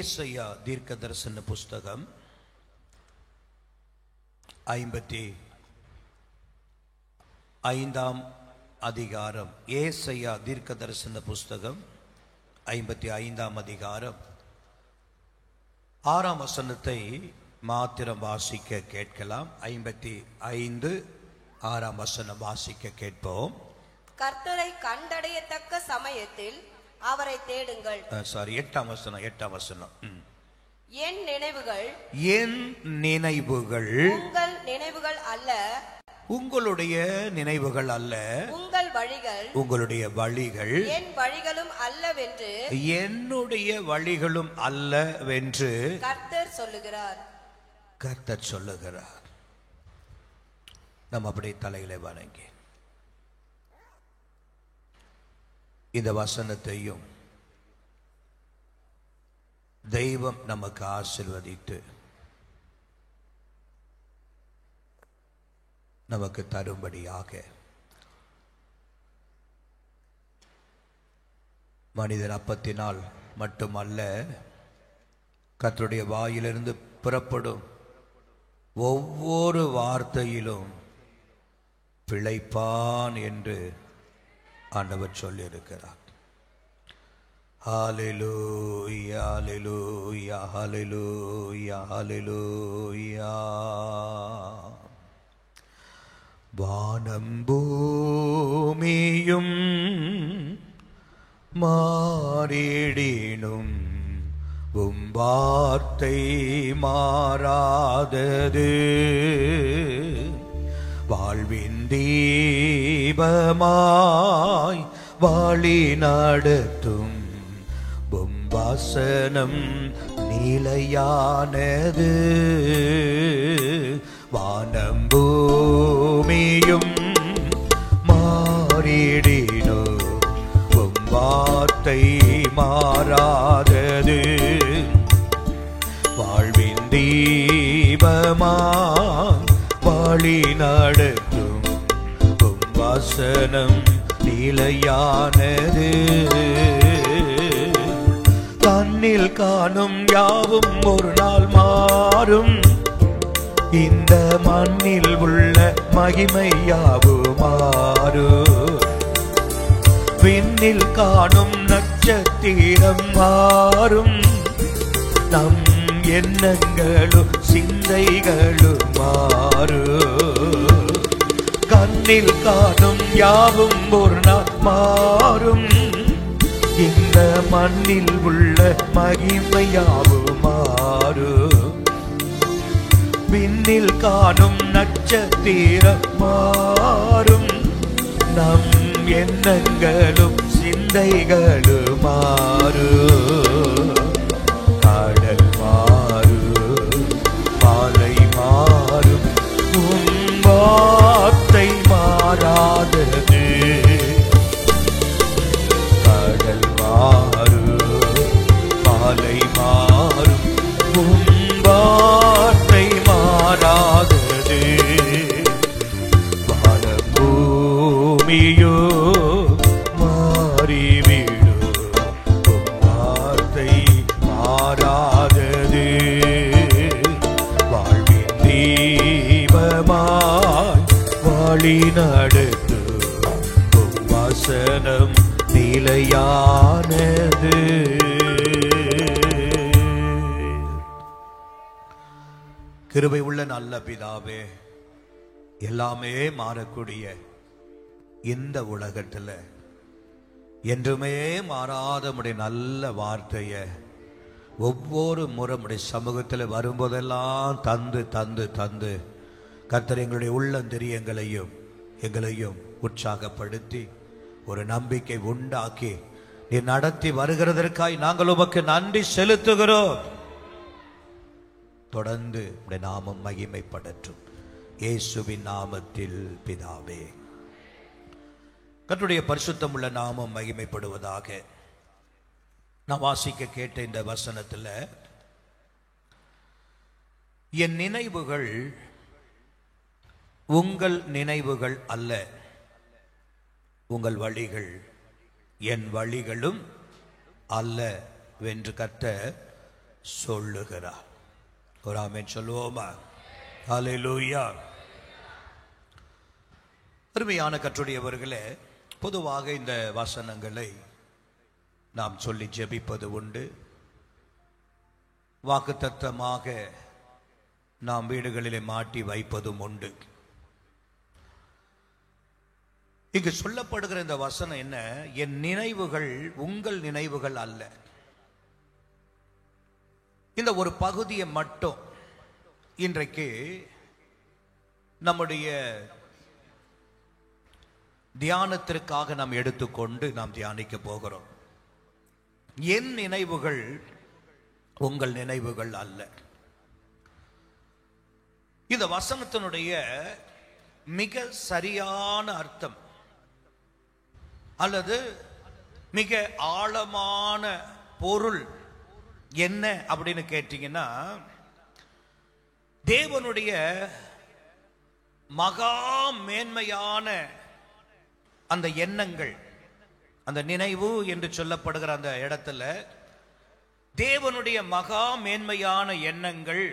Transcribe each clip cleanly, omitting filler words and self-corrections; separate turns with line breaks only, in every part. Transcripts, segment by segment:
ஏசாயா தீர்க்கதரிசன புஸ்தகம் 55 அதிகாரம். ஏசாயா தீர்க்கதரிசன புஸ்தகம் 55 அதிகாரம் 6 வசனத்தை மாத்திரம் வாசிக்க கேட்கலாம். 55 6 வசனம் வாசிக்க கேட்போம்.
கர்த்தரை கண்டடையத்தக்க சமயத்தில் அவரை தேடுங்கள்.
8 வசனம்.
என் நினைவுகள் உங்கள் நினைவுகள் அல்ல,
உங்களுடைய நினைவுகள் அல்ல, உங்களுடைய வழிகள்
என் வழிகளும் அல்லவென்று,
என்னுடைய வழிகளும் அல்லவென்று
கர்த்தர் சொல்லுகிறார்.
நம்ம அப்படியே தலையிலே வணங்கி இந்த வசனத்தையும் தெய்வம் நமக்கு ஆசீர்வதித்து நமக்கு தரும்படியாக மனிதன் அப்பத்தினால் மட்டுமல்ல, கர்த்தருடைய வாயிலிருந்து புறப்படும் ஒவ்வொரு வார்த்தையிலும் பிழைப்பான் என்று ஆண்டவர் சொல்லியிருக்கிறார். ஹல்லேலூயா, ஹல்லேலூயா, ஹல்லேலூயா, ஹல்லேலூயா. வானம் பூமியும் மாறிடினும் உம் வார்த்தை மாறாதது. வாழ்வின் தீபமாய் வழி நடத்தும் உம் வசனம் நிலையானது. வானம் பூமியும் மாறிடினோ உம் வார்த்தை மாறாதது. வாழ்வின் தீபமாய் வழி நடத்தும் உம் வசனம் நிலையானது. கண்ணில் காணும் யாவும் ஒரு நாள் மாறும், இந்த மண்ணில் உள்ள மகிமை யாவும் மாறும். விண்ணில் காணும் நட்சத்திரம் மாறும், நம் எண்ணங்களும் சிந்தைகளும் மாறும். கண்ணில் காணும் யாவும் ஒரு நாள் மாறும், இந்த மண்ணில் உள்ள மகிமை யாவும் மாறும். விண்ணில் காணும் நட்சத்திரம் மாறும், நம் எண்ணங்களும் சிந்தைகளும் மாறும். கடல் மாறும், பாலை மாறும், உம் வார்த்தை மாறாதது. கடல் மாறும், பாலை மாறும், உம் வார்த்தை மாறாதது. வானம் பூமியோ மாறிவிடும், உம் வார்த்தை மாறாதது. வாழ்வின் தீபமாய் வழி நடத்தும் உம் வசனம் நிலையானது. கிருபை உள்ள நல்ல பிதாவே, எல்லாமே மாறக்கூடிய இந்த உலகத்துல என்றுமே மாறாத உடைய நல்ல வார்த்தைய ஒவ்வொரு முறை உடைய சமூகத்தில் வரும்போதெல்லாம் தந்து தந்து தந்து கர்த்தர் எங்களுடைய உள்ளந்தெரியங்களையும் எங்களையும் உற்சாகப்படுத்தி ஒரு நம்பிக்கை உண்டாக்கி நீ நடத்தி வருகிறதற்காய் நாங்கள் உமக்கு நன்றி செலுத்துகிறோம். தொடர்ந்து உடைய நாமம் மகிமைப்படட்டும், இயேசுவின் நாமத்தில் பிதாவே. கர்த்தருடைய பரிசுத்தம் உள்ள நாமம் மகிமைப்படுவதாக. நான் வாசிக்க கேட்ட இந்த வசனத்தில், என் நினைவுகள் உங்கள் நினைவுகள் அல்ல, உங்கள் வழிகள் என் வழிகளும் அல்ல என்று கர்த்தர் சொல்லுகிறார். ஒரு ஆமென் சொல்லுவோமா? ஹல்லேலூயா. அருமையான கர்த்தருடையவர்களே, பொதுவாக இந்த வசனங்களை நாம் சொல்லி ஜெபிப்பது உண்டு. வாக்குத்தத்தமாக நாம் வீடுகளிலே மாட்டி வைப்பதும் உண்டு. இங்கு சொல்லப்படுகிற இந்த வசனம் என்ன? என் நினைவுகள் உங்கள் நினைவுகள் அல்ல. இந்த ஒரு பகுதியை மட்டும் இன்றைக்கு நம்முடைய தியானத்திற்காக நாம் எடுத்துக்கொண்டு நாம் தியானிக்க போகிறோம். என் நினைவுகள் உங்கள் நினைவுகள் அல்ல. இந்த வசனத்தினுடைய மிக சரியான அர்த்தம் அல்லது மிக ஆழமான பொருள் என்ன அப்படின்னு கேட்டீங்கன்னா, தேவனுடைய மகா மேன்மையான அந்த எண்ணங்கள், அந்த நினைவு என்று சொல்லப்படுகிற அந்த இடத்துல தேவனுடைய மகா மேன்மையான எண்ணங்கள்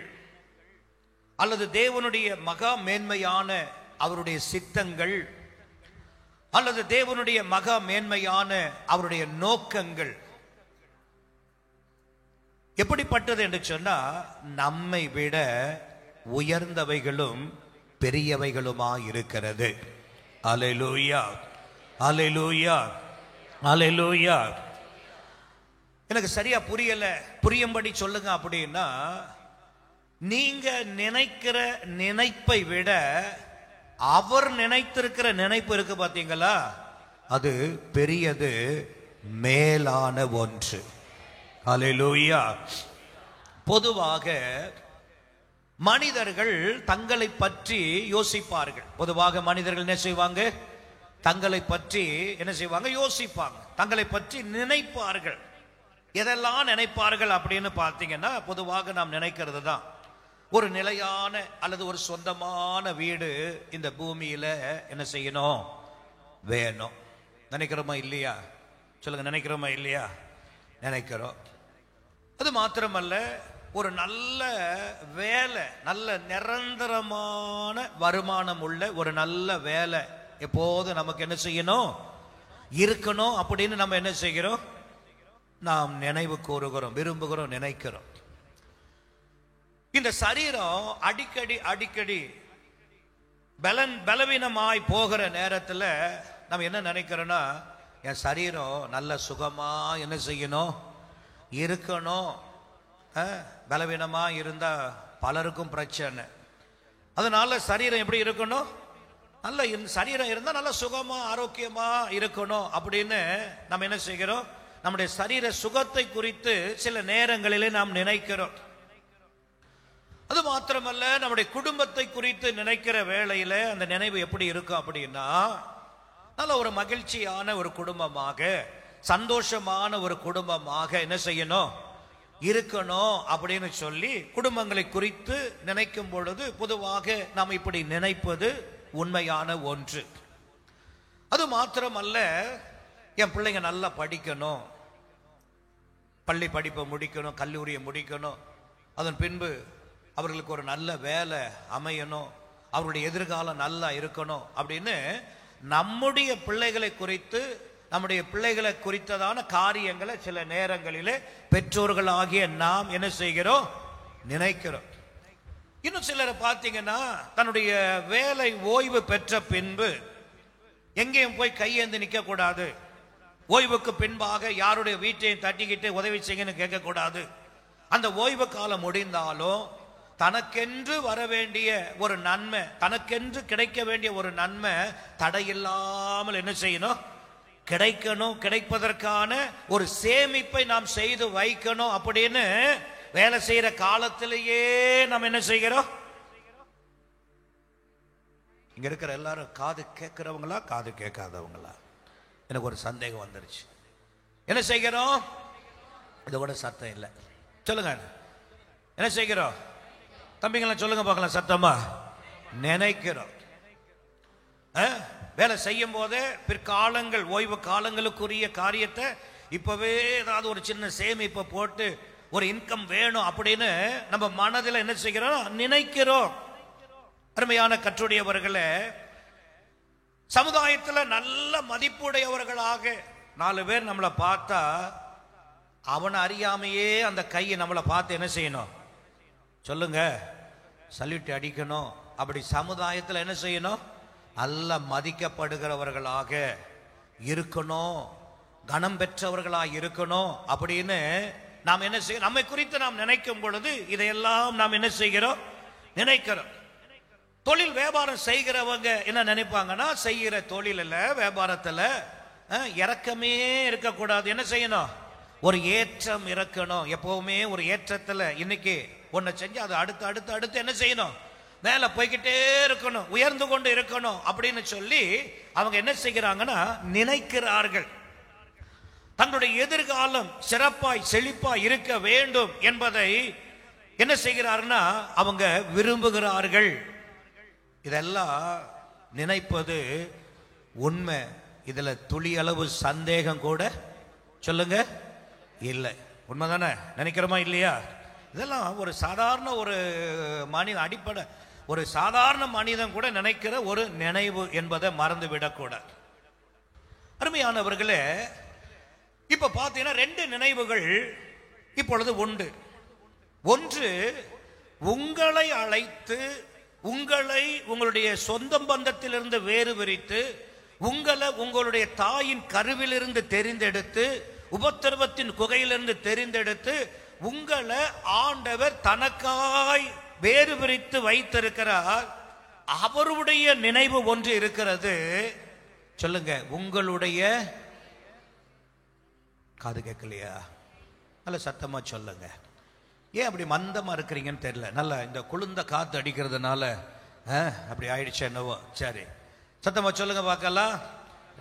அல்லது தேவனுடைய மகா மேன்மையான அவருடைய சித்தங்கள் அல்லது தேவனுடைய மகா மேன்மையான அவருடைய நோக்கங்கள் எப்படிப்பட்டது என்று சொன்னா, நம்மை விட உயர்ந்தவைகளும் பெரியவைகளுமா இருக்கிறது. அல்லேலூயா, அல்லேலூயா, அல்லேலூயா. எனக்கு சரியா புரியல, புரியும்படி சொல்லுங்க அப்படின்னா, நீங்க நினைக்கிற நினைப்பை விட அவர் நினைத்திருக்கிற நினைப்பு இருக்கு பாத்தீங்களா, அது பெரியது, மேலான ஒன்று. அல்லேலூயா. பொதுவாக மனிதர்கள் தங்களை பற்றி யோசிப்பார்கள். பொதுவாக மனிதர்கள் என்ன செய்வாங்க? தங்களை பற்றி என்ன செய்வாங்க? யோசிப்பாங்க, தங்களை பற்றி நினைப்பார்கள். எதெல்லாம் நினைப்பார்கள் அப்படின்னு பார்த்தீங்கன்னா, பொதுவாக நாம் நினைக்கிறது தான் ஒரு நிலையான அல்லது ஒரு சொந்தமான வீடு இந்த பூமியில என்ன செய்யணும்? வேணும். நினைக்கிறோமா இல்லையா? சொல்லுங்க, நினைக்கிறோமா இல்லையா? நினைக்கிறோம். அது மாத்திரமல்ல, ஒரு நல்ல வேலை, நல்ல நிரந்தரமான வருமானம் உள்ள ஒரு நல்ல வேலை எப்போது நமக்கு என்ன செய்யணும்? இருக்கணும் அப்படின்னு நம்ம என்ன செய்கிறோம்? நாம் நினைவு கூறுகிறோம், விரும்புகிறோம், நினைக்கிறோம். இந்த சரீரம் அடிக்கடி அடிக்கடி பலவீனமாய் போகிற நேரத்தில் நம்ம என்ன நினைக்கிறோம்னா, என் சரீரம் நல்ல சுகமா என்ன செய்யணும்? இருக்கணும். பலவீனமா இருந்தா பலருக்கும் பிரச்சனை. அதனால சரீரம் எப்படி இருக்கணும்? நல்ல சரீரம் இருந்தா நல்ல சுகமா ஆரோக்கியமா இருக்கணும் அப்படின்னு நம்ம என்ன செய்கிறோம்? நம்முடைய சரீர சுகத்தை குறித்து சில நேரங்களிலே நாம் நினைக்கிறோம். அது மாத்திரமல்ல, நம்முடைய குடும்பத்தை குறித்து நினைக்கிற வேளையில அந்த நினைவு எப்படி இருக்கும் அப்படின்னா, நல்ல ஒரு மகிழ்ச்சியான ஒரு குடும்பமாக, சந்தோஷமான ஒரு குடும்பமாக என்ன செய்யணும்? இருக்கணும் அப்படின்னு சொல்லி குடும்பங்களை குறித்து நினைக்கும் பொழுது பொதுவாக நாம் இப்படி நினைப்பது உண்மையான ஒன்று. அது மாத்திரமல்ல, என் பிள்ளைங்க நல்லா படிக்கணும், பள்ளி படிப்பை முடிக்கணும், கல்லூரியை முடிக்கணும், அதன் பின்பு அவர்களுக்கு ஒரு நல்ல வேலை அமையணும், அவருடைய எதிர்காலம் நல்லா இருக்கணும் அப்படின்னு நம்முடைய பிள்ளைகளை குறித்து, நம்முடைய பிள்ளைகளை குறித்ததான காரியங்களை சில நேரங்களிலே பெற்றோர்களாகிய நாம் என்ன செய்கிறோம்? நினைக்கிறோம். இன்னும் சிலரை பார்த்தீங்கன்னா, தன்னுடைய வேலை ஓய்வு பெற்ற பின்பு எங்கேயும் போய் கையேந்து நிற்க கூடாது, ஓய்வுக்கு பின்பாக யாருடைய வீட்டையும் தட்டிக்கிட்டு உதவி செய்யன்னு கேட்கக்கூடாது. அந்த ஓய்வு காலம் முடிந்தாலும் தனக்கென்று வர வேண்டிய ஒரு நன்மை, தனக்கென்று கிடைக்க வேண்டிய ஒரு நன்மை தடையில்லாமல் என்ன செய்யணும்? கிடைக்கணும். கிடைப்பதற்கான ஒரு சேமிப்பை நாம் செய்து வைக்கணும் அப்படின்னு வேலை செய்யற காலத்திலேயே நாம் என்ன செய்கிறோம்? இங்க இருக்கிற எல்லாரும் காது கேட்கிறவங்களா காது கேட்காதவங்களா? எனக்கு ஒரு சந்தேகம் வந்துருச்சு. என்ன செய்கிறோம்? இதை கூட சத்தம் இல்லை, சொல்லுங்க. என்ன செய்கிறோம் தம்பிங்களா? சொல்லுங்க பார்க்கலாம் சத்தமா. நினைக்கிறோம். வேலை செய்யும் போதே பிற்காலங்கள், ஓய்வு காலங்களுக்குரிய காரியத்தை இப்பவே ஏதாவது ஒரு சின்ன சேமிப்பை போட்டு ஒரு இன்கம் வேணும் அப்படின்னு நம்ம மனதில் என்ன செய்கிறோம், நினைக்கிறோம். அருமையான கற்றுடையவர்களே, சமுதாயத்தில் நல்ல மதிப்புடையவர்களாக 4 பேர் நம்மளை பார்த்தா அவனை அறியாமையே அந்த கையை நம்மளை பார்த்து என்ன செய்யணும் சொல்லுங்க, சல்யூட் அடிக்கணும். அப்படி சமுதாயத்தில் என்ன செய்யணும், நல்ல மதிக்கப்படுகிறவர்களாக இருக்கணும், கனம் பெற்றவர்களாக இருக்கணும் அப்படின்னு நாம் என்ன செய்ய, நம்மை குறித்து நாம் நினைக்கும் பொழுது இதையெல்லாம் நாம் என்ன செய்கிறோம், நினைக்கிறோம். தொழில் வியாபாரம் செய்கிறவங்க என்ன நினைப்பாங்கன்னா, செய்கிற தொழிலில் வியாபாரத்தில் இறக்கமே இருக்கக்கூடாது. என்ன செய்யணும், ஒரு ஏற்றம் இருக்கணும். எப்பவுமே ஒரு ஏற்றத்தில் இன்னைக்கு ஒன்றை செஞ்சு அது அடுத்து அடுத்து அடுத்து என்ன செய்யணும், மேலே போய்கிட்டே இருக்கணும், உயர்ந்து கொண்டு இருக்கணும் அப்படின்னு சொல்லி அவங்க என்ன செய்கிறாங்கன்னா நினைக்கிறார்கள். தங்களுடைய எதிர்காலம் சிறப்பாய் செழிப்பாய் இருக்க வேண்டும் என்பதை என்ன செய்கிறார்னா அவங்க விரும்புகிறார்கள். இதெல்லாம் நினைப்பது உண்மை. இதுல துளி அளவு சந்தேகம் கூட சொல்லுங்க இல்லை. உண்மைதானே, நினைக்கிறோமா இல்லையா? இதெல்லாம் ஒரு சாதாரண ஒரு மனித அடிப்படை, ஒரு சாதாரண மனிதன் கூட நினைக்கிற ஒரு நினைவு என்பதை மறந்து விடக்கூடாது. அருமையானவர்களே, இப்ப பார்த்தீங்கன்னா 2 நினைவுகள் இப்பொழுது உண்டு. ஒன்று, உங்களை அழைத்து உங்களை உங்களுடைய சொந்த பந்தத்திலிருந்து வேறு விரித்து உங்களை உங்களுடைய தாயின் கருவிலிருந்து தெரிந்தெடுத்து உபத்திரவத்தின் குகையிலிருந்து தெரிந்தெடுத்து உங்களை ஆண்டவர் தனக்காய் வேறு விரித்து வைத்திருக்கிறார். அவருடைய நினைவு ஒன்று இருக்கிறது. சொல்லுங்க, உங்களுடைய காது கேட்கலையா? நல்ல சத்தமா சொல்லுங்க. ஏன் அப்படி மந்தமா இருக்கிறீங்கன்னு தெரியல. நல்லா இந்த குளிர்ந்த காத்து அடிக்கிறதுனால அப்படி ஆயிடுச்சு என்னவோ. சரி, சத்தமா சொல்லுங்க பார்க்கலாம்.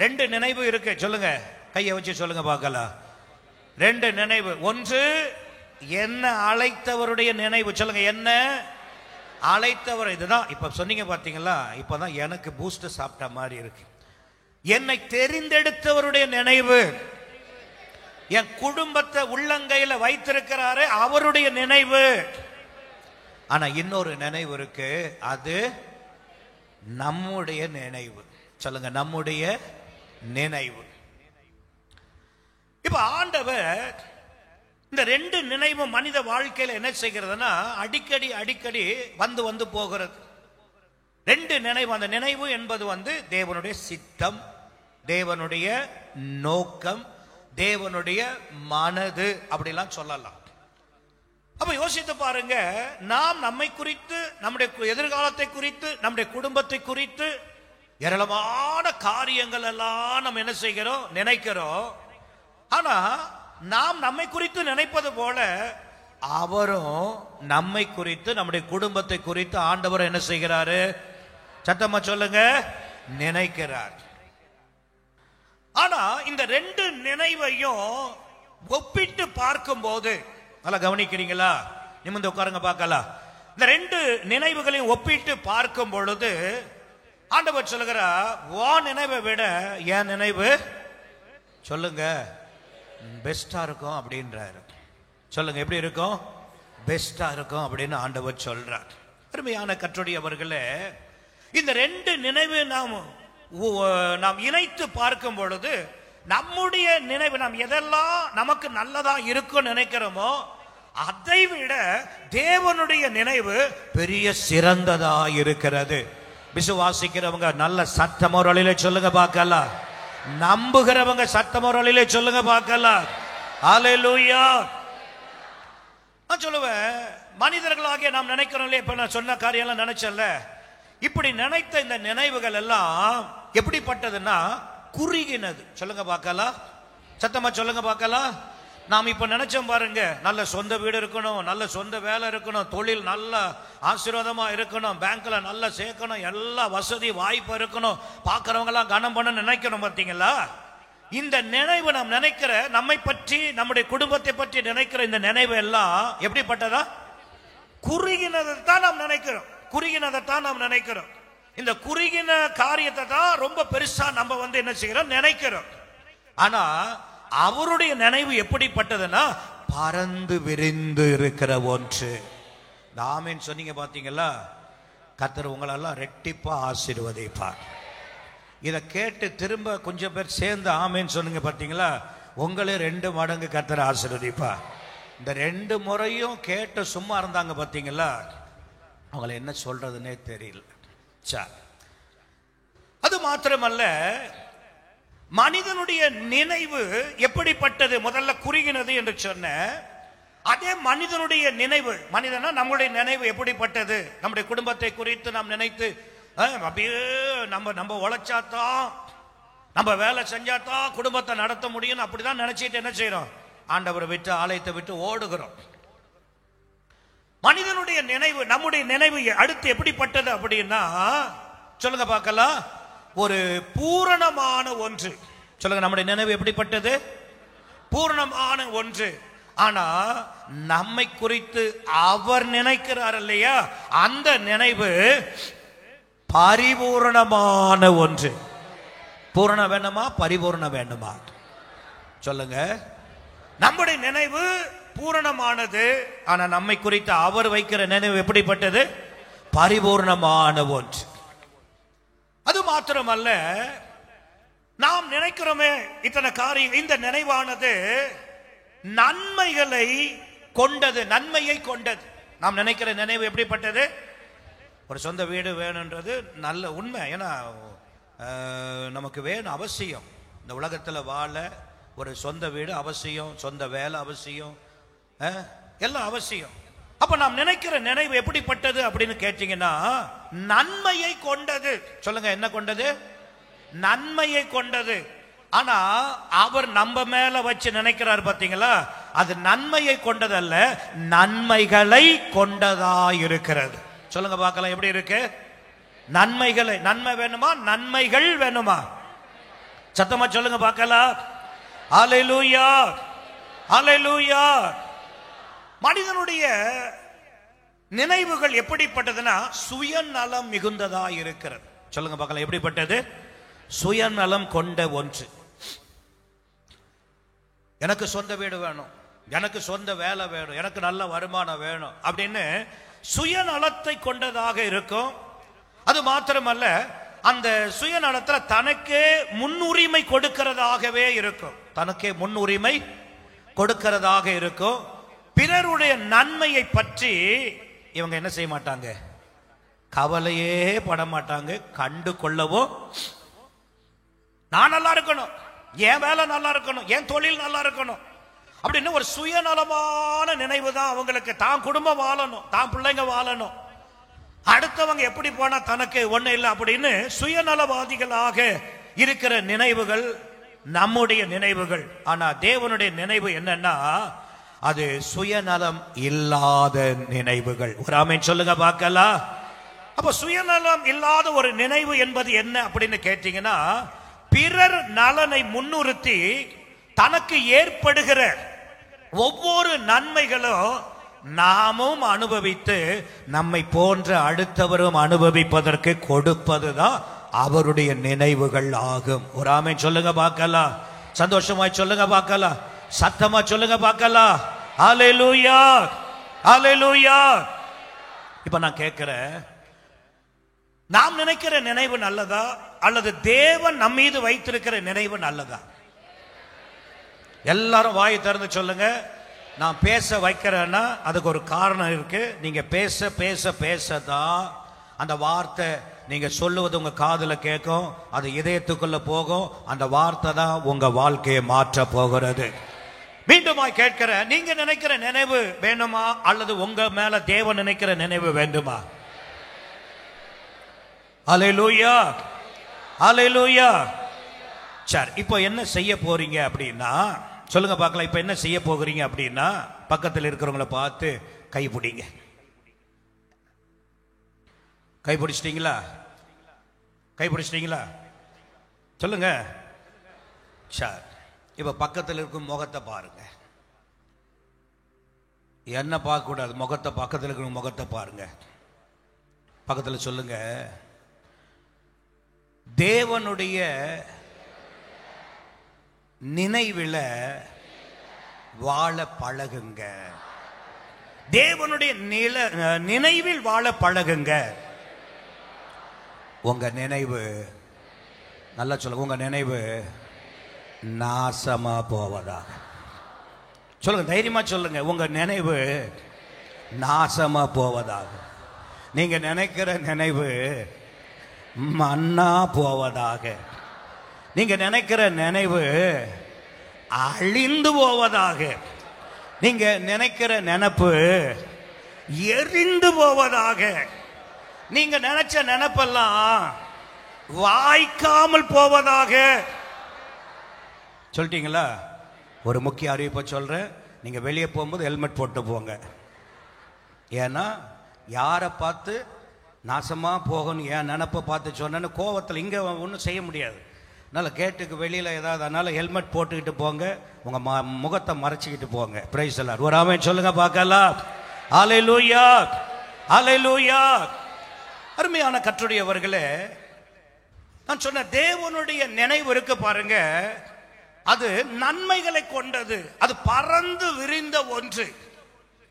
2 நினைவு இருக்கு. சொல்லுங்க, கையை வச்சு சொல்லுங்க பார்க்கலாம். 2 நினைவு. ஒன்று, என்ன அழைத்தவருடைய நினைவு. சொல்லுங்க, என்ன அழைத்தவர். இதுதான் இப்ப சொன்னீங்க பாத்தீங்களா, இப்பதான் எனக்கு பூஸ்ட் சாப்பிட்ட மாதிரி இருக்கு. என்னை தெரிந்தெடுத்தவருடைய நினைவு, என் குடும்பத்தை உள்ளங்கையில வைத்திருக்கிறாரே அவருடைய நினைவு. ஆனா இன்னொரு நினைவு இருக்கு, அது நம்முடைய நினைவு. சொல்லுங்க, நம்முடைய நினைவு. இப்ப ஆண்டவர் இந்த 2 நினைவு மனித வாழ்க்கையில என்ன செய்கிறதுனா அடிக்கடி அடிக்கடி வந்து வந்து போகிறது. 2 நினைவு. அந்த நினைவு என்பது தேவனுடைய சித்தம், தேவனுடைய நோக்கம், தேவனுடைய மனது, அப்படிலாம் சொல்லலாம். அப்ப யோசித்து பாருங்க, நாம் நம்மை குறித்து, நம்முடைய எதிர்காலத்தை குறித்து, நம்முடைய குடும்பத்தை குறித்து ஏராளமான காரியங்கள் எல்லாம் நம்ம என்ன செய்கிறோம், நினைக்கிறோம். ஆனா நாம் நம்மை குறித்து நினைப்பது போல அவரும் நம்மை குறித்து, நம்முடைய குடும்பத்தை குறித்து ஆண்டவர் என்ன செய்கிறாரு, சத்தமா சொல்லுங்க, நினைக்கிறார். ஆனா இந்த 2 நினைவையும் ஒப்பிட்டு பார்க்கும் போது, நல்லா கவனிக்கிறீங்களா, நிமிர்ந்து உட்காருங்க பார்க்கலாம். இந்த 2 நினைவுகளையும் ஒப்பிட்டு பார்க்கும் பொழுது ஆண்டவர் சொல்லுகிறார், உன் நினைவை விட என் நினைவு சொல்லுங்க பெஸ்டா இருக்கும் அப்படின்றாரு. சொல்லுங்க, எப்படி இருக்கும், பெஸ்டா இருக்கும் அப்படின்னு ஆண்டவர் சொல்றார். அருமையான கற்றுடையவர்களே, இந்த 2 நினைவு நாம் இணைத்து பார்க்கும் பொழுது நம்முடைய நினைவு, நாம் எதெல்லாம் நமக்கு நல்லதா இருக்கும் நினைக்கிறோமோ அதை விட தேவனுடைய நினைவு பெரிய சிறந்ததா இருக்கிறது. விசுவாசிக்கிறவங்க நல்ல சத்தமொரலிலே சொல்லுங்க பார்க்கலாம். நம்புகிறவங்க சத்தமொரலிலே சொல்லுங்க பார்க்கலாம். ஹல்லேலூயா. நான் சொல்லுவேன், மனிதர்களாகிய நாம் நினைக்கிறோம் இல்லையா, இப்ப நான் சொன்ன காரியம் எல்லாம் நினைச்சல, இப்படி நினைத்த இந்த நினைவுகள் எல்லாம் எப்படிப்பட்டதுன்னா குறுகினது. சொல்லுங்க பார்க்கலாம், சத்தமா சொல்லுங்க பார்க்கலாம். நாம் இப்ப நினைச்சோம் பாருங்க, நல்ல சொந்த வீடு இருக்கணும், நல்ல சொந்த வேலை இருக்கணும், தொழில் நல்ல ஆசீர்வாதமா இருக்கணும், பேங்க்ல நல்லா சேர்க்கணும், எல்லா வசதி வாய்ப்பு இருக்கணும், பாக்குறவங்க எல்லாம் கனம் பண்ண நினைக்கணும். பார்த்தீங்களா, இந்த நினைவு நாம் நினைக்கிற, நம்மை பற்றி நம்முடைய குடும்பத்தை பற்றி நினைக்கிற இந்த நினைவு எல்லாம் எப்படிப்பட்டதா, குறுகினதை தான் நாம் நினைக்கிறோம். குறுகினதைத்தான் நாம் நினைக்கிறோம். இந்த குறுகின காரியத்தை தான் ரொம்ப பெருசா நம்ம என்ன செய்கிறோம், நினைக்கிறோம். ஆனா அவருடைய நினைவு எப்படிப்பட்டதுன்னா பறந்து விரிந்து இருக்கிற ஒன்று. இந்த ஆமேன் சொன்னீங்க பார்த்தீங்களா? கர்த்தர் உங்களெல்லாம் ரெட்டிப்பா ஆசீர்வதிப்பார். இதை கேட்டு திரும்ப கொஞ்சம் பேர் சேர்ந்து ஆமேன்னு சொன்னீங்க பார்த்தீங்களா? உங்களே 2 மடங்கு கர்த்தர் ஆசீர்வதிப்பார். இந்த 2 முறையும் கேட்டு சும்மா இருந்தாங்க பார்த்தீங்களா? அவங்களை என்ன சொல்றதுன்னே தெரியல. சரி, அது மாத்திரமல்ல, மனிதனுடைய நினைவு எப்படிப்பட்டது? முதல்ல குறுகினது என்று சொன்ன அதே மனிதனுடைய நினைவு, மனிதனா நம்முடைய நினைவு எப்படிப்பட்டது? நம்முடைய குடும்பத்தை குறித்து நாம் நினைத்து அப்படியே நம்ம உழைச்சாதான், நம்ம வேலை செஞ்சாதான் குடும்பத்தை நடத்த முடியும் அப்படிதான் நினைச்சிட்டு என்ன செய்யறோம்? ஆண்டவரை விட்டு ஆலயத்தை விட்டு ஓடுகிறோம். மனிதனுடைய நினைவு, நம்முடைய நினைவு அடுத்து எப்படிப்பட்டது அப்படின்னா சொல்லுங்க பார்க்கலாம். ஒரு பூரணமான ஒன்று. சொல்லுங்க, நம்முடைய நினைவு எப்படிப்பட்டது? பூரணமான ஒன்று. ஆனா நம்மை குறித்து அவர் நினைக்கிறார் இல்லையா, அந்த நினைவு பரிபூரணமான ஒன்று. பூரணம் வேணுமா, பரிபூரணம் வேணுமா? சொல்லுங்க. நம்முடைய நினைவு பூரணமானது. ஆனா நம்மை குறித்து அவர் வைக்கிற நினைவு எப்படிப்பட்டது? பரிபூர்ணமான ஒன்று. அது மாத்திரமல்ல, நாம் நினைக்கிறோமே இத்தனை காரியம், இந்த நினைவானது நன்மைகளை கொண்டது, நன்மையை கொண்டது. நாம் நினைக்கிற நினைவு எப்படிப்பட்டது? ஒரு சொந்த வீடு வேணுன்றது நல்ல உண்மை. ஏன்னா நமக்கு வேணும், அவசியம். இந்த உலகத்தில் வாழ ஒரு சொந்த வீடு அவசியம், சொந்த வேலை அவசியம், எல்லாம் அவசியம். அப்ப நாம் நினைக்கிற நினைவு எப்படிப்பட்டது அப்படின்னு கேட்டீங்கன்னா நன்மையை கொண்டது. சொல்லுங்க, என்ன கொண்டது? நன்மையை கொண்டது. ஆனா அவர் நம்ம மேல வச்சு நினைக்கிறார் பாத்தீங்களா, அது நன்மையை கொண்டதல்ல, நன்மைகளை கொண்டதா இருக்கிறது. சொல்லுங்க பார்க்கலாம், எப்படி இருக்கு? நன்மைகளை. நன்மை வேணுமா, நன்மைகள் வேணுமா? சத்தமா சொல்லுங்க பார்க்கலாம். ஹல்லேலூயா, ஹல்லேலூயா. மனிதனுடைய நினைவுகள் எப்படிப்பட்டதுன்னா சுயநலம் மிகுந்ததா இருக்கிறது. சொல்லுங்க பார்க்கலாம், எப்படிப்பட்டது? சுயநலம் கொண்ட ஒன்று. எனக்கு சொந்த வீடு வேணும், எனக்கு சொந்த வேலை வேணும், எனக்கு நல்ல வருமானம் வேணும் அப்படின்னு சுயநலத்தை கொண்டதாக இருக்கும். அது மாத்திரமல்ல, அந்த சுயநலத்தில் தனக்கே முன்னுரிமை கொடுக்கிறதாகவே இருக்கும். தனக்கே முன்னுரிமை கொடுக்கிறதாக இருக்கும். பிறருடைய நன்மையை பற்றி இவங்க என்ன செய்ய மாட்டாங்க? கவலையே பட மாட்டாங்க, கண்டு கொள்ளவோ. நான் நல்லா இருக்கணும், என் வேலை நல்லா இருக்கணும், என் தொழில் நல்லா இருக்கணும் அப்படின்னு ஒரு சுயநலமான நினைவு தான் அவங்களுக்கு. தான் குடும்பம் வாழணும், தான் பிள்ளைங்க வாழணும், அடுத்தவங்க எப்படி போனா தனக்கு ஒண்ணு இல்லை அப்படின்னு சுயநலவாதிகளாக இருக்கிற நினைவுகள் நம்முடைய நினைவுகள். ஆனா தேவனுடைய நினைவு என்னன்னா அது சுயநலம் இல்லாத நினைவுகள். ஒரு ஆமென் சொல்லுங்க பார்க்கலாம். அப்ப சுயநலம் இல்லாத ஒரு நினைவு என்பது என்ன அப்படின்னு கேட்டீங்கன்னா, பிறர் நலனை முன்னிறுத்தி தனக்கு ஏற்படுகிற ஒவ்வொரு நன்மைகளும் நாமும் அனுபவித்து நம்மை போன்ற அடுத்தவரும் அனுபவிப்பதற்கு கொடுப்பதுதான் அவருடைய நினைவுகள் ஆகும். ஒரு ஆமென் சொல்லுங்க பார்க்கலாம். சந்தோஷமாய் சொல்லுங்க பார்க்கலாம். சத்தமா சொல்லுங்க பார்க்கலாம். ஹல்லேலூயா, ஹல்லேலூயா. இப்ப நான் கேட்கிறேன், நாம் நினைக்கிற நினைவு நல்லதா அல்லது தேவன் நம்ம மீது வைத்திருக்கிற நினைவு நல்லதா? எல்லாரும் வாயை திறந்து சொல்லுங்க. நான் பேச வைக்கிறேன்னா அதுக்கு ஒரு காரணம் இருக்கு. நீங்க பேச பேச பேசதான் அந்த வார்த்தை நீங்க சொல்லுவது உங்க காதுல கேட்கும், அது இதயத்துக்குள்ள போகும். அந்த வார்த்தை தான் உங்க வாழ்க்கையை மாற்ற போகிறது. மீண்டுமா கேட்கிறேன், நீங்க நினைக்கிற நினைவு வேணுமா அல்லது உங்க மேல தேவன் நினைக்கிற நினைவு வேண்டுமா? ஹல்லேலூயா, ஹல்லேலூயா. சரி, இப்போ என்ன செய்ய போறீங்க அப்படின்னா சொல்லுங்க பார்க்கலாம். இப்ப என்ன செய்ய போகிறீங்க அப்படின்னா பக்கத்தில் இருக்கிறவங்கள பார்த்து கை பிடிங்க. கை பிடிச்சிட்டீங்களா? கை பிடிச்சிட்டீங்களா? சொல்லுங்க. சரி, இப்ப பக்கத்தில் இருக்கும் முகத்தை பாருங்க. என்ன பார்க்க கூடாது, முகத்தை, பக்கத்தில் இருக்கிற முகத்தை பாருங்க. பக்கத்தில் சொல்லுங்க, தேவனுடைய நினைவில் வாழ பழகுங்க. தேவனுடைய நினைவில் வாழ பழகுங்க. உங்க நினைவு, நல்லா சொல்லுங்க, உங்க நினைவு நாசமா போவதாக. சொல்லுங்க, தைரியமா சொல்லுங்க, உங்க நினைவு நாசமா போவதாக. நீங்க நினைக்கிற நினைவு மண்ணா போவதாக. நீங்க நினைக்கிற நினைவு அழிந்து போவதாக. நீங்க நினைக்கிற நினைப்பு எரிந்து போவதாக. நீங்க நினைச்ச நினைப்பெல்லாம் வாய்க்காமல் போவதாக. சொல்லிட்டீங்களா? ஒரு முக்கிய அறிவிப்பை சொல்றேன். நீங்க வெளியே போகும்போது ஹெல்மெட் போட்டு போங்க. ஏன்னா யாரை பார்த்து நாசமா போகணும் என் நினப்பை பார்த்து சொன்னேன்னு கோவத்தில் இங்கே ஒன்றும் செய்ய முடியாது. அதனால் கேட்டுக்கு வெளியில் ஏதாவது அதனால் ஹெல்மெட் போட்டுக்கிட்டு போங்க. உங்கள் முகத்தை மறைச்சிக்கிட்டு போங்க. பிரைஸ் எல்லாம் ஒரு ஆமென் சொல்லுங்க பார்க்கலாம். அல்லேலூயா, அல்லேலூயா. அருமையான கர்த்தருடையவர்களே, நான் சொன்ன தேவனுடைய நினைவு இருக்கு பாருங்க, அது நன்மைகளை கொண்டது, அது பறந்து விரிந்த ஒன்று.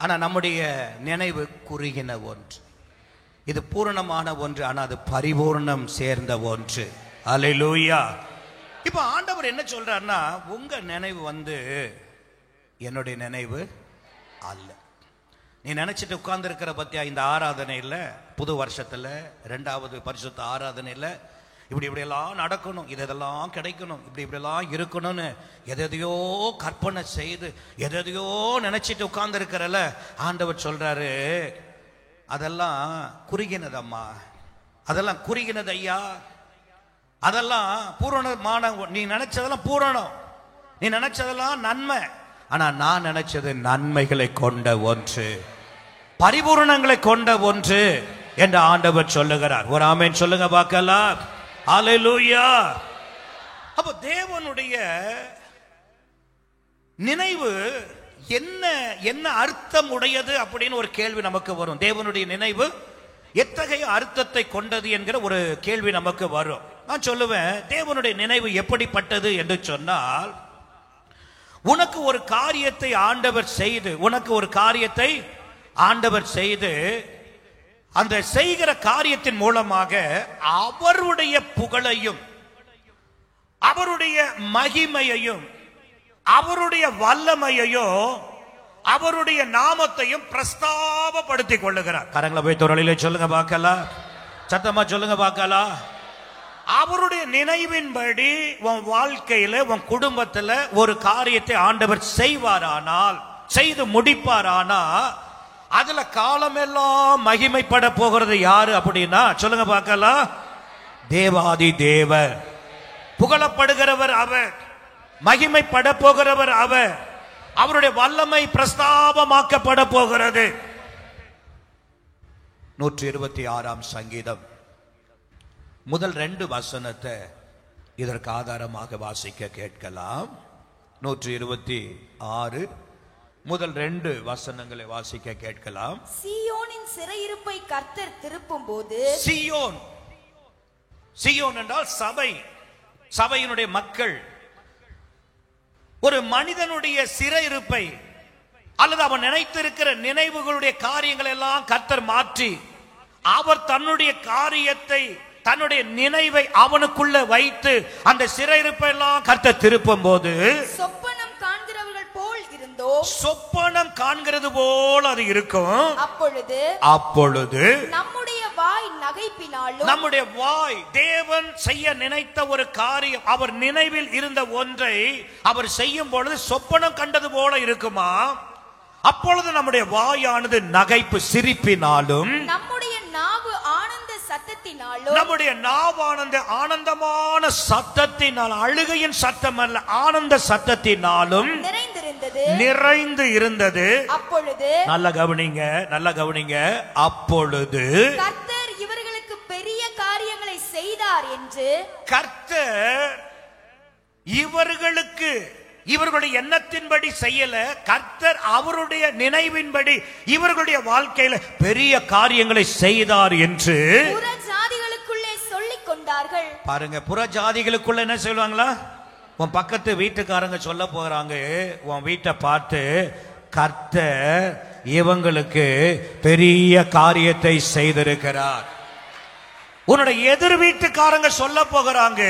ஆனா நம்முடைய நினைவு குறுகின ஒன்று. இது பூரணமான ஒன்று, ஆனா அது பரிபூர்ணம் சேர்ந்த ஒன்று. அல்லேலூயா. இப்ப ஆண்டவர் என்ன சொல்றாருன்னா, உங்க நினைவு என்னுடைய நினைவு அல்ல. நீ நினைச்சிட்டு உட்கார்ந்து இருக்கிற பத்தியா இந்த ஆராதனையில், புது வருஷத்துல 2வது பரிசுத்த ஆராதனையில் இப்படி எல்லாம் நடக்கணும், இதெல்லாம் கிடைக்கணும், இப்படியெல்லாம் இருக்கணும்னு எதையோ கற்பனை செய்து எதையோ நினைச்சிட்டு உட்கார்ந்து இருக்கிறல, ஆண்டவர் சொல்றாரு, அதெல்லாம் குறுகினதம்மா, அதெல்லாம் குறுகினது ஐயா, அதெல்லாம் பூரணமான. நீ நினைச்சதெல்லாம் பூரணம், நீ நினைச்சதெல்லாம் நன்மை. ஆனா நான் நினைச்சது நன்மைகளை கொண்ட ஒன்று, பரிபூரணங்களை கொண்ட ஒன்று என்று ஆண்டவர் சொல்லுகிறார். ஒரு ஆமென் சொல்லுங்க பார்க்கலாம். அல்லேலூயா. அப்ப தேவனுடைய நினைவு என்ன என்ன அர்த்தம் உடையது அப்படின்னு ஒரு கேள்வி நமக்கு வரும். தேவனுடைய நினைவு எத்தகைய அர்த்தத்தை கொண்டது என்கிற ஒரு கேள்வி நமக்கு வரும். நான் சொல்லுவேன், தேவனுடைய நினைவு எப்படிப்பட்டது என்று சொன்னால், உனக்கு ஒரு காரியத்தை ஆண்டவர் செய்து அந்த செய்கிற காரியத்தின் மூலமாக அவருடைய புகழையும் அவருடைய மகிமையையும் அவருடைய வல்லமையையும் அவருடைய நாமத்தையும் பிரஸ்தாபப்படுத்திக் கொள்ளுகிறார். கரங்களை போய் தொழிலே சொல்லுங்க பார்க்கலாம், சத்தமா சொல்லுங்க பார்க்கலாம். அவருடைய நினைவின்படி உன் வாழ்க்கையில, உன் குடும்பத்துல ஒரு காரியத்தை ஆண்டவர் செய்வாரானால், செய்து முடிப்பாரானா, அதுல காலமெல்லாம் மகிமைப்பட போகிறது யாரு அப்படின்னா சொல்லுங்க பார்க்கலாம், தேவாதி தேவர், புகழப்படுகிறவர் அவர், மகிமைப்பட போகிறவர் அவர், அவருடைய வல்லமை பிரஸ்தாபமாக்கப்பட போகிறது. 126ஆம் சங்கீதம் முதல் 2 வசனத்தை இதற்கு ஆதாரமாக வாசிக்க கேட்கலாம். 126 முதல் 2 வசனங்களை வாசிக்க கேட்கலாம்.
சீயோனின் சிறையிருப்பை கர்த்தர் திருப்பும் போது, சீயோன் என்றால் சபை, சபையினுடைய மக்கள். ஒரு மனிதனுடைய சிறையிருப்பை அல்லது அவன் நினைத்திருக்கிற நினைவுகளுடைய காரியங்கள் எல்லாம் கர்த்தர் மாற்றி, அவர் தன்னுடைய காரியத்தை, தன்னுடைய நினைவை அவனுக்குள்ள வைத்து அந்த சிறையிருப்பை எல்லாம் கர்த்தர் திருப்பும் போது, சொப்பனம் காண்கிறவர்கள் போல் இருந்தோ, சொப்பனம் காண்கிறது போல் அது இருக்கும். அப்பொழுது நம்முடைய வாய் நகைப்பினாலும், நம்முடைய வாய் தேவன் செய்ய நினைத்த ஒரு காரியம், அவர் நினைவில் இருந்த ஒன்றை அவர் செய்யும் பொழுது சொப்பனம் கண்டது போல இருக்குமா, அப்பொழுது நம்முடைய வாயானது நகைப்பு சிரிப்பினாலும், நம்முடைய நாவு ஆனந்த சத்தத்தினாலும், நம்முடைய நாவானந்த ஆனந்தமான சத்தத்தினால், அழுகையின் சத்தம் அல்ல, ஆனந்த சத்தத்தினாலும் நிறைந்து இருந்தது. அப்பொழுது நல்ல கவனிங்க, அப்பொழுது கர்த்தர் இவர்களுக்கு பெரிய காரியங்களை செய்தார் என்று, கர்த்தர் இவர்களுடைய எண்ணத்தின்படி செய்யல, கர்த்தர் அவருடைய நினைவின்படி இவர்களுடைய வாழ்க்கையில பெரிய காரியங்களை செய்தார் என்று புற ஜாதிகளுக்குள்ளே சொல்லிக் கொண்டார்கள். பாருங்க, புற ஜாதிகளுக்குள்ள என்ன சொல்லுவாங்களா,
உன் பக்கத்து வீட்டுக்காரங்க சொல்ல போறாங்க உன் வீட்டை பார்த்து, கர்த்தர் இவங்களுக்கு பெரிய காரியத்தை செய்திருக்கிறார். உன்னுடைய எதிர் வீட்டுக்காரங்க சொல்ல போகிறாங்க,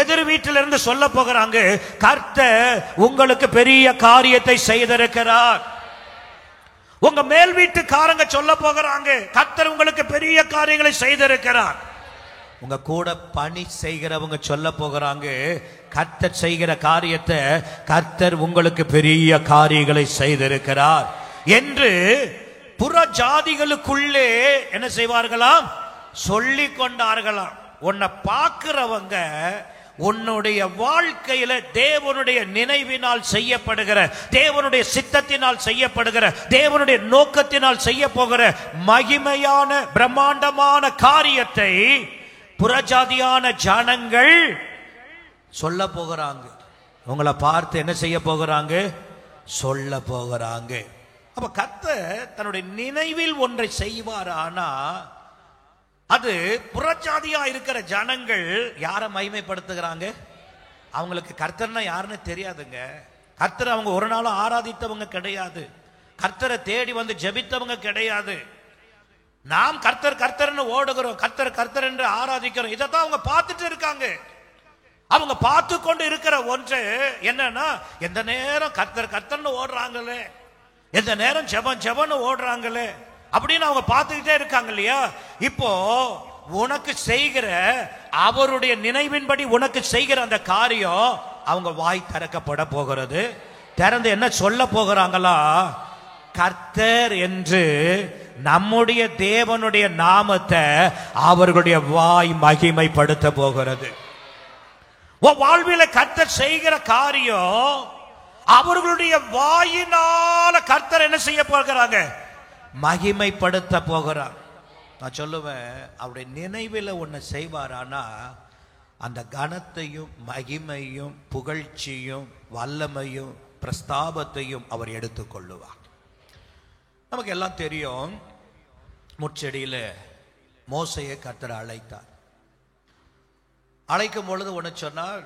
எதிர் வீட்டில இருந்து சொல்ல போகிறாங்க, கர்த்தர் உங்களுக்கு பெரிய காரியத்தை செய்திருக்கிறார். உங்க மேல் வீட்டுக்காரங்க சொல்ல போகிறாங்க, கர்த்தர் உங்களுக்கு பெரிய காரியங்களை செய்திருக்கிறார். உங்க கூட பணி செய்கிறவங்க சொல்ல போகிறாங்க, கர்த்தர் செய்கிற காரியத்தை, கர்த்தர் உங்களுக்கு பெரிய காரியங்களை செய்திருக்கிறார் என்று புற ஜாதிகளுக்குள்ளே என்ன செய்வார்களாம், சொல்லி கொண்டார்களாம். உன்னை பார்க்கிறவங்க உன்னுடைய வாழ்க்கையில தேவனுடைய நினைவினால் செய்யப்படுகிற, தேவனுடைய சித்தத்தினால் செய்யப்படுகிற, தேவனுடைய நோக்கத்தினால் செய்ய போகிற மகிமையான பிரம்மாண்டமான காரியத்தை புறஜாதியான ஜனங்கள் சொல்ல போகிறாங்க. உங்களை பார்த்து என்ன செய்ய போகிறாங்க, சொல்ல போகிறாங்க. அப்ப கர்த்தர் தன்னுடைய நினைவில் ஒன்றை செய்வார். ஆனா அது புறஜாதியா இருக்கிற ஜனங்கள் யாரை மகிமைப்படுத்துகிறாங்க, அவங்களுக்கு கர்த்தர்னா யாருன்னு தெரியாதுங்க. கர்த்தர் அவங்க ஒரு நாளும் ஆராதித்தவங்க கிடையாது, கர்த்தரை தேடி வந்து ஜெபித்தவங்க கிடையாது. நாம் கர்த்தர் கர்த்தர்னு ஓடுகிறோம், கர்த்தர் கர்த்தர் என்று ஆராதிக்கிறோம். இதைத்தான் அவங்க பார்த்துட்டு இருக்காங்க. அவங்க பார்த்து கொண்டு இருக்கிற ஒன்று என்னன்னா, எந்த நேரம் கர்த்தர் கர்த்தர்னு ஓடுறாங்களே, எந்த நேரம் ஜெபம் ஜெபம்னு ஓடுறாங்களே அப்படின்னு அவங்க பார்த்துக்கிட்டே இருக்காங்க இல்லையா. இப்போ உனக்கு செய்கிற, அவருடைய நினைவின்படி உனக்கு செய்கிற அந்த காரியம் அவங்க வாய் திறக்கப்பட போகிறது. திறந்து என்ன சொல்ல போகிறாங்களா, கர்த்தர் என்று நம்முடைய தேவனுடைய நாமத்தை அவர்களுடைய வாய் மகிமைப்படுத்த போகிறது. வாழ்வில கர்த்தர் செய்கிற காரியம் அவர்களுடைய வாயினால கர்த்தர் என்ன செய்ய போகிறாங்க, மகிமைப்படுத்த போகிறார். நான் சொல்லுவேன், அவருடைய நினைவில் ஒன்று செய்வாரானா அந்த கனத்தையும் மகிமையும் புகழ்ச்சியும் வல்லமையும் பிரஸ்தாபத்தையும் அவர் எடுத்துக்கொள்ளுவார். நமக்கு எல்லாம் தெரியும், முட்செடியில் மோசையை கர்த்தர் அழைத்தார். அழைக்கும் பொழுது ஒன்று சொன்னார்,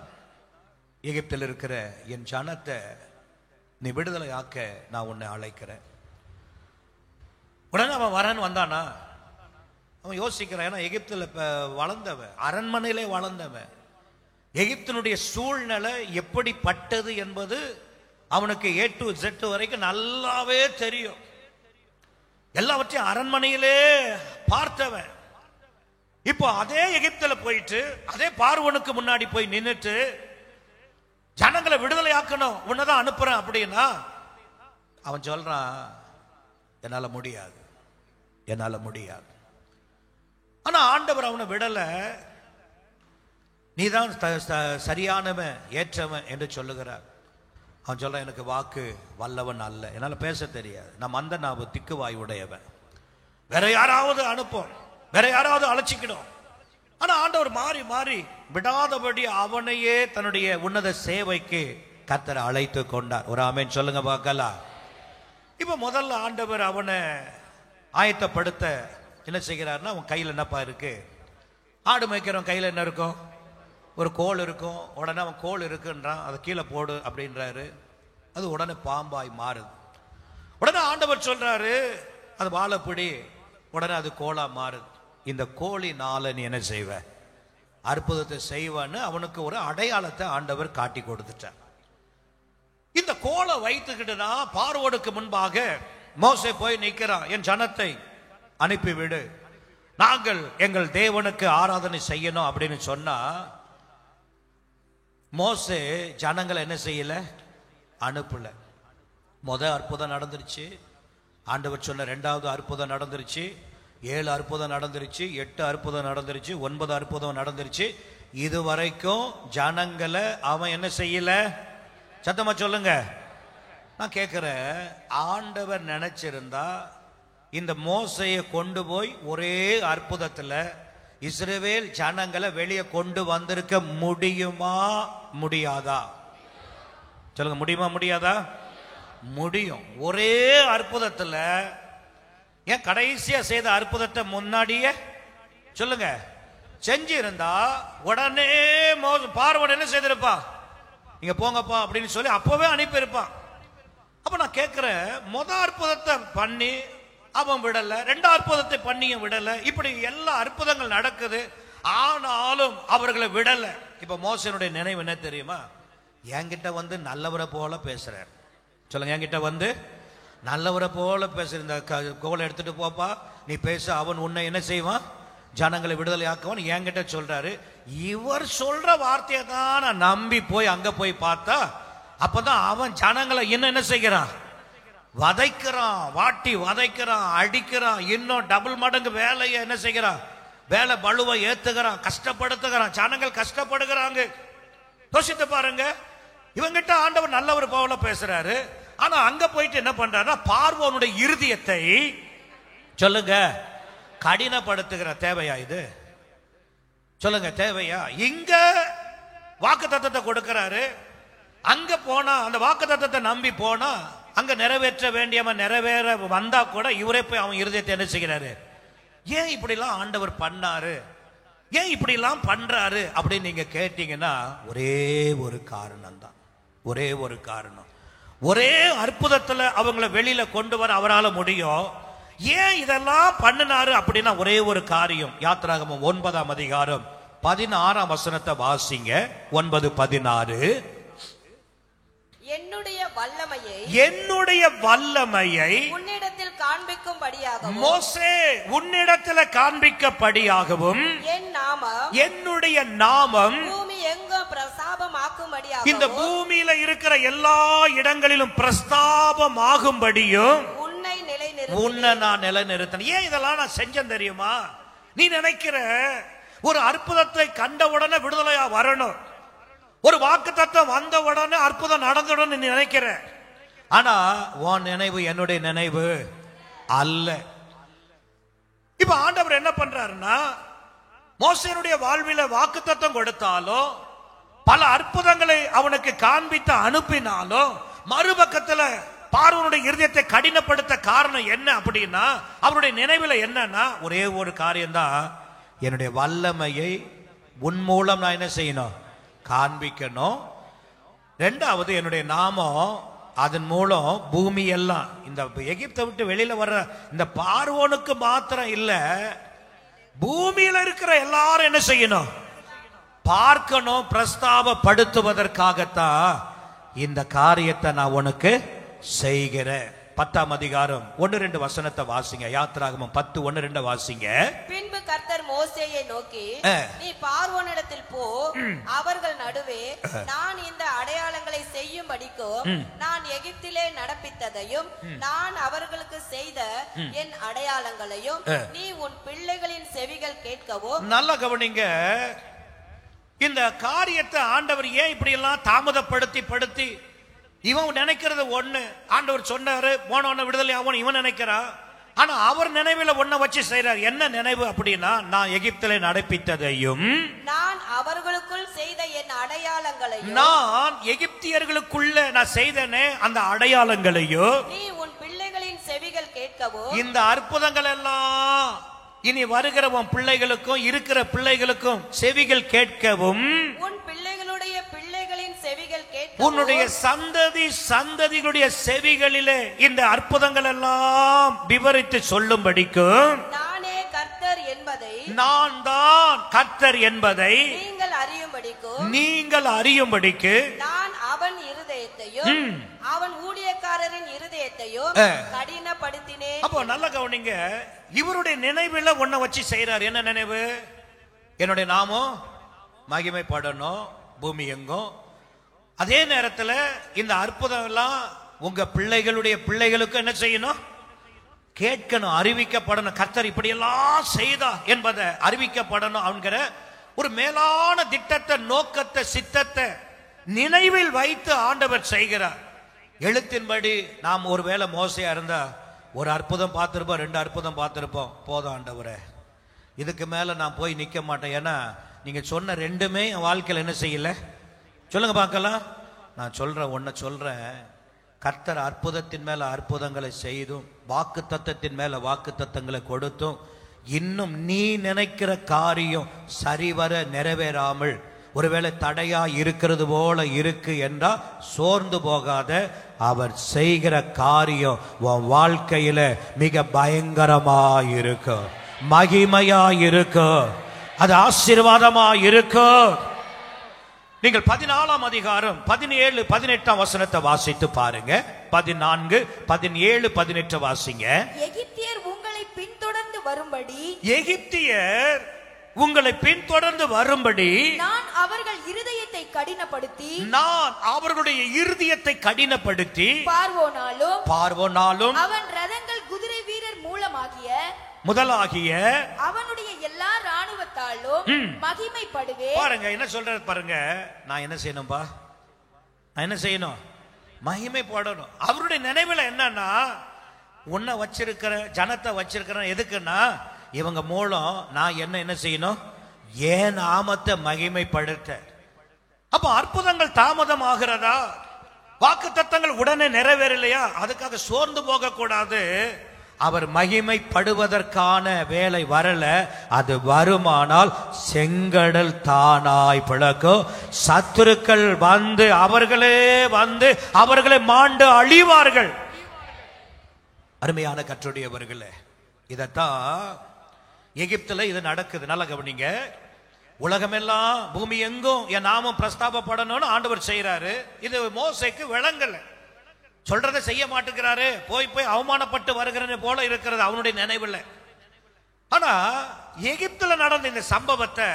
எகிப்தில் இருக்கிற என் ஜனத்தை நீ விடுதலை ஆக்க நான் உன்னை அழைக்கிறேன். உடனே அவன் வரன்னு வந்தானா, அவன் யோசிக்கிறான். ஏன்னா எகிப்தில் வளர்ந்தவன், அரண்மனையிலே வளர்ந்தவன், எகிப்தினுடைய சூழ்நிலை எப்படிப்பட்டது என்பது அவனுக்கு A to Z வரைக்கும் நல்லாவே தெரியும். எல்லாவற்றையும் அரண்மனையிலே பார்த்தவன். இப்போ அதே எகிப்தில போயிட்டு அதே பார்வோனுக்கு முன்னாடி போய் நின்னுட்டு ஜனங்களை விடுதலை ஆக்கணும், உன்னதான் அனுப்புறேன் அப்படின்னா அவன் சொல்றான், என்னால முடியாது, என்னால முடியாது. ஆனா ஆண்டவர் அவனை விடல. நீதான் சரியானவன் ஏற்றவன் என்று சொல்லுகிறார். அவன் சொல்றான், எனக்கு வாக்கு வல்லவன் அல்ல, என்னால பேச தெரியாது, நான் மந்த நாவு திக்குவாய் உடையவன், வேற யாராவது அனுப்போம், வேற யாராவது அழைச்சிக்கிடும். ஆனா ஆண்டவர் மாறி மாறி விடாதபடி அவனையே தன்னுடைய உன்னத சேவைக்கு கர்த்தர் அழைத்து கொண்டார். ஒரு ஆமென் சொல்லுங்க பார்க்கலாம். இப்ப முதல்ல ஆண்டவர் அவனை ஆயத்தப்படுத்த என்ன செய்கிறார்னா, அவன் கையில் என்னப்பா இருக்கு, ஆடு மேய்க்கிறவன் கையில் என்ன இருக்கும், ஒரு கோல் இருக்கும். உடனே அவன் கோல் இருக்குன்றான், அதை கீழே போடு அப்படின்றாரு. அது உடனே பாம்பாய் மாறுது. உடனே ஆண்டவர் சொல்றாரு, அது வாழைப்பிடி, உடனே அது கோலா மாறுது. இந்த கோழினால நீ என்ன செய்வ, அற்புதத்தை செய்வான்னு அவனுக்கு ஒரு அடையாளத்தை ஆண்டவர் காட்டி கொடுத்துட்டார். இந்த கோலை வைத்துக்கிட்டு தான் பார்வோனுக்கு முன்பாக மோசே போய் நிற்கிறான். என் ஜனத்தை அனுப்பிவிடு, நாங்கள் எங்கள் தேவனுக்கு ஆராதனை செய்யணும் அப்படின்னு சொன்னா, மோசே ஜனங்களை என்ன செய்யல, அனுப்பல. அற்புதம் நடந்துருச்சு, ஆண்டவர் சொன்ன 2வது அற்புதம் நடந்துருச்சு, 7 அற்புதம் நடந்துருச்சு, 8 அற்புதம் நடந்துருச்சு, 9 அற்புதம் நடந்துருச்சு. இதுவரைக்கும் ஜனங்களை அவன் என்ன செய்யல, சத்தமா சொல்லுங்க. நான் கேட்கிறேன், ஆண்டவர் நினைச்சிருந்தா இந்த மோசையை கொண்டு போய் ஒரே அற்புதத்துல இஸ்ரவேல் ஜனங்களை வெளியே கொண்டு வந்திருக்க முடியுமா முடியாதா? சொல்லுங்க, முடியுமா முடியாதா? முடியும். ஒரே அற்புதத்துல. ஏன் கடைசியா செய்த அற்புதத்தை முன்னாடியே சொல்லுங்க செஞ்சு இருந்தா உடனே பார்வோன் என்ன செய்திருப்பா, இங்க போங்கப்பா அப்படின்னு சொல்லி அப்பவே அனுப்பியிருப்பான். அப்ப நான் கேட்கிறேன், அற்புதத்தை பண்ணி அவன் விடல, 2 அற்புதத்தை பண்ணியும் விடல, இப்படி எல்லா அற்புதங்கள் நடக்குது, ஆனாலும் அவர்களை விடல. இப்ப மோசேனுடைய நினைவு என்ன தெரியுமா? என்கிட்ட வந்து நல்லவரை போல பேசுறார். சொல்லுங்க, என்கிட்ட வந்து நல்லவரை போல பேசுற, இந்த கோலை எடுத்துட்டு போப்பா, நீ பேச, அவன் உன்னை என்ன செய்வான், ஜனங்களை விடுதலை ஆக்குவான் என்கிட்ட சொல்றாரு. இவர் சொல்ற வார்த்தையை தான் நான் நம்பி போய் அங்க போய் பார்த்தா, அப்பதான் அவன் ஜனங்களை என்ன செய்கிறான், வதைக்கிறான், வாட்டி வதைக்கிறான், அடிக்கிறான், இன்னும் டபுள் மடங்கு வேலையை என்ன செய்கிறான், வேலை பளுவை ஏத்துகிறான், கஷ்டப்படுத்துகிறான், ஜனங்கள் கஷ்டப்படுகிறாங்க. யோசித்து பாருங்க, இவங்கிட்ட ஆண்டவர் நல்லவர் போல பேசுறாரு, ஆனா அங்க போயிட்டு என்ன பண்றாருன்னா பார்வோனுடைய இருதயத்தை சொல்லுங்க கடினப்படுத்துகிற. தேவையா இது? சொல்லுங்க, தேவையா? இங்க வாக்குத்தத்தத்தை கொடுக்கிறாரு, அங்க போனா அந்த வாக்குத்தத்தத்தை நம்பி போனா அங்க நிறைவேற்ற வேண்டியவன் நிறைவேற வந்தா கூட இவரே போய் அவன் இருதயத்தை என்ன செய்கிறாரு, ஏன் இப்படி எல்லாம் ஆண்டவர் பண்ணாரு, ஏன் இப்படி எல்லாம் பண்றாரு அப்படின்னு நீங்க கேட்டீங்கன்னா ஒரே ஒரு காரணம் தான். ஒரே ஒரு காரணம். ஒரே அற்புதத்துல அவங்கள வெளியில கொண்டு வர அவரால் முடியும். ஏன் இதெல்லாம் பண்ணினாரு அப்படின்னா ஒரே ஒரு காரியம். யாத்திராகமம் 9ஆம் அதிகாரம் 16ஆம் வசனத்தை வாசிங்க. 9:16. என்னுடைய வல்லமையை
உன்னிடத்தில் காண்பிக்கும்படியாகவும்,
மோசே உன்னிடத்தில் காண்பிக்கப்படியாகவும், என்னுடைய நாமம்
பூமி எங்கும் பிரஸ்தாபமாக்கும்படியாகவும்,
இந்த பூமியில இருக்கிற எல்லா இடங்களிலும் பிரஸ்தாபமாகும்படியும் உன்னை நான் நிலைநிறுத்தேன். ஏன் இதெல்லாம் நான் செஞ்சேன் தெரியுமா? நீ நினைக்கிற ஒரு அற்புதத்தை கண்ட உடனே விடுதலையா வரணும், ஒரு வாக்குத்தத்தம் வந்த உடனே அற்புதம் நடந்துடும் நீ நினைக்கிற. ஆனா உன் நினைவு என்னுடைய நினைவு அல்ல. இப்ப ஆண்டவர் என்ன பண்றாருன்னா, மோசேனுடைய வாழ்வில வாக்குத்தத்தம் கொடுத்தாலும், பல அற்புதங்களை அவனுக்கு காண்பித்து அனுப்பினாலும், மறுபக்கத்துல பார்வோனுடைய இருதயத்தை கடினப்படுத்த காரணம் என்ன அப்படின்னா, அவருடைய நினைவுல என்னன்னா ஒரே ஒரு காரியம்தான், என்னுடைய வல்லமையை உன் மூலம் நான் என்ன செய்யணும், காண்பிக்கணும். 2வது என்னுடைய நாமம் அதன் மூலம் பூமி எல்லாம், இந்த எகிப்தை விட்டு வெளியில வர்ற இந்த பார்வோனுக்கு மாத்திரம் இல்ல, பூமியில இருக்கிற எல்லாரும் என்ன செய்யணும், பார்க்கணும். பிரஸ்தாபப்படுத்துவதற்காகத்தான் இந்த காரியத்தை நான் உனக்கு செய்கிறேன். 10ஆம் அதிகாரம் 1-2 வசனத்தை வாசிங்க. யாத்திராகமம் 10:1-2 வாசிங்க.
பின்பு கர்த்தர் மோசேயை நோக்கி, நீ பார்வோனிடத்தில் போ, அவர்கள் நடுவே நான் இந்த அடையாளங்களை செய்யும்படிக்கும் நான் எகிப்திலே நடப்பித்ததையும் நான் அவர்களுக்கு செய்த என் அடையாளங்களையும் நீ உன் பிள்ளைகளின் செவிகள் கேட்கவும்.
நல்லா கவனிங்க, இந்த காரியத்தை ஆண்டவர் ஏன் இப்படி எல்லாம் தாமதப்படுத்தி இவன் நினைக்கிறது ஒண்ணு, ஆண்டவர் சொன்னாரு போனவன விடுதலை ஆகும் இவன் நினைக்கிறான். ஆனா அவர் நினைவுல ஒன்ன வச்சு செய்யறார். என்ன நினைவு அப்படின்னா, நான் எகிப்திலே நடப்பித்ததையும்
நான் அவர்களுக்குள் செய்த என் அடையாளங்களையும்,
நான் எகிப்தியர்களுக்குள்ள நான் செய்தனே அந்த அடையாளங்களையும்
நீ உன் பிள்ளைகளின் செவிகள் கேட்கவும். இந்த
அற்புதங்கள் எல்லாம் இனி வருகிற உன் பிள்ளைகளுக்கும் இருக்கிற பிள்ளைகளுக்கும் செவிகள் கேட்கவும்,
உன் பிள்ளைகளுடைய பிள்ளைகளின் செவிகள் கேட்கவும்,
உன்னுடைய சந்ததிகளுடைய செவிகளிலே இந்த அற்புதங்கள் எல்லாம் விவரித்து சொல்லும்படிக்கும்
நானே கர்த்தர் என்பதை,
நான் தான் கர்த்தர் என்பதை
நீங்கள் அறியும்படிக்கு
நான்
அவன் இருதயத்தையும் அவன் ஊழியக்காரரின் இருதயத்தையும் கடினப்படுத்தினேன்.
அப்போ நல்ல கவனிங்க, இவருடைய நினைவுல ஒன்ன வச்சு செய்யறார். என்ன நினைவு? என்னுடைய நாமம் மகிமைப்படணும் பூமி எங்கும். அதே நேரத்தில் இந்த அற்புதம் எல்லாம் உங்க பிள்ளைகளுடைய பிள்ளைகளுக்கு என்ன செய்யணும், கேட்கணும், அறிவிக்கப்படணும். கர்த்தர் இப்படியெல்லாம் செய்தா என்பதை அறிவிக்கப்படணும் என்கிற ஒரு மேலான திட்டத்தை, நோக்கத்தை, சித்தத்தை நினைவில் வைத்து ஆண்டவர் செய்கிறார். எழுத்தின்படி நாம் ஒருவேளை மோசையா இருந்தா ஒரு அற்புதம் பார்த்திருப்போம், 2 அற்புதம் பார்த்திருப்போம், போதும் ஆண்டவரே இதுக்கு மேல நான் போய் நிக்க மாட்டேன், ஏன்னா நீங்க சொன்ன 2மே என் வாழ்க்கையில் என்ன செய்யல. சொல்லுங்க பார்க்கலாம். நான் சொல்றேன், ஒன்ன சொல்றேன், கர்த்தர் அற்புதத்தின் மேல அற்புதங்களை செய்தும் வாக்கு தத்தத்தின் மேல வாக்கு தத்தங்களை கொடுத்தும் இன்னும் நீ நினைக்கிற காரியம் சரிவர நிறைவேறாமல் ஒருவேளை தடையா இருக்கிறது போல இருக்கு என்றா சோர்ந்து போகாத. அவர் செய்கிற காரியம் உன் வாழ்க்கையில மிக பயங்கரமா இருக்கு, மகிமையா இருக்கு, அது ஆசீர்வாதமா இருக்கு. நீங்கள் 14ஆம் அதிகாரம் 17, 18ஆம் வசனத்தை வாசித்து பாருங்க. 14, 17, 18 வாசிங்க.
எகிப்தியர் உங்களை பின்தொடர்ந்து வரும்படி,
எகிப்தியர் உங்களை பின்தொடர்ந்து வரும்படி
நான் அவர்கள் இருதயத்தை கடினப்படுத்தி,
நான் அவர்களுடைய இருதயத்தை கடினப்படுத்தி,
பார்வோனாலும் அவன் ரதங்கள் குதிரை வீரர் முதலாகிய அவனுடைய எல்லா ராணுவத்தாலும் மகிமைப்படுவே.
பாருங்க என்ன சொல்றாரு பாருங்க. நான் என்ன செய்யணும்பா? நான் என்ன செய்யணும்? மகிமைப்படணும். அவருடைய நினைவுல என்னன்னா, உன்னை வச்சிருக்கிற ஜனத்தை வச்சிருக்கிற எதுக்குன்னா, இவங்க மூலம் நான் என்ன செய்யணும்? ஏன் நாமத்தை மகிமைப்படுத்த. அப்ப அற்புதங்கள் தாமதம் ஆகிறதா? வாக்குத்தத்தங்கள் உடனே நிறைவேறலையா? அதுக்காக சோர்ந்து போக கூடாது. அவர் மகிமைப்படுவதற்கான வேலை வரல. அது வருமானால் செங்கடல் தானாய் பிளக்கும். சத்துருக்கள் வந்து அவர்களை மாண்டு அழிவார்கள். அருமையான கற்றுடையவர்களே, இதத்தான் எகிப்துல இது நடக்குது. நல்லா கவனிங்க. உலகமெல்லாம் பூமி எங்கும் என் நாமம் பிரஸ்தாபப்படணும்னு ஆண்டவர் செய்யறாரு. இது மோசேக்கு விளங்கல. சொல்றதை செய்ய மாட்டேங்கிறாரு. போய் அவமானப்பட்டு வருகிறது போல இருக்கிறது அவனுடைய நினைவில். ஆனா எகிப்துல நடந்த இந்த சம்பவத்தை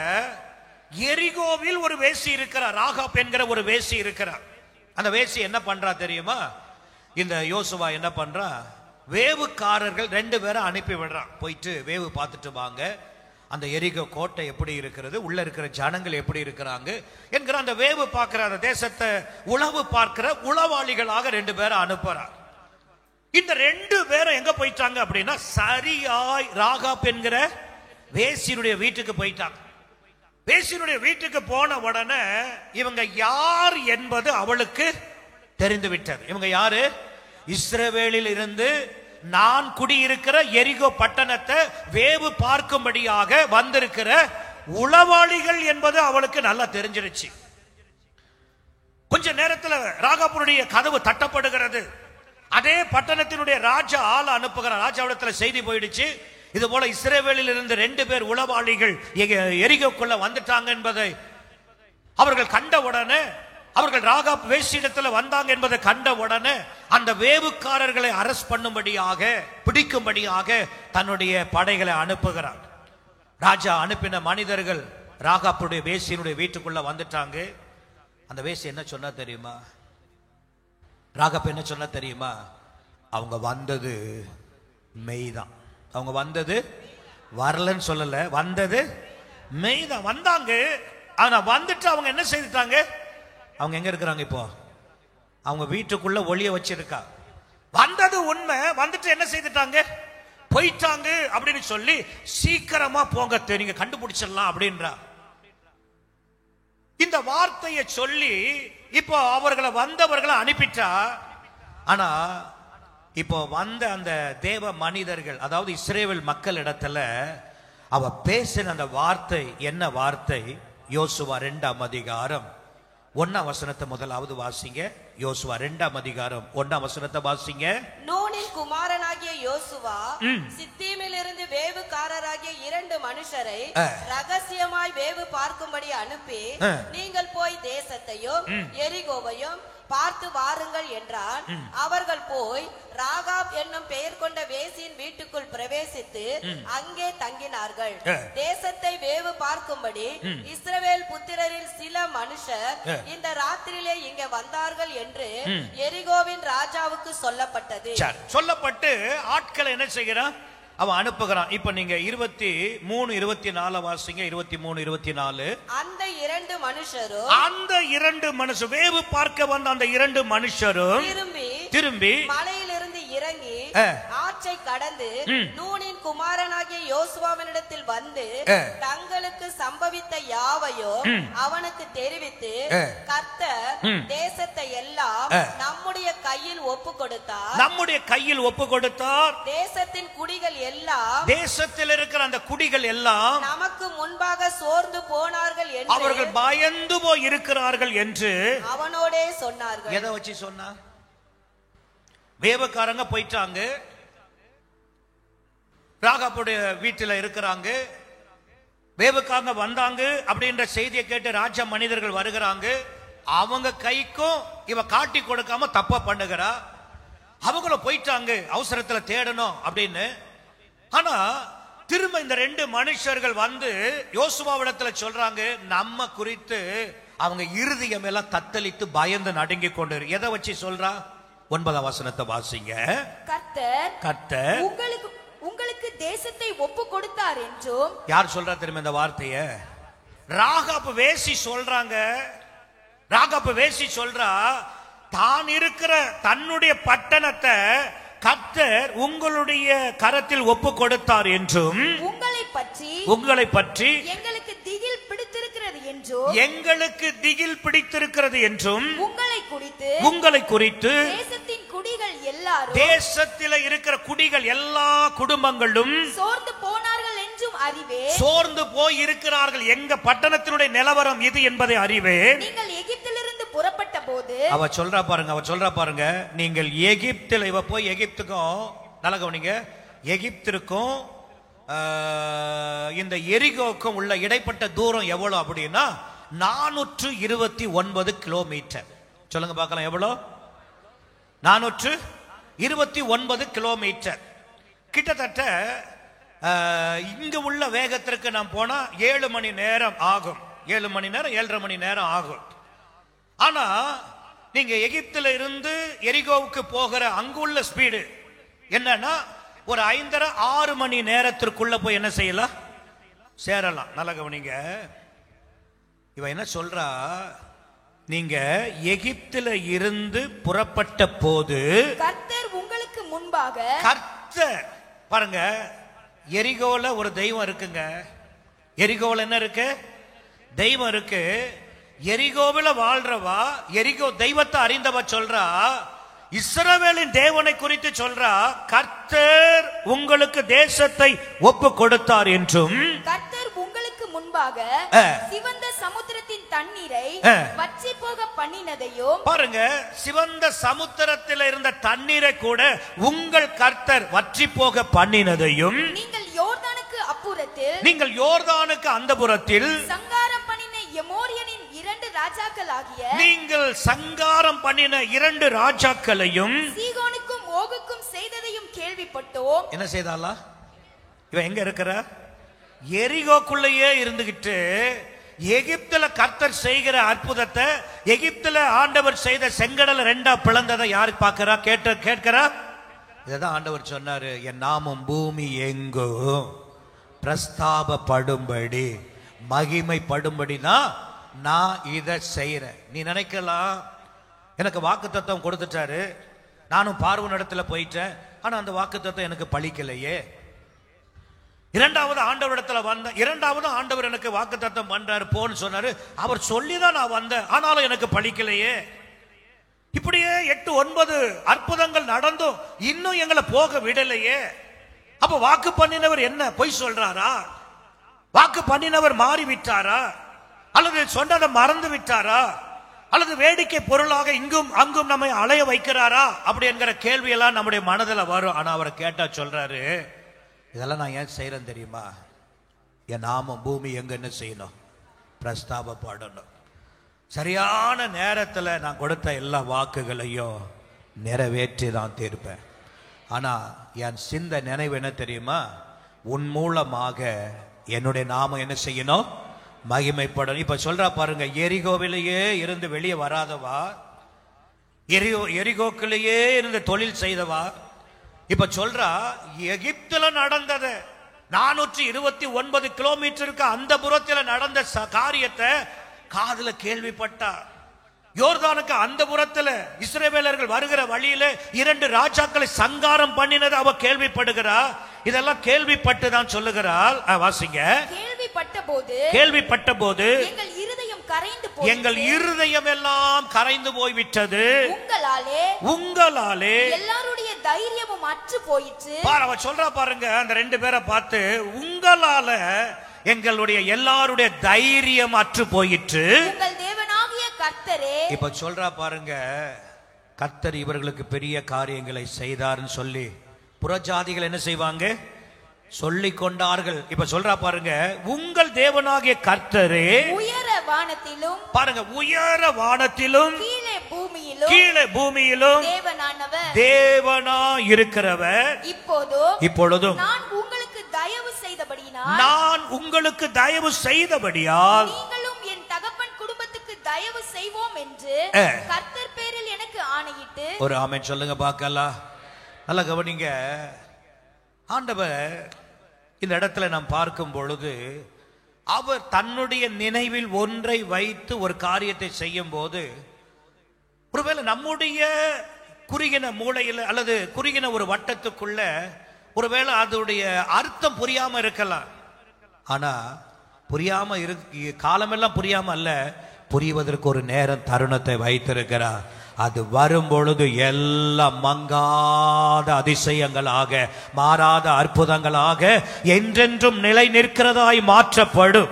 எரிகோவில் ஒரு வேசி இருக்கிறார், ராகாப் என்கிற ஒரு வேசி இருக்கிறார். அந்த வேசி என்ன பண்றா தெரியுமா? இந்த யோசுவா என்ன பண்றா? வேவுக்காரர்கள் 2 பேரை அனுப்பி விடுறான். போயிட்டு வேவு பார்த்துட்டு வாங்க, அந்த எரிகோ கோட்டை எப்படி இருக்கிறது, உள்ள இருக்கிற ஜனங்கள் எப்படி இருக்கிறாங்க என்கிற அந்த வேவு பார்க்கிற அந்த தேசத்தை உளவு பார்க்கிற உளவாளிகளாக 2 பேரை அனுப்புறார். இந்த 2 பேரும் எங்க போயிட்டாங்க அப்படின்னா, சரியாய் ராகாப் என்கிற வேசியினுடைய வீட்டுக்கு போயிட்டாங்க. வேசியினுடைய வீட்டுக்கு போன உடனே இவங்க யார் என்பது அவளுக்கு தெரிந்து விட்டது. இவங்க யாரு? இஸ்ரவேலில் இருந்து நான் குடியிருக்கிற எரிகோ பட்டணத்தை வேவு பார்க்கும்படியாக வந்திருக்கிற உளவாளிகள் என்பது அவளுக்கு நல்லா தெரிஞ்சிருச்சு. கொஞ்ச நேரத்தில் ராகாபுருடைய கதவு தட்டப்படுகிறது. அதே பட்டணத்தினுடைய ராஜா ஆள அனுப்புகிறார். ராஜாவிடத்தில் செய்தி போயிடுச்சு, இது போல இஸ்ரவேலில் இருந்து 2 பேர் உளவாளிகள் எரிகோக்குள்ள வந்துட்டாங்க என்பதை அவர்கள் கண்ட உடனே, அவர்கள் ராகாப் வேசியிடத்தில் வந்தாங்க என்பதை கண்ட உடனே அந்த வேவுக்காரர்களை அரெஸ்ட் பண்ணும்படியாக, பிடிக்கும்படியாக தன்னுடைய படைகளை அனுப்புகிறார். ராஜா அனுப்பின மனிதர்கள் ராகாப்புடைய வேசியினுடைய வீட்டுக்குள்ள வந்துட்டாங்க. அந்த வேசி என்ன சொன்னா தெரியுமா? ராகாப் என்ன சொன்னா தெரியுமா? அவங்க வந்தது மெய்தான். அவங்க வந்தது வரலன்னு சொல்லல, வந்தது மெய்தான். வந்தாங்க. ஆனா வந்துட்டு அவங்க என்ன செய்துட்டாங்க? அவங்க எங்க இருக்கிறாங்க இப்போ? அவங்க வீட்டுக்குள்ள ஒளிய வச்சிருக்கா. வந்தது உண்மை, வந்துட்டு என்ன செய்துட்டாங்க? போயிட்டாங்க அப்படின்னு சொல்லி சீக்கிரமா போங்க, நீங்க கண்டுபிடிச்சிடலாம் அப்படின்றா. இந்த வார்த்தையை சொல்லி இப்போ வந்தவர்களை அனுப்பிட்டா. ஆனா இப்போ வந்த அந்த தேவ மனிதர்கள், அதாவது இஸ்ரவேல் மக்கள் இடத்துல அவ பேசின அந்த வார்த்தை என்ன வார்த்தை? யோசுவா 2ஆம் அதிகாரம் 1ஆம் வசனத்தை முதலாவது வாசிங்க. யோசுவா 2ஆம் அதிகாரம் 1ஆம் வசனத்தை வாசிங்க.
நூனின் குமாரனாகிய யோசுவா சித்தீமில் இருந்து வேவுக்காரராகிய 2 மனுஷரை ரகசியமாய் வேவு பார்க்கும்படி அனுப்பி, நீங்கள் போய் தேசத்தையும் எரிகோவையும் பார்த்து வாருங்கள் என்றான். அவர்கள் போய் ராகாப் என்னும் பெயர் கொண்ட வேசியின் வீட்டுக்குள் பிரவேசித்து அங்கே தங்கினார்கள். தேசத்தை வேவு பார்க்கும்படி இஸ்ரவேல் புத்திரரில் சில மனுஷர் இந்த ராத்திரியிலே இங்கே வந்தார்கள் என்று எரிகோவின் ராஜாவுக்கு சொல்லப்பட்டது.
சொல்லப்பட்டு ஆட்களை என்ன செய்கிறான்? அவன் அனுப்புகிறான். இப்ப நீங்க 23, 24 வாசிங்க. 23, 24.
அந்த 2 மனுஷரும்
வேவு பார்க்க வந்த அந்த 2 மனுஷரும் திரும்பி
மலையிலிருந்து இறங்கி ஆற்றை கடந்து நூனின் குமாரனாகிய யோசுவாவினிடத்தில் வந்து தங்களுக்கு சம்பவித்த யாவையும் அவனுக்கு தெரிவித்து, கர்த்தர் தேசத்தை எல்லாம் நம்முடைய கையில் ஒப்பு கொடுத்தார்.
நம்முடைய கையில் ஒப்பு கொடுத்தார்.
தேசத்தின் குடிகள் எல்லாம்,
தேசத்தில் இருக்கிற அந்த குடிகள் எல்லாம்
நமக்கு முன்பாக சோர்ந்து போனார்கள் என்று,
அவர்கள் பயந்து போய் இருக்கிறார்கள் என்று
அவனோடே சொன்னார்கள்.
எதை வச்சு சொன்னா? வேவக்காரங்க போயிட்டாங்க, ராகாபுடைய வீட்டில் இருக்கிறாங்க, வேவுக்காக வந்தாங்க அப்படின்ற செய்தியை கேட்டு ராஜ மனிதர்கள் வருகிறாங்க. அவங்க கைக்கும் இவ காட்டி கொடுக்காம தப்பா பண்ணுகிறா. அவங்களும் போயிட்டாங்க அவசரத்துல தேடணும் அப்படின்னு. ஆனா திரும்ப இந்த ரெண்டு மனுஷர்கள் வந்து யோசுவாவிடத்துல சொல்றாங்க, நம்ம குறித்து அவங்க இருதயம் எல்லாம் தத்தளித்து பயந்து நடுங்கி கொண்டு. எதை வச்சு சொல்றா? 9ஆம் வசனத்தை வாசிங்க. கர்த்தர்
உங்களுக்கு தேசத்தை ஒப்பு கொடுத்தார் என்றும்.
யார் சொல்றா தெரியுமா இந்த வார்த்தைய? ராகாப் வேசி சொல்றாங்க. ராகாப் வேசி சொல்றா, தான் இருக்கிற தன்னுடைய பட்டணத்தை கர்த்தர் உங்களுடைய கரத்தில் ஒப்பு கொடுத்தார் என்றும், உங்களை பற்றி எங்களுக்கு திகில் பிடித்திருக்கிறது என்றும், உங்களை குறித்து தேசத்தில் இருக்கிற குடிகள் எல்லா குடும்பங்களும் சோர்ந்து போய் இருக்கிறார்கள். எங்க பட்டணத்தினுடைய நிலவரம் இது என்பதை அறிவேன்.
நீங்கள் எகிப்திலிருந்து புறப்பட்ட போது,
அவ சொல்றா பாருங்க, நீங்கள் எகிப்தில், இவ போய் எகிப்துக்கும், நல்லா கவனிங்க, எகிப்திற்கும் இந்த எரிகோக்கும் உள்ள இடைப்பட்ட தூரம் எவ்வளவு அப்படின்னா 429 கிலோமீட்டர். சொல்லுங்க பார்க்கலாம், எவ்வளவு? 429 கிலோமீட்டர். கிட்டத்தட்ட இங்க உள்ள வேகத்திற்கு நாம் போனா 7 மணி நேரம் ஆகும். 7 மணி நேரம் 7.5 மணி நேரம் ஆகும். ஆனா நீங்க எகிப்துல இருந்து எரிகோவுக்கு போகிற அங்குள்ள ஸ்பீடு என்னன்னா ஒரு 5.5-6 மணி நேரத்திற்குள்ள போய் என்ன செய்யலாம்? சேரலாம். நல்லா கவனிங்க, இவ என்ன சொல்றா, நீங்க எகிப்துல இருந்து புறப்பட்ட போது
கர்த்தர் உங்களுக்கு முன்பாக,
கர்த்தர் பாருங்க, எரிகோல ஒரு தெய்வம் இருக்குங்க. எரிகோல என்ன இருக்கு? தெய்வம் இருக்கு. எரிகோவில வாழ்றவா, எரிகோ தெய்வத்தை அறிந்தவ சொல்றா, இஸ்ரவேலின் தேவனை குறித்து சொல்றா, கர்த்தர் உங்களுக்கு தேசத்தை ஒப்பு கொடுத்தார் என்றும்,
கர்த்தர் உங்களுக்கு முன்பாக சிவந்த சமுத்திரத்தின் தண்ணீரை வற்றி போக பண்ணினதையும்.
பாருங்க, சிவந்த சமுத்திரத்தில் இருந்த தண்ணீரை கூட உங்கள் கர்த்தர் வற்றி போக பண்ணினதையும்,
நீங்கள் யோர்தானுக்கு அப்புறத்தில்,
நீங்கள் யோர்தானுக்கு அந்த புறத்தில்
சங்காரம் பண்ணின எமோரியனின் 2 ராஜாக்களாகிய,
நீங்கள் சங்காரம் பண்ணின 2 ராஜாக்களையும்
சீகோனுக்கும் ஓகுக்கும் செய்ததையும் கேள்விப்பட்டோம்.
என்ன செய்தாளா? இவன் எங்க இருக்கிற? எரிகோக்குள்ளேயே இருந்துகிட்டு எகிப்துல கர்த்தர் செய்கிற அற்புதத்தை, எகிப்துல ஆண்டவர் செய்த செங்கடல 2ஆ பிளந்ததை யாரு பாக்குறா? கேட்கிறா? இதான் ஆண்டவர் சொன்னாரு, என் நாமம் பூமி எங்கும் பிரஸ்தாபப்படும்படி, மகிமைப்படும்படினா நான் இதை செய்யறேன். நீ நினைக்கலாம், எனக்கு வாக்குத்தத்தம் கொடுத்துட்டாரு, நானும் பார்வனிடத்துல போயிட்டேன், ஆனா அந்த வாக்குத்தத்தம் எனக்கு பலிக்கலையே. இரண்டாவது ஆண்டவரிடத்துல வந்த, இரண்டாவது ஆண்டவர் எனக்கு வாக்குத்தத்தம் பண்றாரு, போன்னு சொன்னாரு, அவர் சொல்லிதான் நான் வந்தேன், ஆனாலும் எனக்கு பலிக்கலையே. இப்படியே 8-9 அற்புதங்கள் நடந்தும் இன்னும் எங்களை போக விடலையே. அப்ப வாக்கு பண்ணினவர் என்ன பொய் சொல்றாரா? வாக்கு பண்ணினவர் மாறிவிட்டாரா? அல்லது சொன்னதை மறந்து விட்டாரா? அல்லது வேடிக்கை பொருளாக இங்கும் அங்கும் நம்மை அலைய வைக்கிறாரா? அப்படி என்கிற கேள்வியெல்லாம் நம்முடைய மனதில் வரும். ஆனா அவரை கேட்டா சொல்றாரு, இதெல்லாம் நான் ஏன் செய்யறேன் தெரியுமா? என் நாமம் பூமி எங்க என்ன செய்யணும்? பிரஸ்தாபப்படணும். சரியான நேரத்தில் நான் கொடுத்த எல்லா வாக்குகளையும் நிறைவேற்றி தான் தீர்ப்பேன். ஆனா என் சிந்த நினைவு என்ன தெரியுமா? உன் மூலமாக என்னுடைய நாமம் என்ன செய்யணும்? மகிமைப்படணும். இப்ப சொல்றா பாருங்க, எரிகோவிலேயே இருந்து வெளியே வராதவா, எரிகோக்கிலேயே இருந்து தொழில் செய்தவா, இப்ப சொல்றா எகிப்துல நடந்தது 429 கிலோமீட்டருக்கு அந்த புறத்தில் நடந்த காரியத்தை காதுல கேள்விப்பட்டா. யோர்தானுக்கு அந்த புறத்துல இஸ்ரவேலர்கள் வருகிற வழியில 2 ராஜாக்களை சங்காரம் பண்ணினது அவ கேள்விப்படுகிறா. இதெல்லாம் கேள்விப்பட்டு தான் சொல்லுகிறாள். வாசிங்க. கேள்விப்பட்ட போது எங்கள் இருதயம் எல்லாம் கரைந்து போய்விட்டது. உங்களாலே
எல்லாருடைய தைரியமும் அற்று போயிற்று.
அவ சொல்றா பாருங்க, அந்த 2 பேரை பார்த்து, உங்களால எங்களுடைய எல்லாருடைய தைரியம் அற்று போயிற்று.
உங்கள் தேவனாகிய கர்த்தரே.
இப்ப சொல்றா பாருங்க, கர்த்தர் இவர்களுக்கு பெரிய காரியங்களை செய்தார்னு சொல்லி புறஜாதிகள் என்ன செய்வாங்க? சொல்லிக் கொண்டார்கள். இப்ப சொல்றா பாருங்க, உங்கள் தேவனாகிய கர்த்தரே
உயர வானத்திலும்,
பாருங்க, உயர வானத்திலும் கீழே பூமியிலும் தேவனா இருக்கிறவர் இப்பொழுதும் நான் உங்களுக்கு தயவு செய்தபடியால்
நீங்களும் என் தகப்பன் குடும்பத்துக்கு தயவு செய்வோம் என்று கர்த்தர் பேரில் எனக்கு ஆணையிட்டு.
ஒரு ஆமென் சொல்லுங்க பார்க்கலாம். நல்லா கவனிங்க. ஆண்டவர் இந்த இடத்துல நாம் பார்க்கும் பொழுது அவர் தன்னுடைய நினைவில் ஒன்றை வைத்து ஒரு காரியத்தை செய்யும் போது, ஒருவேளை நம்முடைய குறுகின மூளையில் அல்லது குறுகின ஒரு வட்டத்துக்குள்ள ஒருவேளை அதோடைய அர்த்தம் புரியாம இருக்கலாம். ஆனா புரியாம காலமெல்லாம் புரியாம அல்ல, புரிவதற்கு ஒரு நேரம் தருணத்தை வைத்திருக்கிறார். அது வரும் பொழுது எல்லாம் மங்காத அதிசயங்களாக, மாறாத அற்புதங்களாக, என்றென்றும் நிலை நிற்கிறதாய் மாற்றப்படும்.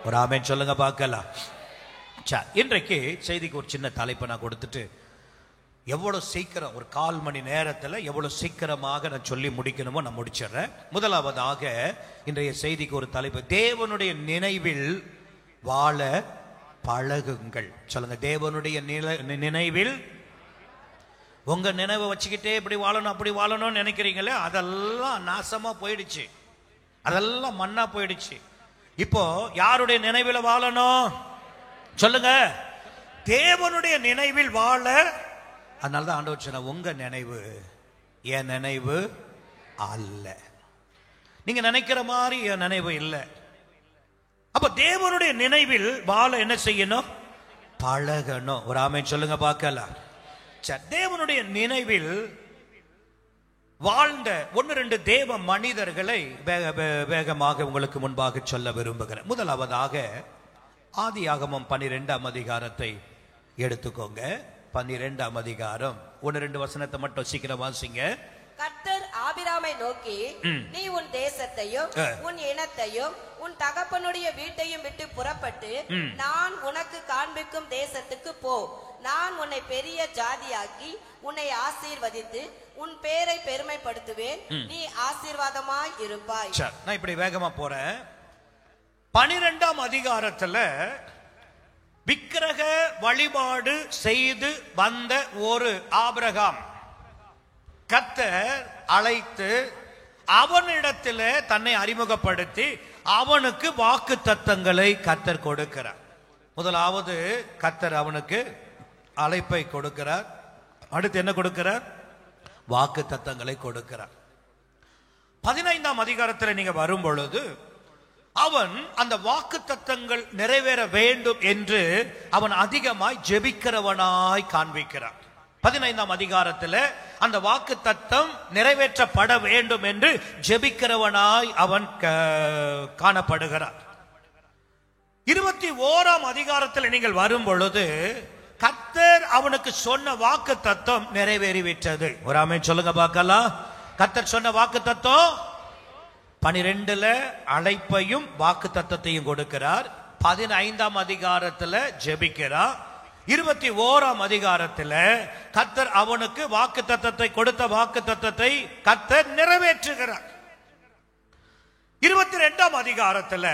ஒரு ஆமென் சொல்லுங்க பார்க்கலாம். இன்றைக்கு செய்திக்கு ஒரு சின்ன தலைப்பை நான் கொடுத்துட்டு, எவ்வளவு சீக்கிரம் ஒரு 1/4 மணி நேரத்தில் எவ்வளவு சீக்கிரமாக நான் சொல்லி முடிக்கணுமோ நான் முடிச்சிடுறேன். முதலாவதாக இன்றைய செய்திக்கு ஒரு தலைப்பு, தேவனுடைய நினைவில் வாழ பழகுங்கள். சொல்லுங்க, தேவனுடைய நினைவில். உங்க நினைவை வச்சுக்கிட்டே இப்படி வாழணும் அப்படி வாழணும்னு நினைக்கிறீங்களே, அதெல்லாம் நாசமா போயிடுச்சு, அதெல்லாம் மண்ணா போயிடுச்சு. இப்போ யாருடைய நினைவில் வாழணும்? சொல்லுங்க, தேவனுடைய நினைவில் வாழ. அதனாலதான் ஆண்டவர் சொன்ன, உங்க நினைவு என் நினைவு அல்ல, நீங்க நினைக்கிற மாதிரி என் நினைவு இல்லை. அப்ப தேவனுடைய நினைவில் வாழ என்ன செய்யணும்? பழகணும். ஒரு ஆமென் சொல்லுங்க பார்க்கலாம். தேவனுடைய நினைவில் வாழ்ந்த 1-2 தேவ மனிதர்களை வேகமாக உங்களுக்கு முன்பாக சொல்ல விரும்புகிறேன். முதலாவதாக ஆதியாகமம் 12ஆம் அதிகாரத்தை எடுத்துக்கோங்க. 12ஆம் அதிகாரம் 1-2 வசனத்தை மட்டும் சீக்கிரம் வாசிங்க.
கர்த்தர் ஆபிராமை நோக்கி, நீ உன் தேசத்தையும் உன் இனத்தையும் உன் தகப்பனுடைய வீட்டையும் விட்டு புறப்பட்டு நான் உனக்கு காண்பிக்கும் தேசத்துக்கு போ. நான் உன்னை பெரிய ஜாதியாக்கி உன்னை ஆசீர்வதித்து உன் பேரை பெருமைப்படுத்துவேன். நீ ஆசீர்வாதமாய் இருப்பாய்.
நான் இப்படி வேகமா போறேன். 12ஆம் அதிகாரத்துல விக்கிரக வழிபாடு செய்து வந்த ஒரு ஆபிரகாம் கர்த்தர் அழைத்து அவனிடத்தில் தன்னை அறிமுகப்படுத்தி அவனுக்கு வாக்கு தத்தங்களை கர்த்தர் கொடுக்கிறார். முதலாவது கர்த்தர் அவனுக்கு அழைப்பை கொடுக்கிறார். அடுத்து என்ன கொடுக்கிறார்? வாக்கு தத்தங்களை கொடுக்கிறார். 15ஆம் அதிகாரத்தில் நீங்க வரும் பொழுது அவன் அந்த வாக்கு தத்தங்கள் நிறைவேற வேண்டும் என்று அவன் அதிகமாய் ஜெபிக்கிறவனாய் காண்பிக்கிறான். 15ஆம் அதிகாரத்தில் அந்த வாக்கு தத்தம் நிறைவேற்றப்பட வேண்டும் என்று ஜெபிக்கிறவனாய் அவன் காணப்படுகிறான். 21ஆம் அதிகாரத்தில் நீங்கள் வரும் பொழுது கர்த்தர் அவனுக்கு சொன்ன வாக்கு தத்தம் நிறைவேறிவிட்டது. ஒரு ஆமென் சொல்லுங்க பார்க்கலாம். கர்த்தர் சொன்ன வாக்கு தத்தம் 12ல அழைப்பையும் வாக்கு தத்தத்தையும் கொடுக்கிறார். 15ஆம் அதிகாரத்தில் ஜெபிக்கிறார். 21ஆம் அதிகாரத்தில் கர்த்தர் அவனுக்கு வாக்கு தத்தத்தை கொடுத்த வாக்கு தத்தத்தை கர்த்தர் நிறைவேற்றுகிறார். 22ஆம் அதிகாரத்தில்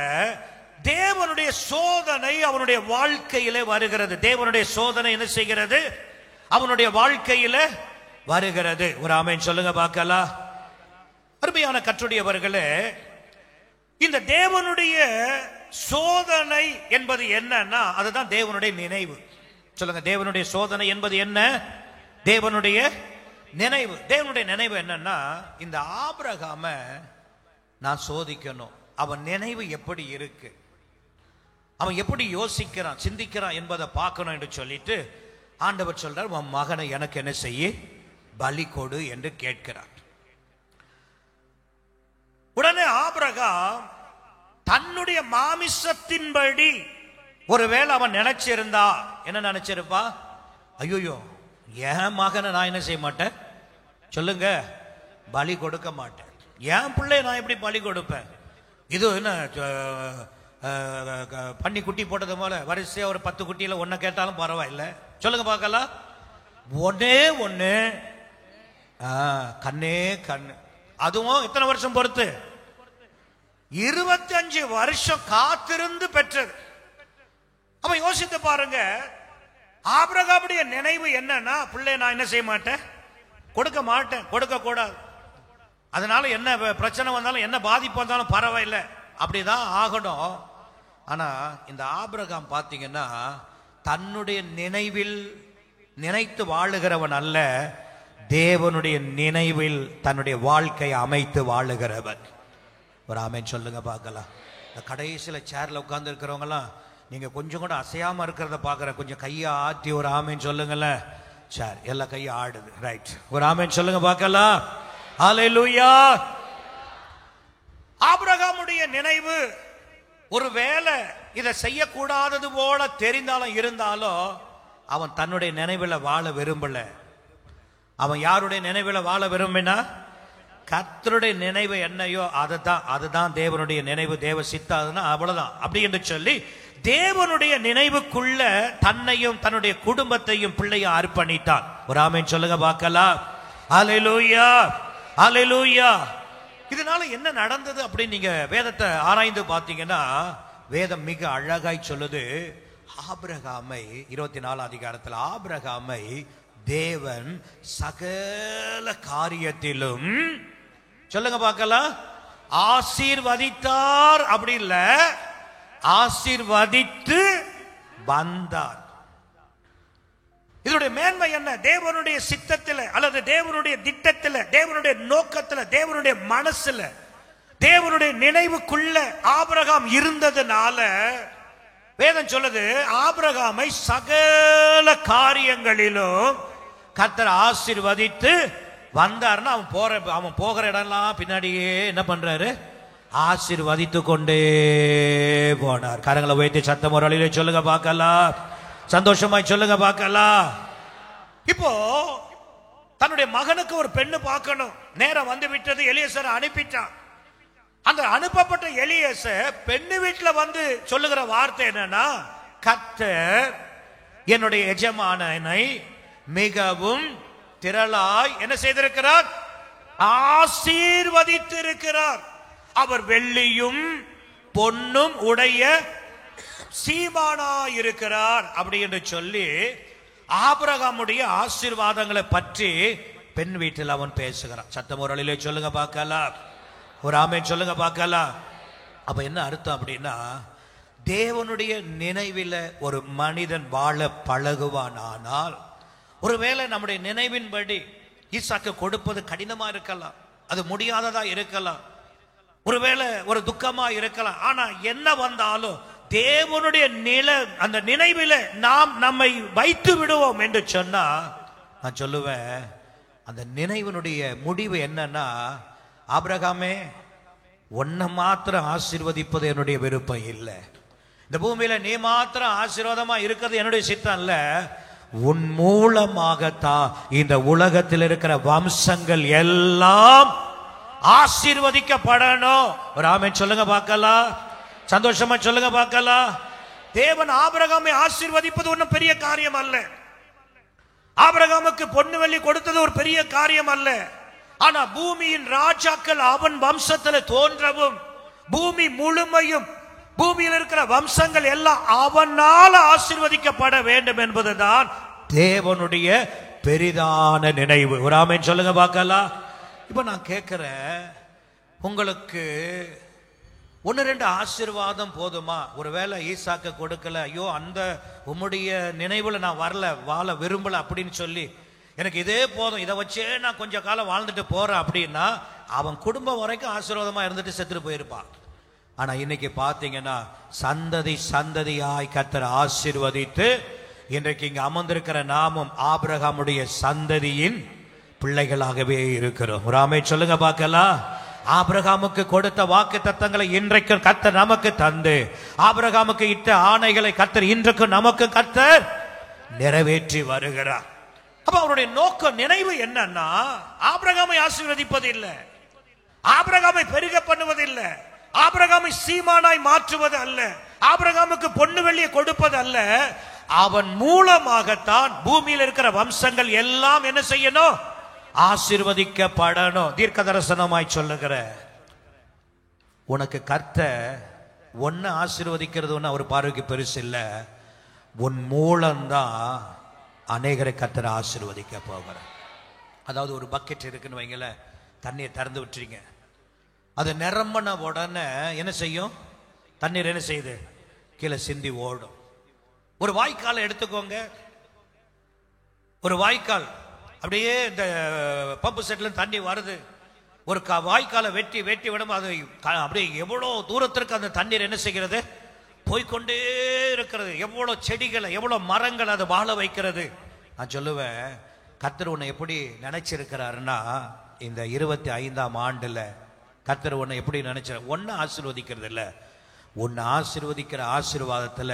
தேவனுடைய சோதனை அவனுடைய வாழ்க்கையிலே வருகிறது. தேவனுடைய சோதனை என்ன செய்கிறது? அவனுடைய வாழ்க்கையில வருகிறது. ஒரு ஆமென் சொல்லுங்க பார்க்கலாம். அருமையான கர்த்தருடையவர்களே, இந்த தேவனுடைய சோதனை என்பது என்னன்னா அதுதான் தேவனுடைய நினைவு. சொல்லுங்க, தேவனுடைய சோதனை என்பது என்ன? தேவனுடைய நினைவு. தேவனுடைய நினைவு என்னன்னா, இந்த ஆபிரகாம நான் சோதிக்கணும், அவன் நினைவு எப்படி இருக்கு, அவன் எப்படி யோசிக்கிறான் சிந்திக்கிறான் என்பதை பார்க்கணும் என்று சொல்லிட்டு ஆண்டவர் சொல்றார், உன் மகனை எனக்கு என்ன செய்ய, பலி கொடு என்று கேட்கிறார். உடனே ஆபிரகாம் தன்னுடைய மாமிசத்தின்படி ஒருவேளை அவன் நினைச்சிருந்தா என்ன நினைச்சிருப்பா, ஐயோ என் மகனை நான் என்ன செய்ய மாட்டேன், சொல்லுங்க, பலி கொடுக்க மாட்டேன். என் பிள்ளைய நான் எப்படி பலி கொடுப்பேன்? இது என்ன பண்ணி குட்டி போட்டது போல வரிசையா ஒரு 10 குட்டியில ஒன்ன கேட்டாலும் பரவாயில்ல, சொல்லுங்க பார்க்கலாம். ஒன்னே ஒண்ணு, கண்ணே கண்ணு. அதுவும் எத்தனை வருஷம் பொறுத்து? 25 வருஷம் காத்திருந்து பெற்றது. அப்ப யோசித்து பாருங்க, ஆபிரகாமுடைய நினைவு என்னன்னா, பிள்ளை நான் என்ன செய்ய மாட்டேன், கொடுக்க மாட்டேன், கொடுக்க கூடாது. அதனால என்ன பிரச்சனை வந்தாலும் என்ன பாதிப்பு வந்தாலும் பரவாயில்லை, அப்படிதான் ஆகணும். ஆனா இந்த ஆபிரகாம் பாத்தீங்கன்னா தன்னுடைய நினைவில் நினைத்து வாழுகிறவன் அல்ல, தேவனுடைய நினைவில் தன்னுடைய வாழ்க்கையை அமைத்து வாழுகிறவன். ஒரு ஆமென் சொல்லுங்க பார்க்கலாம். இந்த கடைசியில சேர்ல உட்கார்ந்து இருக்கிறவங்கலாம் நீங்க கொஞ்சம் கூட அசையாம இருக்கிறத பாக்குற, கொஞ்சம் கையை ஆட்டி ஒரு ஆமென் சொல்லுங்களேன். சார் எல்லா கையும் ஆடுது, ரைட், ஒரு ஆமென் சொல்லுங்க பார்க்கலாம். ஹல்லேலூயா. ஆபிரகாமுடைய நினைவு ஒருவேளை இதை செய்யக்கூடாதது போல தெரிந்தாலும் இருந்தாலும் அவன் தன்னுடைய நினைவில் வாழ விரும்பல. அவன் யாருடைய நினைவில் வாழ விரும்பினா, கர்த்தருடைய நினைவு என்னையோ அதுதான் தேவனுடைய நினைவு, தேவ சித்தாதுன்னா அவ்வளவுதான் அப்படி என்று சொல்லி தேவனுடைய நினைவுக்குள்ள தன்னையும் தன்னுடைய குடும்பத்தையும் பிள்ளையும் அர்ப்பணித்தான். ஒரு ஆமென் சொல்லுங்க பார்க்கலாம். ஹல்லேலூயா, ஹல்லேலூயா. இதனால என்ன நடந்தது அப்படின்னு நீங்க வேதத்தை ஆராய்ந்து பார்த்தீங்கன்னா, வேதம் மிக அழகாய் சொல்லுது, ஆபிரகாமை 24 அதிகாரத்தில் ஆபிரகாமை தேவன் சகல காரியத்திலும், சொல்லுங்க பார்க்கலாம், ஆசீர்வதித்தார். அப்படி இல்ல, ஆசீர்வதித்து வந்தார். இதனுடைய மேன்மை என்ன? தேவனுடைய சித்தத்தில் அல்லது தேவனுடைய திட்டத்தில், தேவனுடைய நோக்கத்தில், தேவனுடைய மனசுல, தேவனுடைய நினைவுக்குள்ள ஆபிரகாம் இருந்ததுனால வேதம் சொல்லுது, ஆபிரகாமை சகல காரியங்களிலும் கர்த்தர் ஆசீர்வதித்து வந்தார்னா அவன் போகிற இடம்லாம் பின்னாடியே என்ன பண்றாரு, ஆசீர்வதித்து கொண்டே போனார். கரங்களை வைத்து சத்தம் ஒரு அழிலே சொல்லுங்க பார்க்கலாம், சந்தோஷமாய் சொல்லுங்க பார்க்கலாம். இப்போ தன்னுடைய மகனுக்கு ஒரு பெண்ணு பார்க்கணும், நேரம் வந்து விட்டது. எலியேசரை அனுப்பிட்டான். அந்த அனுப்பப்பட்ட எலியேசர் பெண்ணு வீட்டுல வந்து சொல்லுகிற வார்த்தை என்னன்னா, கர்த்தர் என்னுடைய எஜமானனை மிகவும் திரளாய் என்ன செய்திருக்கிறார், ஆசீர்வதித்திருக்கிறார். அவர் வெள்ளியும் பொன்னும் உடைய சீமானாய் இருக்கிறார் அப்படி என்று சொல்லி ஆபிரகாமுடைய ஆசீர்வாதங்களை பற்றி பெண் வீட்டில் அவன் பேசுகிறான். சத்தம் ஒரு அழிலே சொல்லுங்க பார்க்கலாம், ஒரு ஆமென் சொல்லுங்க பார்க்கலாம். அப்ப என்ன அர்த்தம் அப்படின்னா, தேவனுடைய நினைவில ஒரு மனிதன் வாழ பழகுவானால், ஒருவேளை நம்முடைய நினைவின்படி ஈசாக்கு கொடுப்பது கடினமா இருக்கலாம், அது முடியாததா இருக்கலாம், ஒருவேளை ஒரு துக்கமா இருக்கலாம். ஆனா என்ன வந்தாலும் தேவனுடைய அந்த நினைவில நாம் நம்மை வைத்து விடுவோம் என்று சொன்னா, நான் சொல்லுவேன், அந்த நினைவினுடைய முடிவு என்னன்னா, ஆபிரகாமே உன்னை மாத்திரம் ஆசீர்வதிப்பது என்னுடைய விருப்பம் இல்லை, இந்த பூமியில நீ மாத்திரம் ஆசீர்வாதமா இருக்கிறது என்னுடைய சித்தம் இல்ல, உன் மூலமாகத்தான் இந்த உலகத்தில் இருக்கிற வம்சங்கள் எல்லாம் ஆசீர்வதிக்கப்படணும். ஒரு ஆமென் சொல்லுங்க பார்க்கலாம், சந்தோஷமா சொல்லுங்க பார்க்கலாம். தேவன் ஆபிரகாமை ஆசீர்வதிப்பது ஒன்றும் பெரிய காரியம் அல்ல, ஆபிரகாமுக்கு பொன்னு வெள்ளி கொடுத்தது ஒரு பெரிய காரியம் அல்ல. ஆனா பூமியின் ராஜாக்கள் அவன் வம்சத்தில் தோன்றவும், பூமி முழுமையும் பூமியில் இருக்கிற வம்சங்கள் எல்லாம் அவனால் ஆசீர்வதிக்கப்பட வேண்டும் என்பதுதான் தேவனுடைய பெரிதான நினைவு. ஒரு ஆமென் சொல்லுங்க பார்க்கலாம். இப்ப நான் கேட்கிறேன், உங்களுக்கு 1-2 ஆசீர்வாதம் போதுமா? ஒருவேளை ஈசாக்க கொடுக்கல, ஐயோ அந்த உம்முடைய நினைவுல நான் வரல, வாழ விரும்பல அப்படின்னு சொல்லி எனக்கு இதே போதும், இதை வச்சே நான் கொஞ்ச காலம் வாழ்ந்துட்டு போறேன் அப்படின்னா அவன் குடும்பம் வரைக்கும் ஆசீர்வாதமா இருந்துட்டு செத்துட்டு போயிருப்பான். ஆனா இன்னைக்கு பாத்தீங்கன்னா சந்ததி சந்ததியாய் கர்த்தர் ஆசீர்வதித்து இன்றைக்கு இங்க அமர்ந்திருக்கிற நாமும் ஆபிரகாமுடைய சந்ததியின் பிள்ளைகளாகவே இருக்கிறோம். ராமே சொல்லுங்க பார்க்கலாம். ஆபிரகாமுக்கு கொடுத்த வாக்கு தத்தங்களை இன்றைக்கு கர்த்தர் நமக்கு தந்து, ஆபிரகாமுக்கு இட்ட ஆணைகளை கர்த்தர் இன்றைக்கு நமக்கு கர்த்தர் நிறைவேற்றி வருகிறார். அப்ப அவருடைய நோக்கம், நினைவு என்னன்னா, ஆபிரகாமை ஆசீர்வதிப்பது இல்லை, ஆபிரகாமை பெருக பண்ணுவது இல்லை, ஆபிரகாமை சீமானாய் மாற்றுவது அல்ல, ஆபிரகாமுக்கு பொண்ணு வெள்ளியை கொடுப்பது அல்ல. அவன் மூலமாகத்தான் பூமியில் இருக்கிற வம்சங்கள் எல்லாம் என்ன செய்யணும்? ஆசீர்வதிக்கப்படணும். தீர்க்க தரிசனமாய் சொல்லுகிற உனக்கு கர்த்தர் ஒன்னு ஆசீர்வதிக்கிறது ஒன்னு அவர் பார்வைக்கு பெருசு இல்ல. உன் மூலம்தான் அநேகரை கர்த்தர் ஆசீர்வதிக்க போகிற. அதாவது ஒரு பக்கெட் இருக்குன்னு வைங்கள, தண்ணியை திறந்து விட்டுறீங்க, அது நிரம்பின உடனே என்ன செய்யும்? தண்ணீர் என்ன செய்யுது? கீழே சிந்தி ஓடும். ஒரு வாய்க்காலை எடுத்துக்கோங்க, ஒரு வாய்க்கால் அப்படியே இந்த பம்பு செட்ல தண்ணி வருது, ஒரு வாய்க்காலை வெட்டி வெட்டி விடும், அது அப்படியே எவ்வளவு தூரத்திற்கு அந்த தண்ணீர் என்ன செய்கிறது? போய்கொண்டே இருக்கிறது. எவ்வளவு செடிகளை, எவ்வளவு மரங்கள் அதை வாழ வைக்கிறது. நான் சொல்லுவேன், கர்த்தர் உன்னை எப்படி நினைச்சிருக்கிறாருன்னா, இந்த 25ஆம் ஆண்டுல கர்த்தர் உன்னை எப்படி நினைச்சார்? ஒன்னு ஆசீர்வதிக்கிறது இல்ல, உன்னை ஆசீர்வதிக்கிற ஆசீர்வாதத்துல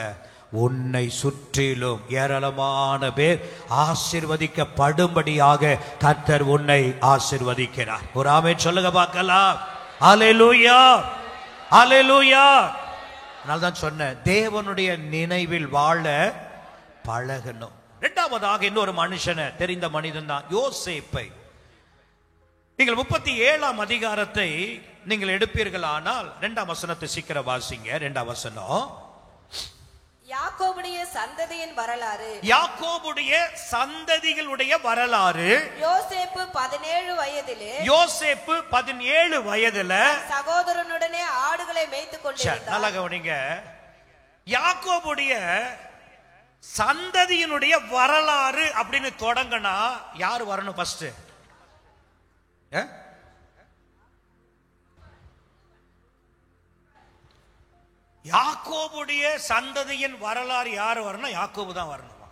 உன்னை சுற்றிலும் ஏராளமான பேர் ஆசீர்வதிக்கப்படும்படியாக கர்த்தர் உன்னை ஆசீர்வதிக்கிறார். ஒரு ஆமென் சொல்லுங்க பார்க்கலாம். அல்லேலூயா, அல்லேலூயா. அதனால்தான் சொன்னேன், தேவனுடைய நினைவில் வாழ பழகணும். இரண்டாவதாக இன்னொரு மனுஷனை, தெரிந்த மனிதன் தான் யோசேப்பை. நீங்கள் 37ஆம் அதிகாரத்தை நீங்கள் எடுப்பீர்கள் ஆனால் 2ஆம் வசனத்தை சீக்கிரம் வாசிங்க. 2ஆம் வசனம்,
யாக்கோபுடைய சந்ததியின் வரலாறு.
யாக்கோபுடைய சந்ததிகளுடைய வரலாறு.
யோசேப்பு 17 வயதிலே,
யோசேப்பு 17 வயதுல
சகோதரனுடனே ஆடுகளை மேய்த்துக் கொண்டிருந்தார். நல்லா
கவனிங்க, யாக்கோபுடைய சந்ததியினுடைய வரலாறு அப்படின்னு தொடங்கினா யாரு வரணும்? ஃபர்ஸ்ட் யாக்கோபுடைய சந்ததியின் வரலாறு யாரு வரணும்? யாக்கோபு தான் வரணுமா?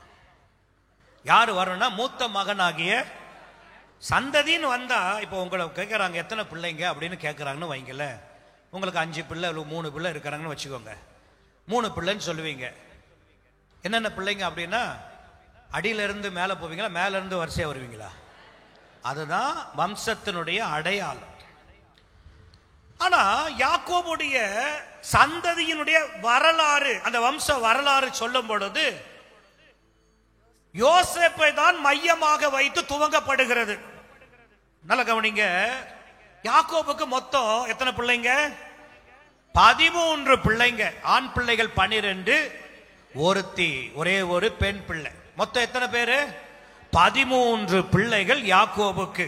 யாரு வரணும்னா மூத்த மகனாகிய சந்ததின்னு வந்தா, இப்போ உங்களை கேட்கறாங்க எத்தனை பிள்ளைங்க அப்படின்னு கேட்கறாங்கன்னு வைங்கல, உங்களுக்கு 5 பிள்ளை 3 பிள்ளை இருக்கிறாங்கன்னு வச்சுக்கோங்க. 3 பிள்ளைன்னு சொல்லுவீங்க. என்னென்ன பிள்ளைங்க அப்படின்னா, அடியில இருந்து மேல போவீங்களா, மேல இருந்து வரிசையா வருவீங்களா? அதுதான் வம்சத்தினுடைய அடையாளம். ஆனா யாக்கோபுடைய சந்ததியினுடைய வரலாறு, அந்த வம்ச வரலாறு சொல்லும் பொழுது யோசேப்பை தான் மையமாக வைத்து துவங்கப்படுகிறது. நல்ல கவனிங்க, யாக்கோபுக்கு மொத்தம் எத்தனை பிள்ளைங்க? 13 பிள்ளைங்க. ஆண் பிள்ளைகள் 12, ஒருத்தி ஒரே ஒரு பெண் பிள்ளை. மொத்தம் எத்தனை பேரு? 13 பிள்ளைகள் யாக்கோபுக்கு.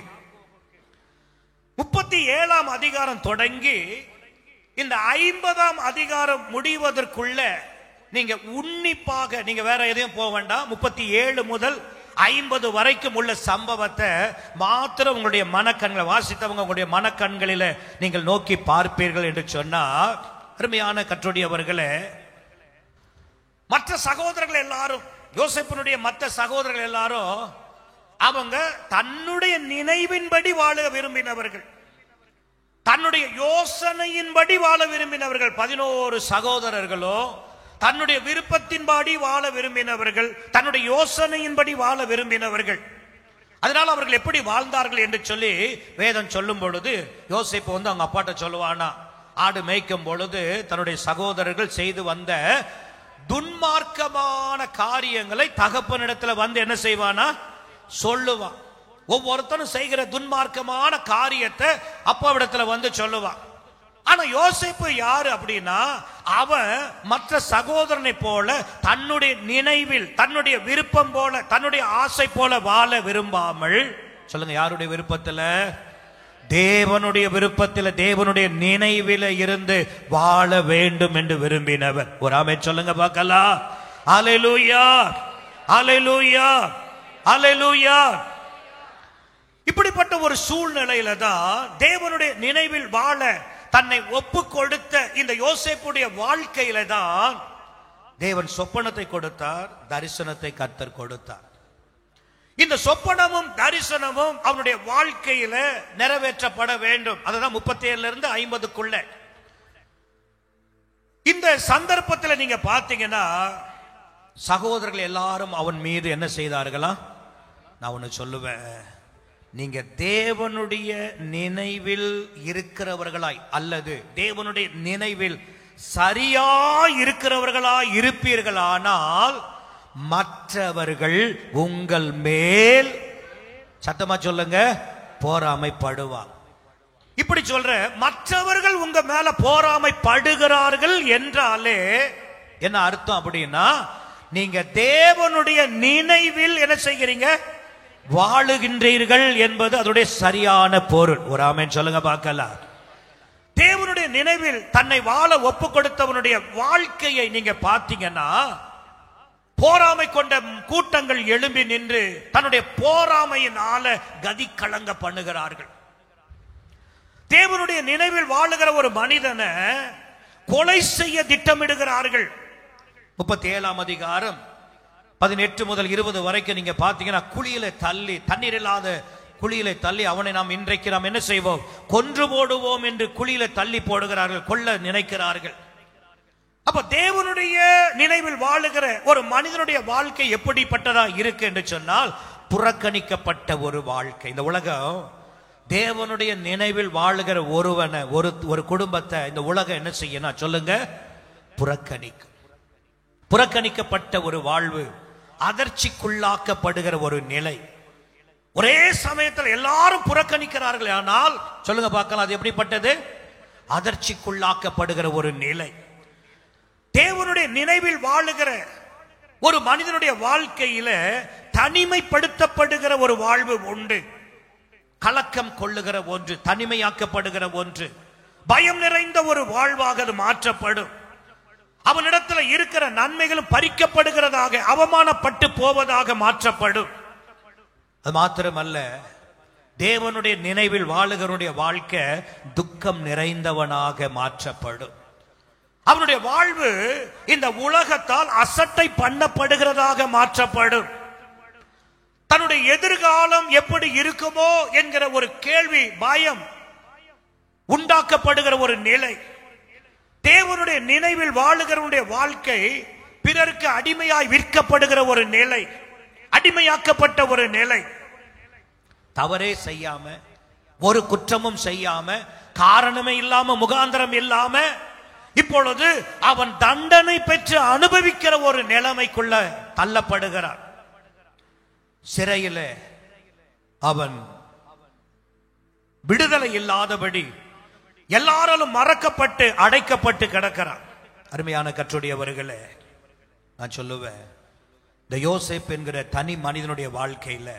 37ஆம் அதிகாரம் தொடங்கி இந்த 50ஆம் அதிகாரம் முடிவதற்குள்ள நீங்க உன்னிப்பாக, நீங்க வேற எதையும் போக வேண்டாம், 37 முதல் 50 வரைக்கும் உள்ள சம்பவத்தை மாத்திரம் உங்களுடைய மனக்கண்களை வாசித்தவங்க உங்களுடைய மனக்கண்களில நீங்கள் நோக்கி பார்ப்பீர்கள் என்று சொன்னா, அருமையான கற்றுடையவர்களே, மற்ற சகோதரர்கள் எல்லாரும், யோசேப்பினுடைய மற்ற சகோதரர்கள் எல்லாரும் அவங்க தன்னுடைய நினைவின்படி வாழ விரும்பினவர்கள், தன்னுடைய யோசனையின்படி வாழ விரும்பினவர்கள். 11 சகோதரர்களோ தன்னுடைய விருப்பத்தின்படி வாழ விரும்பினவர்கள், தன்னுடைய யோசனையின்படி வாழ விரும்பினவர்கள். அதனால அவர்கள் எப்படி வாழ்ந்தார்கள் என்று சொல்லி வேதம் சொல்லும் பொழுது, யோசேப்பு வந்து அவங்க அப்பாட்ட சொல்லுவானா, ஆடு மேய்க்கும் பொழுது தன்னுடைய சகோதரர்கள் செய்து வந்த துன்மார்க்கமான காரியங்களை தகப்பனிடத்துல வந்து என்ன செய்வானா? சொல்லுவான். ஒவ்வொருத்தனும் செய்கிற துன்மார்க்கமான காரியத்தை அப்பாவிடத்துல வந்து சொல்லுவான். ஆனா யோசேப்பு யாரு அப்படின்னா, அவன் மற்ற சகோதரனை போல தன்னுடைய நினைவில், தன்னுடைய விருப்பம் போல, தன்னுடைய ஆசை போல வாழ விரும்பாமல், சொல்லுங்க யாருடைய விருப்பத்துல? தேவனுடைய விருப்பத்தில், தேவனுடைய நினைவில் இருந்து வாழ வேண்டும் என்று விரும்பினவர். ஒரு ஆமென் சொல்லுங்க பார்க்கலாம். அல்லேலூயா, அல்லேலூயா, அல்லேலூயா. இப்படிப்பட்ட ஒரு சூழ்நிலையில தான் தேவனுடைய நினைவில் வாழ தன்னை ஒப்பு கொடுத்த இந்த யோசேப்புடைய வாழ்க்கையில தான் தேவன் சொப்பனத்தை கொடுத்தார், தரிசனத்தை கர்த்தர் கொடுத்தார். இந்த சொப்பனமும் தரிசனமும் அவனுடைய வாழ்க்கையில நிறைவேற்றப்பட வேண்டும். அதுதான் 37 இருந்து 50க்குள்ள. இந்த சந்தர்ப்பத்தில் நீங்க பார்த்தீங்கன்னா சகோதரர்கள் எல்லாரும் அவன் மீது என்ன செய்தார்களா? நான் ஒன்னு சொல்லுவேன், நீங்க தேவனுடைய நினைவில் இருக்கிறவர்களாய் அல்லது தேவனுடைய நினைவில் சரியா இருக்கிறவர்களாய் இருப்பீர்களானால் மற்றவர்கள் உங்கள் மேல், சத்தமா சொல்லுங்க, பொறாமைப்படுவார். இப்படி சொல்ற, மற்றவர்கள் உங்க மேல பொறாமைப்படுகிறார்கள் என்றாலே என்ன அர்த்தம் அப்படின்னா, நீங்க தேவனுடைய நினைவில் என்ன செய்கிறீங்க? வாழுகின்றீர்கள் என்பது அதோடைய சரியான பொருள். ஒரு ஆமென் சொல்லுங்க பார்க்கலாம். தேவனுடைய நினைவில் தன்னை வாழ ஒப்பு கொடுத்தவனுடைய வாழ்க்கையை நீங்க பார்த்தீங்கன்னா, போராமை கொண்ட கூட்டங்கள் எழும்பி நின்று தன்னுடைய போராமையினால கதி கலங்க பண்ணுகிறார்கள். தேவனுடைய நினைவில் வாழுகிற ஒரு மனிதனை கொலை செய்ய திட்டமிடுகிறார்கள். 37ஆம் அதிகாரம் 18 முதல் 20 வரைக்கும் நீங்க பாத்தீங்கன்னா, குழியில தள்ளி, தண்ணீர் இல்லாத குழியில தள்ளி அவனை நாம் இன்றைக்கு நாம் என்ன செய்வோம்? கொன்று போடுவோம் என்று குழியில தள்ளி போடுகிறார்கள், கொல்ல நினைக்கிறார்கள். அப்ப தேவனுடைய நினைவில் வாழுகிற ஒரு மனிதனுடைய வாழ்க்கை எப்படிப்பட்டதா இருக்கு என்று சொன்னால், புறக்கணிக்கப்பட்ட ஒரு வாழ்க்கை. இந்த உலகம் தேவனுடைய நினைவில் வாழுகிற ஒருவனை, ஒரு குடும்பத்தை இந்த உலகம் என்ன செய்யணும் சொல்லுங்க? புறக்கணிக்கும். புறக்கணிக்கப்பட்ட ஒரு வாழ்வு, அதிர்ச்சிக்குள்ளாக்கப்படுகிற ஒரு நிலை. ஒரே சமயத்தில் எல்லாரும் புறக்கணிக்கிறார்கள், ஆனால் சொல்லுங்க பார்க்கலாம், அது எப்படிப்பட்டது? அதிர்ச்சிக்குள்ளாக்கப்படுகிற ஒரு நிலை. தேவனுடைய நினைவில் வாழுகிற ஒரு மனிதனுடைய வாழ்க்கையில தனிமைப்படுத்தப்படுகிற ஒரு வாழ்வு உண்டு. கலக்கம் கொள்ளுகிற ஒன்று, தனிமையாக்கப்படுகிற ஒன்று, பயம் நிறைந்த ஒரு வாழ்வாக அது மாற்றப்படும். அவனிடத்துல இருக்கிற நன்மைகளும் பறிக்கப்படுகிறதாக, அவமானப்பட்டு போவதாக மாற்றப்படும். அது மாத்திரமல்ல, தேவனுடைய நினைவில் வாழுகிறவனுடைய வாழ்க்கை துக்கம் நிறைந்தவனாக மாற்றப்படும். அவனுடைய வாழ்வு இந்த உலகத்தால் அசட்டை பண்ணப்படுகிறதாக மாற்றப்படும். தன்னுடைய எதிர்காலம் எப்படி இருக்குமோ என்கிற ஒரு கேள்வி, பயம் உண்டாக்கப்படுகிற ஒரு நிலை. தேவனுடைய நினைவில் வாழுகிறவனுடைய வாழ்க்கை பிறருக்கு அடிமையாய் விற்கப்படுகிற ஒரு நிலை, அடிமையாக்கப்பட்ட ஒரு நிலை. தவறே செய்யாம, ஒரு குற்றமும் செய்யாம, காரணமே இல்லாம, முகாந்திரம் இல்லாம இப்பொழுது அவன் தண்டனை பெற்று அனுபவிக்கிற ஒரு நிலைமைக்குள்ள தள்ளப்படுகிறான். சிறையில அவன் விடுதலை இல்லாதபடி எல்லாராலும் மறக்கப்பட்டு அடைக்கப்பட்டு கிடக்கிறான். அருமையான கர்த்தருடையவர்களே, நான் சொல்லுவேன், இந்த யோசேப்பு என்கிற தனி மனிதனுடைய வாழ்க்கையில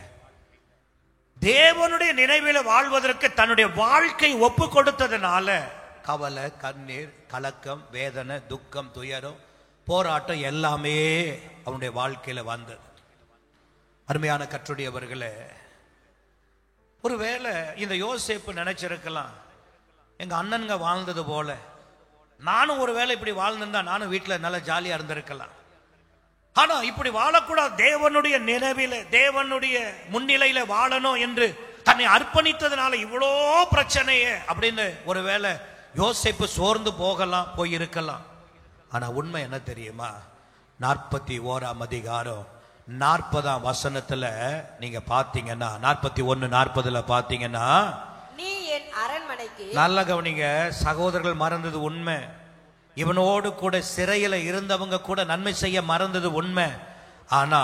தேவனுடைய நினைவில வாழ்வதற்கு தன்னுடைய வாழ்க்கை ஒப்பு கொடுத்ததுனால கவலை, கண்ணீர், கலக்கம், வேதனை, துக்கம், துயரம், போராட்டம் எல்லாமே அவனுடைய வாழ்க்கையில வந்தது. அருமையான கர்த்தருடையவர்களே, ஒருவேளை இந்த யோசேப்பு நினைச்சிருக்கலாம், எங்க அண்ணனுங்க வாழ்ந்தது போல நானும் ஒருவேளை இப்படி வாழ்ந்திருந்தா நானும் வீட்டில் நல்லா ஜாலியா இருந்திருக்கலாம். ஆனா இப்படி வாழக்கூடாது, தேவனுடைய நினைவில, தேவனுடைய முன்னிலையில வாழணும் என்று தன்னை அர்ப்பணித்ததுனால இவ்வளோ பிரச்சனையே அப்படின்னு ஒருவேளை யோசேப்பு சோர்ந்து போகலாம், போயிருக்கலாம். ஆனா உண்மை என்ன தெரியுமா? 41ஆம் அதிகாரம் 40ஆம் வசனத்துல நீங்க பாத்தீங்கன்னா, 41:40 பாத்தீங்கன்னா,
நீ என் அரண்மனைக்கு,
நல்ல கவனிங்க சகோதரர்கள், மறந்தது உண்மை. இவனோடு கூட சிறையில இருந்தவங்க கூட நன்மை செய்ய மறந்தது உண்மை. ஆனா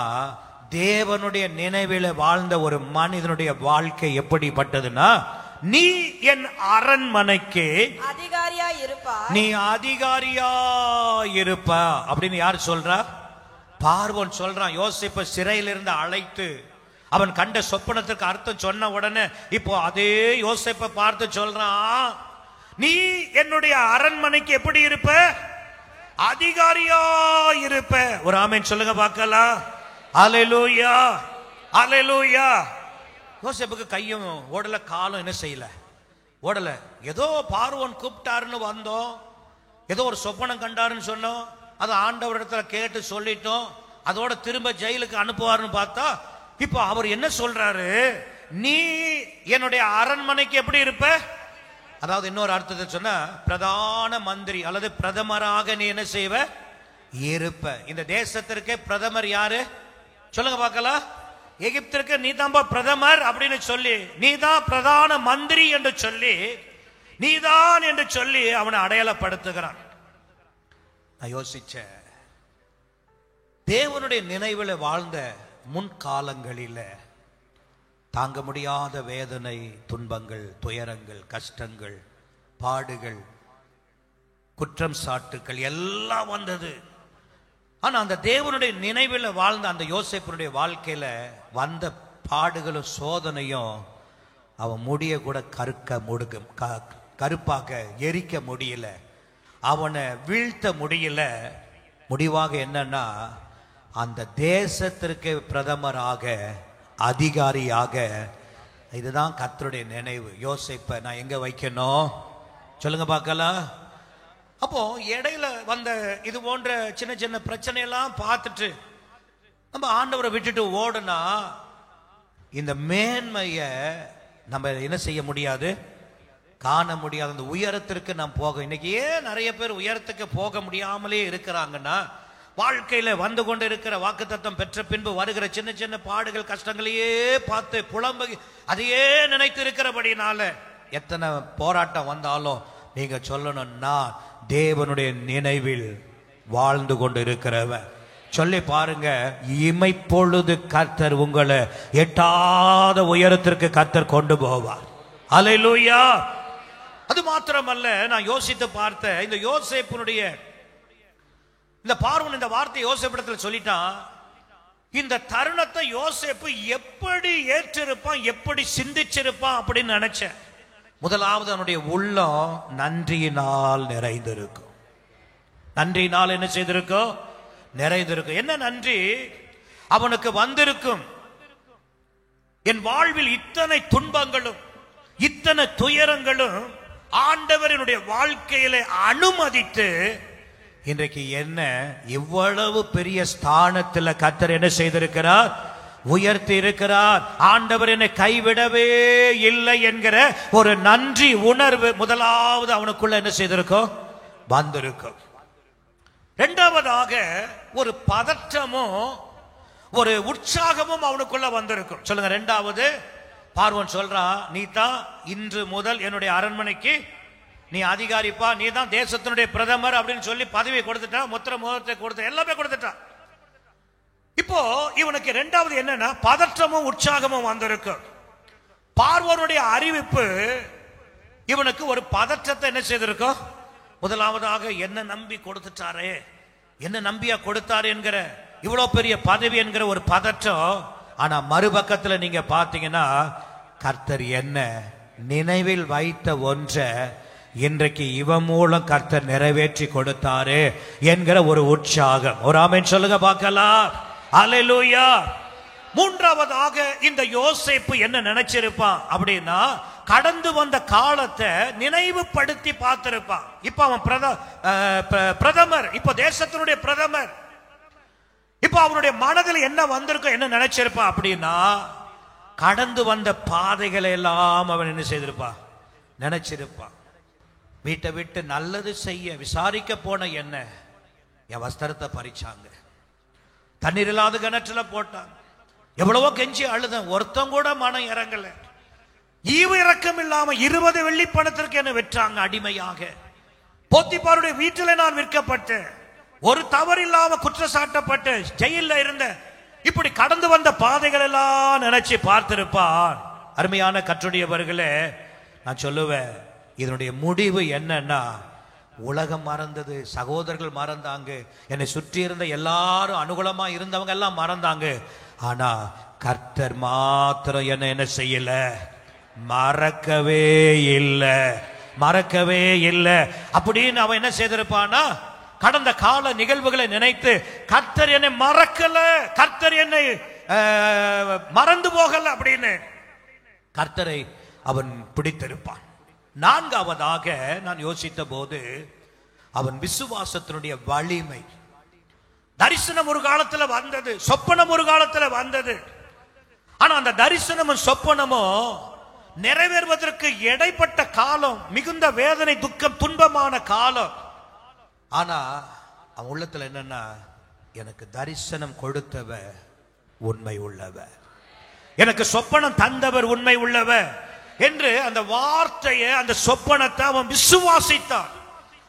தேவனுடைய நினைவில வாழ்ந்த ஒரு மனிதனுடைய வாழ்க்கை எப்படிப்பட்டதுன்னா, நீ என் அரண்மனைக்கு
அதிகாரியா இருப்பா,
நீ அதிகாரியா இருப்பா அப்படின்னு யார் சொல்றா? பார்வோன் சொல்றான். யோசேப்பு சிறையிலிருந்து அழைத்து அவன் கண்ட சொப்பனத்துக்கு அர்த்தம் சொன்ன உடனே இப்போ அதே யோசேப்பை பார்த்து சொல்றான், நீ என்னுடைய அரண்மனைக்கு எப்படி இருப்ப? அதிகாரியா இருப்ப. ஒரு ஆமென் சொல்லுங்க பார்க்கலாம். அல்லேலூயா, அல்லேலூயா. யோசேப்புக்கு கையும் ஓடல, காலம் என்ன செய்யல, ஓடல. ஏதோ பார்வோன் கூப்பிட்டாருன்னு வந்தோம், ஏதோ ஒரு சொப்பனம் கண்டாருன்னு சொன்னோம், அது ஆண்டவரிடத்துல கேட்டு சொல்லிட்டோம், அதோட திரும்ப ஜெயிலுக்கு அனுப்புவார்னு பார்த்தா இப்போ அவர் என்ன சொல்றாரு, நீ என்னுடைய அரண்மனைக்கு எப்படி இருப்ப? அதாவது இன்னொரு அர்த்தத்தை சொன்னா, பிரதான மந்திரி அல்லது பிரதமராக நீ என்ன செய்வ? இருப்ப. இந்த தேசத்திற்கு பிரதமர் யாரு சொல்லுங்க பார்க்கலாம். எகிப்திற்கு நீ தான் பிரதமர் அப்படின்னு சொல்லி, நீதான் பிரதான மந்திரி என்று சொல்லி, நீதான் என்று சொல்லி அவனை அடையாளப்படுத்துகிறான். நான் யோசிச்சேன், தேவனுடைய நினைவில் வாழ்ந்த முன்காலங்களில் தாங்க முடியாத வேதனை, துன்பங்கள், துயரங்கள், கஷ்டங்கள், பாடுகள், குற்றம் சாட்டுக்கள் எல்லாம் வந்தது. ஆனா அந்த தேவனுடைய நினைவில் வாழ்ந்த அந்த யோசேப்பினுடைய வாழ்க்கையில வந்த பாடுகளும் சோதனையும் அவன் முடிய கூட கருப்பாக எரிக்க முடியல, அவனை வீழ்த்த முடியல. முடிவாக என்னன்னா, அந்த தேசத்திற்கு பிரதமராக, அதிகாரியாக, இதுதான் கர்த்தருடைய நினைவு. யோசேப்பை நான் எங்க வைக்கணும் சொல்லுங்க பார்க்கலாம். அப்போ இடையில வந்த இது போன்ற சின்ன சின்ன பிரச்சனையெல்லாம் பார்த்துட்டு நம்ம ஆண்டவரை விட்டுட்டு ஓடுனா இந்த மேன்மைய நம்ம என்ன செய்ய முடியாது, காண முடியாது. அந்த உயரத்திற்கு நாம் போக, இன்னைக்கு ஏன் நிறைய பேர் உயரத்துக்கு போக முடியாமலே இருக்கிறாங்கன்னா, வாழ்க்கையில வந்து கொண்டு இருக்கிற வாக்குத்தத்தம் பெற்ற பின்பு வருகிற சின்ன சின்ன பாடுகள், கஷ்டங்களையே பார்த்து புலம்பு அதையே நினைத்து இருக்கிறபடினால எத்தனை போராட்டம் வந்தாலும் நீங்க சொல்லணும்னா, தேவனுடைய நினைவில் வாழ்ந்து கொண்டு இருக்கிறவன் சொல்லி பாருங்க, இமைப்பொழுது கர்த்தர் உங்களை எட்டாத உயரத்திற்கு கர்த்தர் கொண்டு போவார். அல்லேலூயா. அது மாத்திரமல்ல, நான் யோசித்து பார்த்த இந்த யோசேப்பினுடைய இந்த பார்வன் இந்த வார்த்தை யோசேப்பிடத்தில் சொல்லிட்டான். இந்த தருணத்தை யோசேப்பு எப்படி ஏற்றிருப்பான், எப்படி சிந்திச்சிருப்பான் அப்படின்னு நினைச்சேன். முதலாவது அவனுடைய உள்ளம் நன்றியினால் நிறைந்திருக்கும். நன்றியினால் என்ன செய்திருக்கும்? நிறைந்திருக்கும். என்ன நன்றி அவனுக்கு வந்திருக்கும்? என் வாழ்வில் இத்தனை துன்பங்களும் இத்தனை துயரங்களும் ஆண்டவரினுடைய வாழ்க்கையில அனுமதித்து இன்றைக்கு என்ன இவ்வளவு பெரிய ஸ்தானத்தில் கர்த்தர் என்ன செய்திருக்கிறார்? உயர்த்தி இருக்கிறார். ஆண்டவர் என்னை கைவிடவே இல்லை என்கிற ஒரு நன்றி உணர்வு முதலாவது அவனுக்குள்ள என்ன செய்திருக்கும்? வந்திருக்கும். இரண்டாவதாக ஒரு பதற்றமும் ஒரு உற்சாகமும் அவனுக்குள்ள வந்திருக்கும். சொல்லுங்க. இரண்டாவது பார்வன் சொல்றான், நீ தான் இன்று முதல் என்னுடைய அரண்மனைக்கு நீ அதிகாரிப்பா, நீ தான் தேசத்தினுடைய பிரதமர் அப்படின்னு சொல்லி பதவி கொடுத்துட்டான், முத்திர முகத்தை கொடுத்த எல்லாமே கொடுத்துட்டான். இப்போ இவனுக்கு இரண்டாவது என்னன்னா பதற்றமும் உற்சாகமும் வந்திருக்கு. பார்வோனுடைய அறிவிப்பு இவனுக்கு ஒரு பதற்றத்தை என்ன செய்திருக்கும்? முதலாவதாக என்ன நம்பி கொடுத்துட்டாரே, என்ன நம்பியா கொடுத்தாரு என்கிற இவ்வளவு பெரிய பதவி என்கிற ஒரு பதற்றம். ஆனா மறுபக்கத்துல நீங்க பாத்தீங்கன்னா, கர்த்தர் என்ன நினைவில் வைத்த ஒன்றை இன்றைக்கு இவன் மூலம் கர்த்தர் நிறைவேற்றி கொடுத்தாரு என்கிற ஒரு உற்சாகம். ஒரு ஆமென் சொல்லுங்க பார்க்கலாம். அல்லேலூயா. மூன்றாவதாக இந்த யோசேப்பு என்ன நினைச்சிருப்பான் அப்படின்னா, கடந்து வந்த காலத்தை நினைவுபடுத்தி பார்த்திருப்பான். இப்ப அவன் பிரதமர், இப்ப தேசத்தினுடைய பிரதமர். இப்ப அவனுடைய மனதில் என்ன வந்திருக்கும், என்ன நினைச்சிருப்பான் அப்படின்னா, கடந்து வந்த பாதைகளை எல்லாம் அவன் என்ன செய்திருப்பான்? நினைச்சிருப்பான். வீட்டை விட்டு நல்லது செய்ய விசாரிக்க போன என்ன என் வஸ்திரத்தை பறிச்சாங்க, தண்ணீர் இல்லாத கிணற்றுல போட்டாங்க, எவ்வளவோ கெஞ்சி அழுதன், ஒருத்தம் கூட மனம் இறங்கல. ஈவு இறக்கம் இல்லாம 20 வெள்ளி பணத்திற்கு என்ன விற்றாங்க அடிமையாக. போத்திபாருடைய வீட்டில் நான் விற்கப்பட்டேன், ஒரு தவறு இல்லாம குற்றச்சாட்டப்பட்டு ஜெயில இருந்த. இப்படி கடந்து வந்த பாதைகள் எல்லாம் நினைச்சு பார்த்திருப்பான். அருமையான கர்த்தருடையவர்களே, நான் சொல்லுவேன், இதனுடைய முடிவு என்னன்னா, உலகம் மறந்தது, சகோதரர்கள் மறந்தாங்க, என்னை சுற்றி இருந்த எல்லாரும் அனுகூலமா இருந்தவங்க எல்லாம் மறந்தாங்க. ஆனா கர்த்தர் மாத்திரம் என்ன செய்யல, மறக்கவே இல்லை, மறக்கவே இல்லை. அப்படின்னு அவன் என்ன செய்திருப்பானா, கடந்த கால நிகழ்வுகளை நினைத்து கர்த்தர் என்னை மறக்கல, கர்த்தர் என்னை மறந்து போகல அப்படின்னு கர்த்தரை அவன் பிடித்திருப்பான். நான்காவதாக நான் யோசித்த போது, அவன் விசுவாசத்தினுடைய வலிமை, தரிசனம் ஒரு காலத்துல வந்தது, சொப்பனம் ஒரு காலத்துல வந்தது. ஆனா அந்த தரிசனமும் சொப்பனமும் நிறைவேறுவதற்கு இடைப்பட்ட காலம் மிகுந்த வேதனை, துக்கம், துன்பமான காலம். ஆனா அவன் உள்ளத்துல என்னன்னா, எனக்கு தரிசனம் கொடுத்தவர் உண்மை உள்ளவர், எனக்கு சொப்பனம் தந்தவர் உண்மை உள்ளவர் என்று அந்த வார்த்தையை, அந்த சொப்பனத்தை அவன் விசுவாசித்தான்.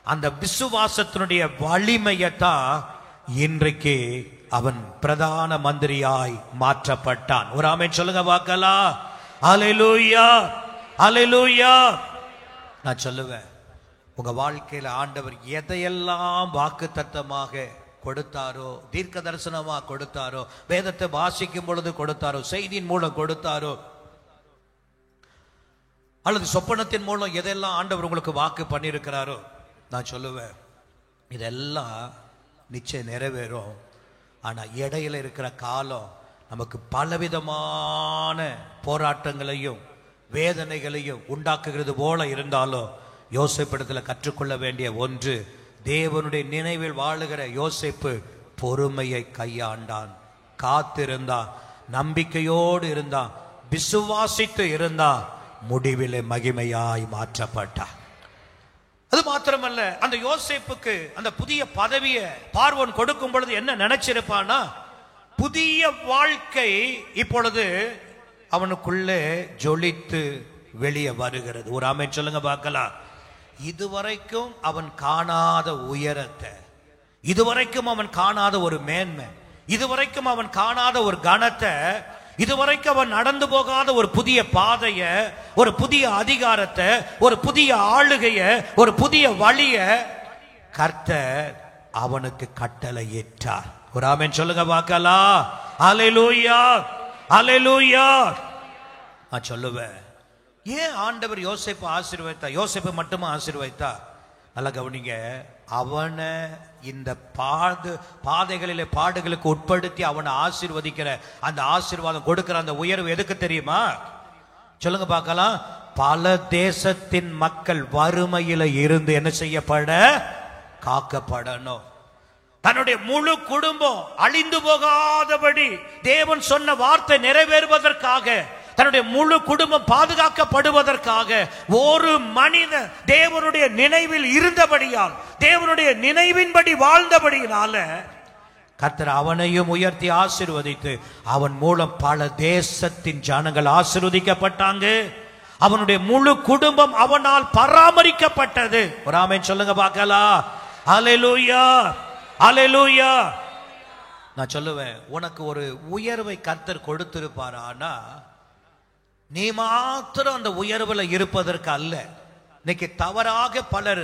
அந்த விசுவாசத்தினுடைய வலிமையத்தான் இன்றைக்கு அவன் பிரதான மந்திரியாய் மாற்றப்பட்டான். ஒரு ஆமென் சொல்லுங்க பார்க்கலாம். அல்லேலூயா, அல்லேலூயா. நான் சொல்லுவேன், உங்க வாழ்க்கையில ஆண்டவர் எதையெல்லாம் வாக்குத்தத்தமாக கொடுத்தாரோ, தீர்க்க தரிசனமா கொடுத்தாரோ, வேதத்தை வாசிக்கும் பொழுது கொடுத்தாரோ, செய்தியின் மூலம் கொடுத்தாரோ, அல்லது சொப்பனத்தின் மூலம் எதெல்லாம் ஆண்டவர் உங்களுக்கு வாக்கு பண்ணியிருக்கிறாரோ, நான் சொல்லுவேன் இதெல்லாம் நிச்சயம் நிறைவேறும். ஆனா இடையில இருக்கிற காலம் நமக்கு பலவிதமான போராட்டங்களையும் வேதனைகளையும் உண்டாக்குகிறது போல இருந்தாலும், யோசேப்பிடத்துல கற்றுக்கொள்ள வேண்டிய ஒன்று, தேவனுடைய நினைவில் வாழுகிற யோசேப்பு பொறுமையை கையாண்டான், காத்திருந்தான், நம்பிக்கையோடு இருந்தான், விசுவாசித்து இருந்தான், முடிவிலே மகிமையாய் மாற்றப்பட்டான். அது மாத்திரமல்ல, அந்த யோசேப்புக்கு அந்த புதிய பதவியை பார்வோன் கொடுக்கும் பொழுது என்ன நினைச்சிருப்பானா, புதிய வாழ்க்கை இப்பொழுது அவனுக்குள்ளே ஜொலித்து வெளியே வருகிறது. ஒரு ஆமென் சொல்லுங்க பார்க்கலாம். இதுவரைக்கும் அவன் காணாத உயரத்தை, இதுவரைக்கும் அவன் காணாத ஒரு மேன்மை, இதுவரைக்கும் அவன் காணாத ஒரு கனத்தை, இதுவரைக்கும் அவன் நடந்து போகாத ஒரு புதிய பாதைய, ஒரு புதிய அதிகாரத்தை, ஒரு புதிய ஆளுகைய, ஒரு புதிய வழிய கர்த்தர் அவனுக்கு கட்டளையிட்டார். ஒரு ஆமென் சொல்லுங்க பார்க்கலாம். அல்லேலூயா, அல்லேலூயா. நான் சொல்லுவேன், ஏன் ஆண்டவர் யோசேப்பை ஆசீர்வதித்தா? யோசேப்பை மட்டுமா ஆசீர்வதித்தா? நல்லா கவனிங்க, அவனை இந்த பாதைகளிலே பாடுகளுக்கு உட்படுத்தி அவனை ஆசீர்வதிக்கிற அந்த ஆசீர்வாதம் கொடுக்கிற அந்த உயர்வு எதுக்கு தெரியுமா? சொல்லுங்க பார்க்கலாம். பல தேசத்தின் மக்கள் வறுமையில இருந்து என்ன செய்யப்பட, காக்கப்படணும். தன்னுடைய முழு குடும்பம் அழிந்து போகாதபடி தேவன் சொன்ன வார்த்தை நிறைவேறுவதற்காக, தன்னுடைய முழு குடும்பம் பாதுகாக்கப்படுவதற்காக ஒரு மனிதன் தேவனுடைய நினைவில் இருந்தபடியால், தேவனுடைய நினைவின்படி வாழ்ந்தபடியினால கர்த்தர் அவனையும் உயர்த்தி ஆசீர்வதித்து அவன் மூலம் பல தேசத்தின் ஜனங்கள் ஆசீர்வதிக்கப்பட்டாங்க. அவனுடைய முழு குடும்பம் அவனால் பராமரிக்கப்பட்டது. ஒரு ஆமென் சொல்லுங்க பார்க்கலாம். அல்லேலூயா, அல்லேலூயா. நான் சொல்லுவேன், உனக்கு ஒரு உயர்வை கர்த்தர் கொடுத்திருப்பாரானா நீ மாத்திரம் அந்த உயர்வுல இருப்பதற்கு அல்ல. இன்னைக்கு தவறாக பலர்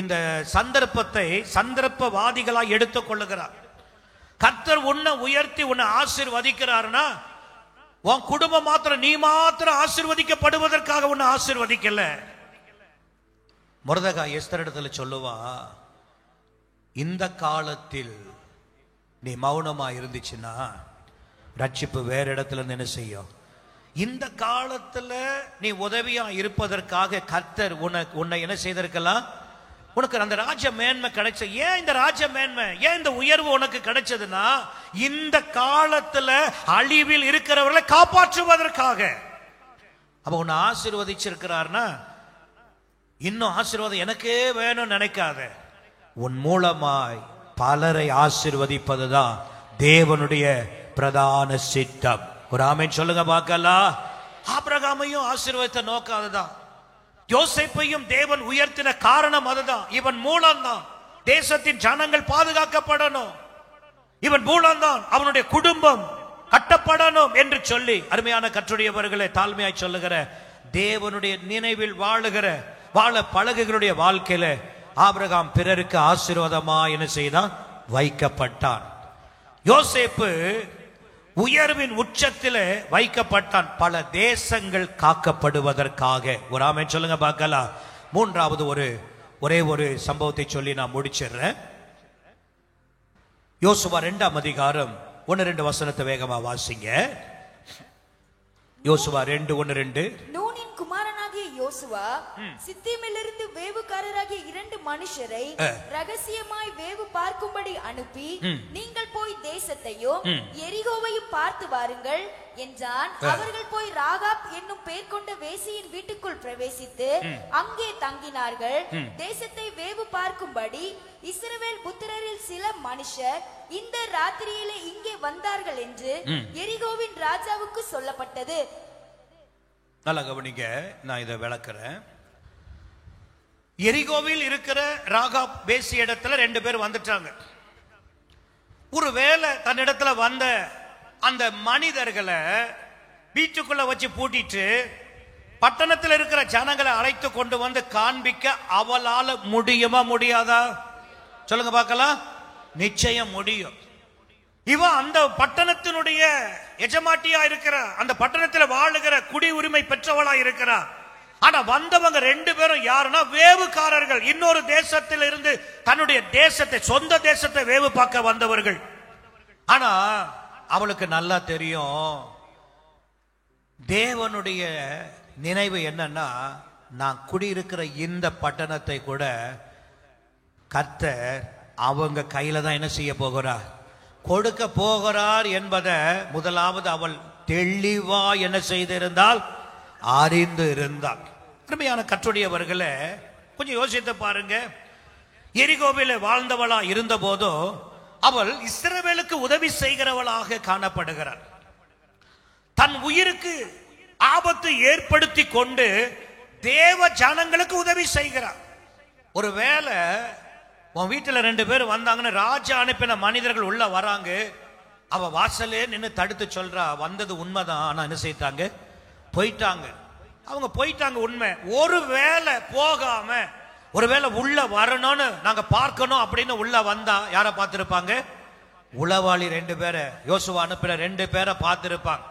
இந்த சந்தர்ப்பத்தை சந்தர்ப்பவாதிகளாய் எடுத்துக் கொள்ளுகிறார். கர்த்தர் உன்னை உயர்த்தி உன்னை ஆசீர்வதிக்கிறார்னா உன் குடும்பம் மாத்திரம், நீ மாத்திரம் ஆசீர்வதிக்கப்படுவதற்காக உன்னை ஆசீர்வதிக்கல. மொர்தெகாய் எஸ்தர் இடத்துல சொல்லுவா, இந்த காலத்தில் நீ மௌனமா இருந்துச்சுன்னா ரட்சிப்பு வேற இடத்துல என்ன செய்யும்? இந்த காலத்துல நீ உதவியா இருப்பதற்காக கர்த்தர் உன்னை என்ன செய்திருக்கலாம்? உனக்கு அந்த ராஜ மேன்மை கிடைச்ச. ஏன் இந்த ராஜ மேன்மை, ஏன் இந்த உயர்வு உனக்கு கிடைச்சதுன்னா, இந்த காலத்துல அழிவில் இருக்கிறவர்களை காப்பாற்றுவதற்காக. அப்ப உன்னை ஆசீர்வதிச்சிருக்கிறார்னா இன்னும் ஆசீர்வாதம் எனக்கே வேணும்னு நினைக்காத. உன் மூலமாய் பலரை ஆசீர்வதிப்பதுதான் தேவனுடைய பிரதான சித்தம். ஒரு ஆமென் சொல்லுங்க பார்க்கலாம். ஆபிரகாமையும் ஆசீர்வதித்த நோக்கம் அதுதான். யோசேப்பையும் தேவன் உயர்த்தின காரணம் அதுதான். இவன் மூலம்தான் தேசத்தின் ஜனங்கள் பாதுகாக்கப்படணும், இவன் மூலம்தான் அவனுடைய குடும்பம் கட்டப்படணும் என்று சொல்லி, அருமையான கர்த்தருடையவர்களே, தாழ்மையாய் சொல்லுகிற தேவனுடைய நினைவில் வாழ பழகுகளுடைய வாழ்க்கையில ஆபிரகாம் பிறருக்கு ஆசீர்வாதமா என்ன செய்தான்? வைக்கப்பட்டான். யோசேப்பு உயர்வின் உச்சத்திலே வைக்கப்பட்டான், பல தேசங்கள் காக்கப்படுவதற்காக. ஒரு ஆமென் சொல்லுங்க பார்க்கலாம். மூன்றாவது ஒரே ஒரு சம்பவத்தை சொல்லி நான் முடிச்சிடுறேன். யோசுவா 2ஆம் அதிகாரம் 1-2 வசனத்தை வேகமா வாசிங்க. யோசுவா 2:1-2.
நூனின் குமாரனாகிய யோசுவா சித்தீமிலிருந்து வேவுக்காரராகிய 2 மனுஷரை ரகசியமாய் வேவு பார்க்கும்படி அனுப்பி, நீங்கள் போய் தேசத்தையும் எரிகோவையும் பார்த்து வாருங்கள் என்றான். அவர்கள் போய் ராகாப் என்னும் பெயர் கொண்ட வேசியின் வீட்டுக்குள் பிரவேசித்து அங்கே தங்கினார்கள். தேசத்தை வேவு பார்க்கும்படி இஸ்ரவேல் புத்திரரில் சில மனுஷர் இந்த ராத்திரியிலே இங்கே வந்தார்கள் என்று எரிகோவின் ராஜாவுக்கு சொல்லப்பட்டது.
நல்லா கவனிங்க, நான் இதை விளக்குறேன். எரிகோவில் இருக்கிற ராகாப் பேசி இடத்துல 2 பேர் வந்துட்டாங்க. ஒருவேளை தன்னிடத்துல வந்த அந்த மனிதர்களை வீட்டுக்குள்ள வச்சு பூட்டிட்டு பட்டணத்தில் இருக்கிற ஜனங்களை அழைத்து கொண்டு வந்து காண்பிக்க அவளால முடியுமா முடியாதா? சொல்லுங்க பார்க்கலாம். நிச்சயம் முடியும். இவ அந்த பட்டணத்தினுடைய எஜமாட்டியா இருக்கிற, அந்த பட்டணத்தில் வாழுகிற குடி உரிமை பெற்றவளா இருக்கிறா. ஆனா வந்தவங்க 2 பேரும் யாருன்னா வேவுக்காரர்கள். இன்னொரு தேசத்தில் இருந்து தன்னுடைய தேசத்தை, சொந்த தேசத்தை வேவு பார்க்க வந்தவர்கள். ஆனா அவளுக்கு நல்லா தெரியும் தேவனுடைய நினைவு என்னன்னா, நான் குடியிருக்கிற இந்த பட்டணத்தை கூட கர்த்தர் அவங்க கையில தான் என்ன செய்ய போகிறார், கொடுக்க போகிறார் என்பதை முதலாவது அவள் தெளிவா என்ன செய்திருந்தால், அறிந்து இருந்தாள். அருமையான கர்த்தருடையவர்களே, கொஞ்சம் யோசித்து பாருங்க. எரிகோவிலே வாழ்ந்தவளா இருந்த போதும் அவள் இஸ்ரவேலுக்கு உதவி செய்கிறவளாக காணப்படுகிறாள். தன் உயிருக்கு ஆபத்து ஏற்படுத்தி கொண்டு தேவ ஜனங்களுக்கு உதவி செய்கிறார். ஒருவேளை உன் வீட்டில் 2 பேர் வந்தாங்கன்னு ராஜா அனுப்பின மனிதர்கள் உள்ள வராங்க, அவ வாசலே நின்று தடுத்து சொல்றா, வந்தது உண்மைதான், ஆனா என்ன செய்தாங்க, போயிட்டாங்க. அவங்க போயிட்டாங்க உண்மை. ஒருவேளை போகாம, ஒருவேளை உள்ள வரணும்னு நாங்க பார்க்கணும் அப்படின்னு உள்ள வந்தா யாரை பார்த்திருப்பாங்க? உளவாளி 2 பேரை, யோசுவா அனுப்பின 2 பேரை பார்த்திருப்பாங்க.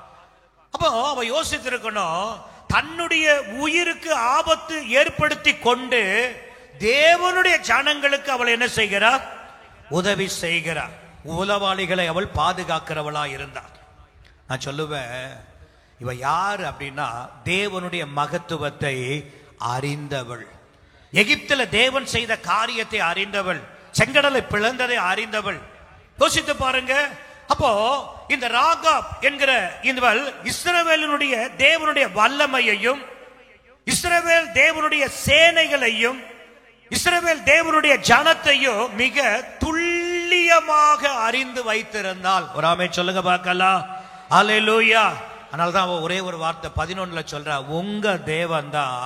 அப்போ அவ யோசித்திருக்கணும், தன்னுடைய உயிருக்கு ஆபத்து ஏற்படுத்தி கொண்டு தேவனுடைய ஜனங்களுக்கு அவள் என்ன செய்கிறார், உதவி செய்கிறார். உளவாளிகளை அவள் பாதுகாக்கிறவளா இருந்தார். நான் சொல்லுவேன், இவ யார் அப்படின்னா தேவனுடைய மகத்துவத்தை அறிந்தவள். எகிப்தில தேவன் செய்த காரியத்தை அறிந்தவள், செங்கடலை பிளந்ததை அறிந்தவள். யோசித்து பாருங்க. அப்போ இந்த ராகாப் என்கிற இவள் இஸ்ரவேலினுடைய தேவனுடைய வல்லமையையும், இஸ்ரவேல் தேவனுடைய சேனைகளையும், இஸ்ரவேல் தேவனுடைய ஜனத்தையும் மிக துல்லியமாக அறிந்து வைத்திருந்தால். ஒரு ஆமென் சொல்லுங்க பார்க்கலாம். அல்லேலூயா. அதனால்தான் அவ ஒரே ஒரு வார்த்தை 11ல சொல்றா, உங்க தேவன் தான்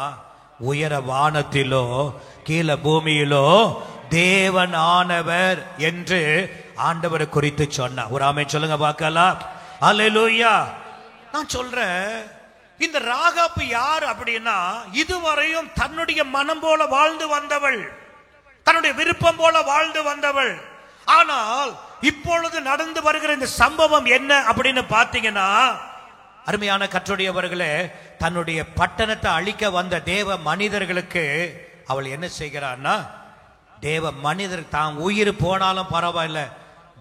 உயர வானத்திலோ கீழே பூமியிலோ தேவன் ஆனவர் என்று ஆண்டவரை குறித்து சொன்னா. ஒரு ஆமென் சொல்லுங்க பார்க்கலாம். அல்லேலூயா. நான் சொல்றேன், இந்த ராகாப்பு யார் அப்படின்னா, இதுவரையும் தன்னுடைய மனம் போல வாழ்ந்து வந்தவள், தன்னுடைய விருப்பம் போல வாழ்ந்து வந்தவள். ஆனால் இப்பொழுது நடந்து வருகிற இந்த சம்பவம் என்ன அப்படின்னு பாத்தீங்கன்னா, அருமையான கர்த்தருடையவர்களே, தன்னுடைய பட்டணத்தை அழிக்க வந்த தேவ மனிதர்களுக்கு அவள் என்ன செய்கிறான்னா, தேவ மனிதர் தான் உயிர் போனாலும் பரவாயில்ல,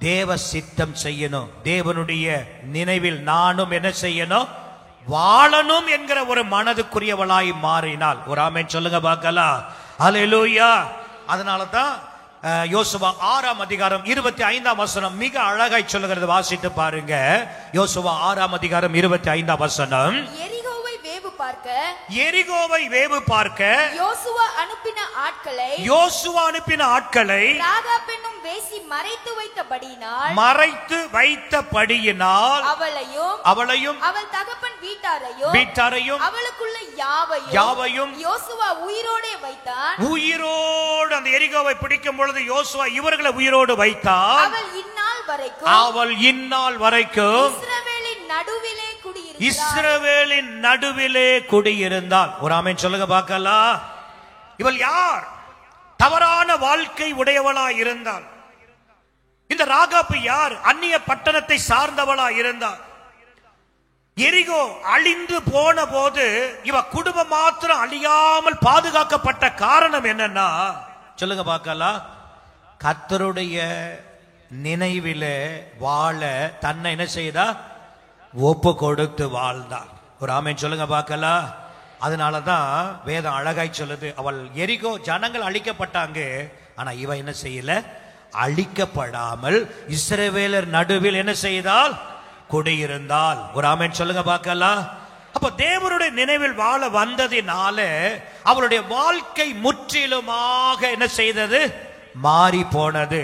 தேவ சித்தம் செய்யணும், தேவனுடைய நினைவில் நானும் என்ன செய்யணும், வாழணும் என்கிற ஒரு மனதுக்குரியவளாய் மாறினாள். ஒரு ஆமென் சொல்லுங்க பார்க்கலாம். அல்லேலூயா. அதனால தான் யோசுவா 6ஆம் அதிகாரம் 25ஆம் வசனம் மிக அழகாய் சொல்லுகிறது. வாசித்து பாருங்க. யோசுவா 6ஆம் அதிகாரம் 25ஆம் வசனம்.
எரிகோவை
வேவு பார்க்க
யோசுவா அனுப்பின ஆட்களை ராகாப் என்னும் வேசி மறைத்து வைத்தபடியினால் அவளையும் அவள் தகப்பன் வீட்டாரையும் அவளுக்குள்ள யாவையும் யோசுவா உயிரோடே வைத்தான்.
உயிரோடு அந்த எரிகோவை பிடிக்கும் பொழுது யோசுவா இவர்களை உயிரோடு வைத்தான். அவள் இந்நாள் வரைக்கும் இஸ்ரவேலின் நடுவிலே குடியிருந்தாள். ஒரு ஆமென் சொல்லுங்க பார்க்கலாம். இவள் யார்? தவறான வாழ்க்கை உடையவளா இருந்தாள். இந்த ராகாப்பு யார்? அந்நிய பட்டணத்தை சார்ந்தவளா இருந்தாள். எரிகோ அழிந்து போன போது இவ குடும்பம் மாத்திரம் அழியாமல் பாதுகாக்கப்பட்ட காரணம் என்னன்னா, சொல்லுங்க பார்க்கலாம், கர்த்தருடைய நினைவிலே வாழ தன்னை என்ன செய்தா, ஒப்பு கொடுத்து வாழ்ந்தார். ஒரு ஆமென் சொல்லுங்க பார்க்கலாம். அதனாலதான் வேதம் அழகாய் சொல்லுது, அவள் எரிகோ ஜனங்கள் அழிக்கப்பட்டாங்க, ஆனா இவ என்ன செய்யல, அழிக்கப்படாமல் இஸ்ரவேலர் நடுவில் என்ன செய்தால், குடியிருந்தால். ஒரு ஆமென் சொல்லுங்க பார்க்கலாம். அப்ப தேவனுடைய நினைவில் வாழ வந்ததினால அவளுடைய வாழ்க்கை முற்றிலுமாக என்ன செய்தது, மாறி போனது.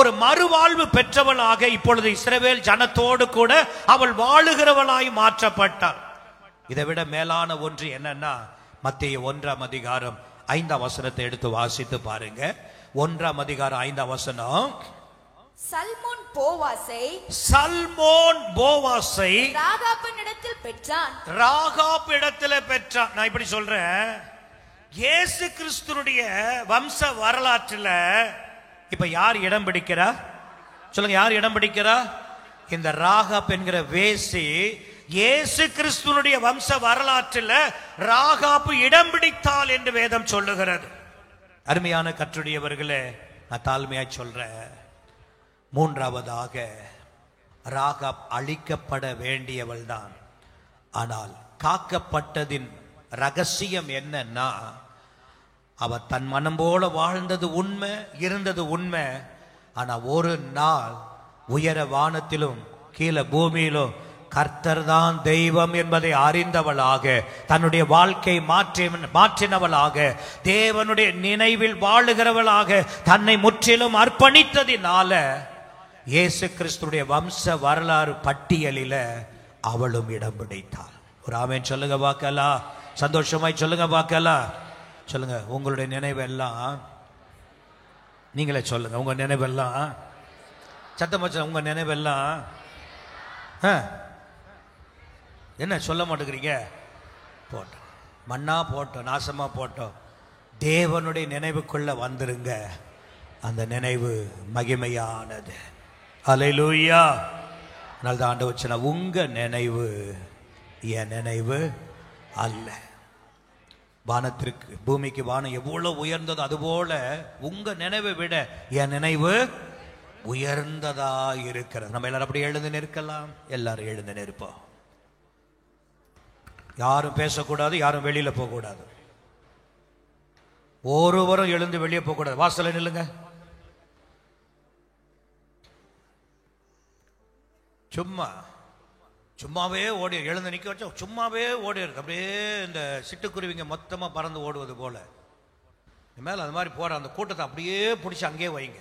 ஒரு மறுவாழ்வு பெற்றவளாக இப்பொழுது இஸ்ரவேல் ஜனத்தோடு கூட அவள் வாழுகிறவளாய் மாற்றப்பட்டாள். இதை விட மேலான ஒன்று என்னன்னா, மத்தேயு 1ஆம் அதிகாரம் 5ஆம் வசனத்தை எடுத்து வாசித்து பாருங்க. 1ஆம் அதிகாரம் 5ஆம் வசனம்.
சல்மோன் போவாசை ராகாபினிடத்தில் பெற்றான்.
ராகாபிடத்தில் பெற்றான். நான் இப்படி சொல்றேன், இயேசு கிறிஸ்துனுடைய வம்ச வரலாற்றுல இப்ப யார் இடம் பிடிக்கிறா சொல்லுங்க, யார் இடம் பிடிக்கிறா? இந்த ராகாப் என்கிற வேசி இயேசு கிறிஸ்துனுடைய வம்ச வரலாற்றில் ராகாப்பு இடம் பிடித்தாள் என்று வேதம் சொல்லுகிறது. அருமையான கற்றுடையவர்களே, நான் தாழ்மையாய் சொல்றேன், மூன்றாவதாக ராகாப் அழிக்கப்பட வேண்டியவள் தான். ஆனால் காக்கப்பட்டதின் ரகசியம் என்னன்னா, அவ தன் மனம் போல வாழ்ந்தது உண்மை, இருந்தது உண்மை. ஆனா ஒரு நாள் உயர வானத்திலும் கீழே பூமியிலும் கர்த்தர் தான் தெய்வம் என்பதை அறிந்தவளாக, தன்னுடைய வாழ்க்கை மாற்றினவளாக, தேவனுடைய நினைவில் வாழுகிறவளாக தன்னை முற்றிலும் அர்ப்பணித்ததினால இயேசு கிறிஸ்துடைய வம்ச வரலாறு பட்டியலில அவளும் இடம் பிடித்தாள். ஒரு ஆமென் சொல்லுங்க பார்க்கலாம். சந்தோஷமாய் சொல்லுங்க பார்க்கலாம். சொல்லுங்க, உங்களுடைய நினைவெல்லாம் நீங்களே சொல்லுங்க. உங்க நினைவெல்லாம் சத்தமா உங்க நினைவெல்லாம் என்ன சொல்ல மாட்டேங்கிறீங்க? போட்டோம், மண்ணா போட்டோம், நாசமா போட்டோம், தேவனுடைய நினைவுக்குள்ள வந்துருங்க. அந்த நினைவு மகிமையானது. அல்லேலூயா. அதனால தான் ஆண்டவர் சொன்னார், உங்க நினைவு என் நினைவு அல்ல. வானத்திற்கு பூமிக்கு வானம் எவ்வளவு உயர்ந்ததோ அதுபோல உங்க நினைவை விட என் நினைவு உயர்ந்ததா இருக்கிறது. நம்ம எல்லாரும் அப்படி எழுந்து நிற்கலாம். எல்லாரும் எழுந்து நிற்போம். யாரும் பேசக்கூடாது, யாரும் வெளியில போக கூடாது. ஒருவரும் எழுந்து வெளியே போக கூடாது. வாசல்ல நில்லுங்க. சும்மாவே ஓடி எழுந்து நிக்க வச்சா சும்மாவே ஓடி இருக்கு. அப்படியே இந்த சிட்டுக்குருவிங்க மொத்தமா பறந்து ஓடுவது போல மேல அந்த மாதிரி போற அந்த கூட்டத்தை அப்படியே பிடிச்சி அங்கேயே வைங்க.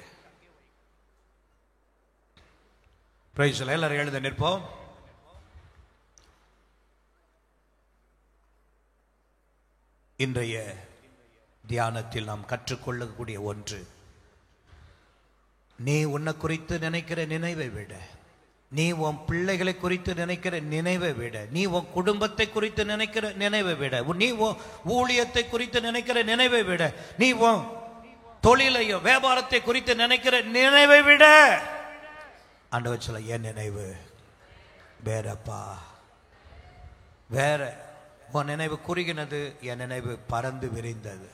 பிரைஸ் எல்லாரும் எழுந்து நிற்போம். இன்றைய தியானத்தில் நாம் கற்றுக்கொள்ளக்கூடிய ஒன்று, நீ உன்னை குறித்து நினைக்கிற நினைவை விட, நீ உன் பிள்ளைகளை குறித்து நினைக்கிற நினைவை விட, நீ உன் குடும்பத்தை குறித்து நினைக்கிற நினைவை விட, நீ உன் ஊழியத்தை குறித்து நினைக்கிற நினைவை விட, நீ உன் தொழிலையோ வியாபாரத்தை குறித்து நினைக்கிற நினைவை விட, ஆண்டவர் சொல்ல என் நினைவு வேறப்பா, வேற. உன் நினைவு குறுகினது, என் நினைவு பறந்து விரிந்தது.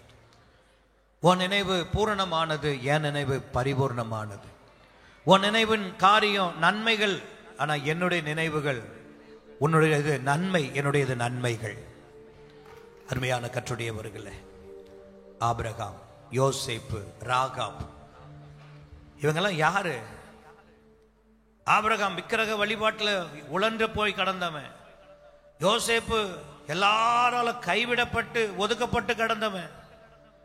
உன் நினைவு பூரணமானது, என் நினைவு பரிபூர்ணமானது. உன் நினைவின் காரியம் நன்மைகள், ஆனா என்னுடைய நினைவுகள், உன்னுடையது நன்மை, என்னுடையது நன்மைகள். அருமையான கற்றுடையவர்களே, ஆபிரகாம், யோசேப்பு, ராகாப், இவங்கெல்லாம் யாரு? ஆபிரகாம் விக்கிரக வழிபாட்டில் உழன்று போய் கடந்தவன். யோசேப்பு எல்லாரால கைவிடப்பட்டு ஒதுக்கப்பட்டு கடந்தவன்.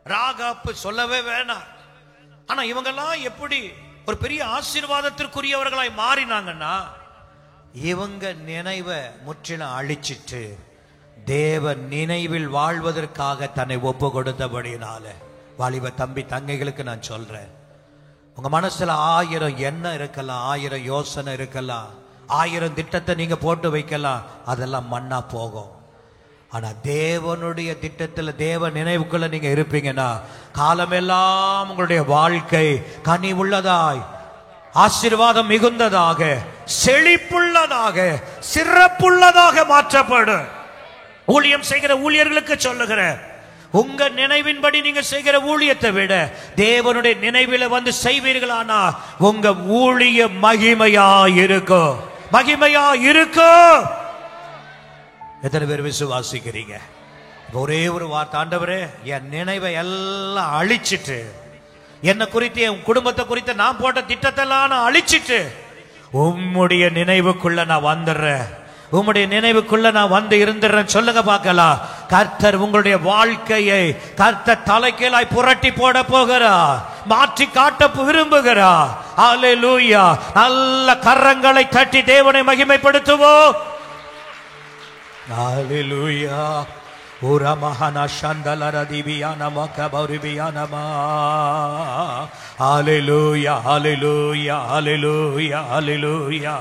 ராகாப்பு சொல்லவே வேணாம். ஆனா இவங்கெல்லாம் எப்படி ஒரு பெரிய ஆசீர்வாதத்திற்குரியவர்களாய் மாறினாங்கன்னா, இவங்க நினைவை முற்றிலும் அழிச்சிட்டு தேவ நினைவில் வாழ்வதற்காக தன்னை ஒப்பு கொடுத்தபடினால. வாலிப தம்பி தங்கைகளுக்கு நான் சொல்றேன், உங்க மனசுல 1000 எண்ணம் இருக்கலாம், 1000 யோசனை இருக்கலாம், 1000 திட்டத்தை நீங்க போட்டு வைக்கலாம், அதெல்லாம் மண்ணா போகும். ஆனா தேவனுடைய திட்டத்துல, தேவ நினைவுக்குள்ள நீங்க இருப்பீங்கன்னா, காலமெல்லாம் உங்களுடைய வாழ்க்கை கனி உள்ளதாய், ஆசீர்வாதம் மிகுந்ததாக, செழிப்புள்ளதாக, சிறப்புள்ளதாக மாற்றப்படும். ஊழியம் செய்கிற ஊழியர்களுக்கு சொல்லுகிற, உங்க நினைவின்படி நீங்க செய்கிற ஊழியத்தை விட தேவனுடைய நினைவில வந்து செய்வீர்களானா உங்க ஊழிய மகிமையா இருக்கும், மகிமையா இருக்கும். எத்தனை பேர் விசுவாசிக்கிறீங்க? ஒரே ஒரு வார்த்தை, ஆண்டவரே என் நினைவை எல்லாம் அழிச்சிட்டு, என்னை குறித்து என் குடும்பத்தை குறித்து நான் போட்ட திட்டத்தெல்லாம் நான் அழிச்சிட்டு உம்முடைய நினைவுக்குள்ள நான் வந்துடுறேன், உம்முடைய நினைவுக்குள்ள நான் வந்து இருந்துடுறேன் சொல்லுங்க பார்க்கலாம். கர்த்தர் உங்களுடைய வாழ்க்கையை கர்த்தர் தலைகீழாய் புரட்டி போட போகிறார், மாற்றி காட்ட விரும்புகிறார். அல்லேலூயா. நல்ல கரங்களை தட்டி தேவனை மகிமைப்படுத்துவோம். அல்லேலூயா. ஓரா மகானா சந்தலர திவியானா மகபௌரிபியானமா. அல்லேலூயா, அல்லேலூயா, அல்லேலூயா, அல்லேலூயா,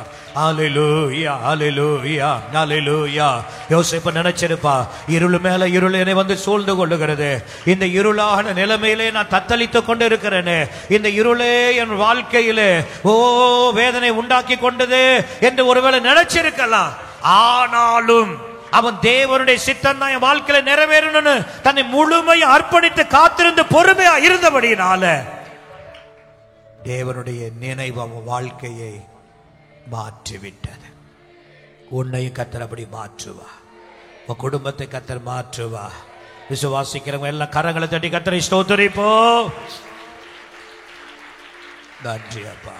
அல்லேலூயா, அல்லேலூயா, அல்லேலூயா. யோசேப்பு நினைச்சிருப்பா, இருள் மேல இருள் என்னை வந்து சூழ்ந்து கொள்ளுகிறது, இந்த இருளான நிலைமையிலே நான் தத்தளித்துக் கொண்டு இருக்கிறேனே, இந்த இருளே என் வாழ்க்கையிலே வேதனை உண்டாக்கி கொண்டது என்று ஒருவேளை நினைச்சிருக்கலாம். ஆனாலும் அவன் தேவனுடைய சித்தம் தான் என் வாழ்க்கையில நிறைவேறணும்னு தன்னை முழுமையை அர்ப்பணித்து காத்திருந்து பொறுமையா இருந்தபடியினால தேவனுடைய நினைவு அவன் வாழ்க்கையை மாற்றிவிட்டது. உன்னையும் கர்த்தர் அப்படி மாற்றுவா, உன் குடும்பத்தை கர்த்தர் மாற்றுவா. விசுவாசிக்கிறவங்க எல்லாம் கரங்களை தட்டி கர்த்தரை ஸ்தோத்திரிப்போம். நன்றி அப்பா.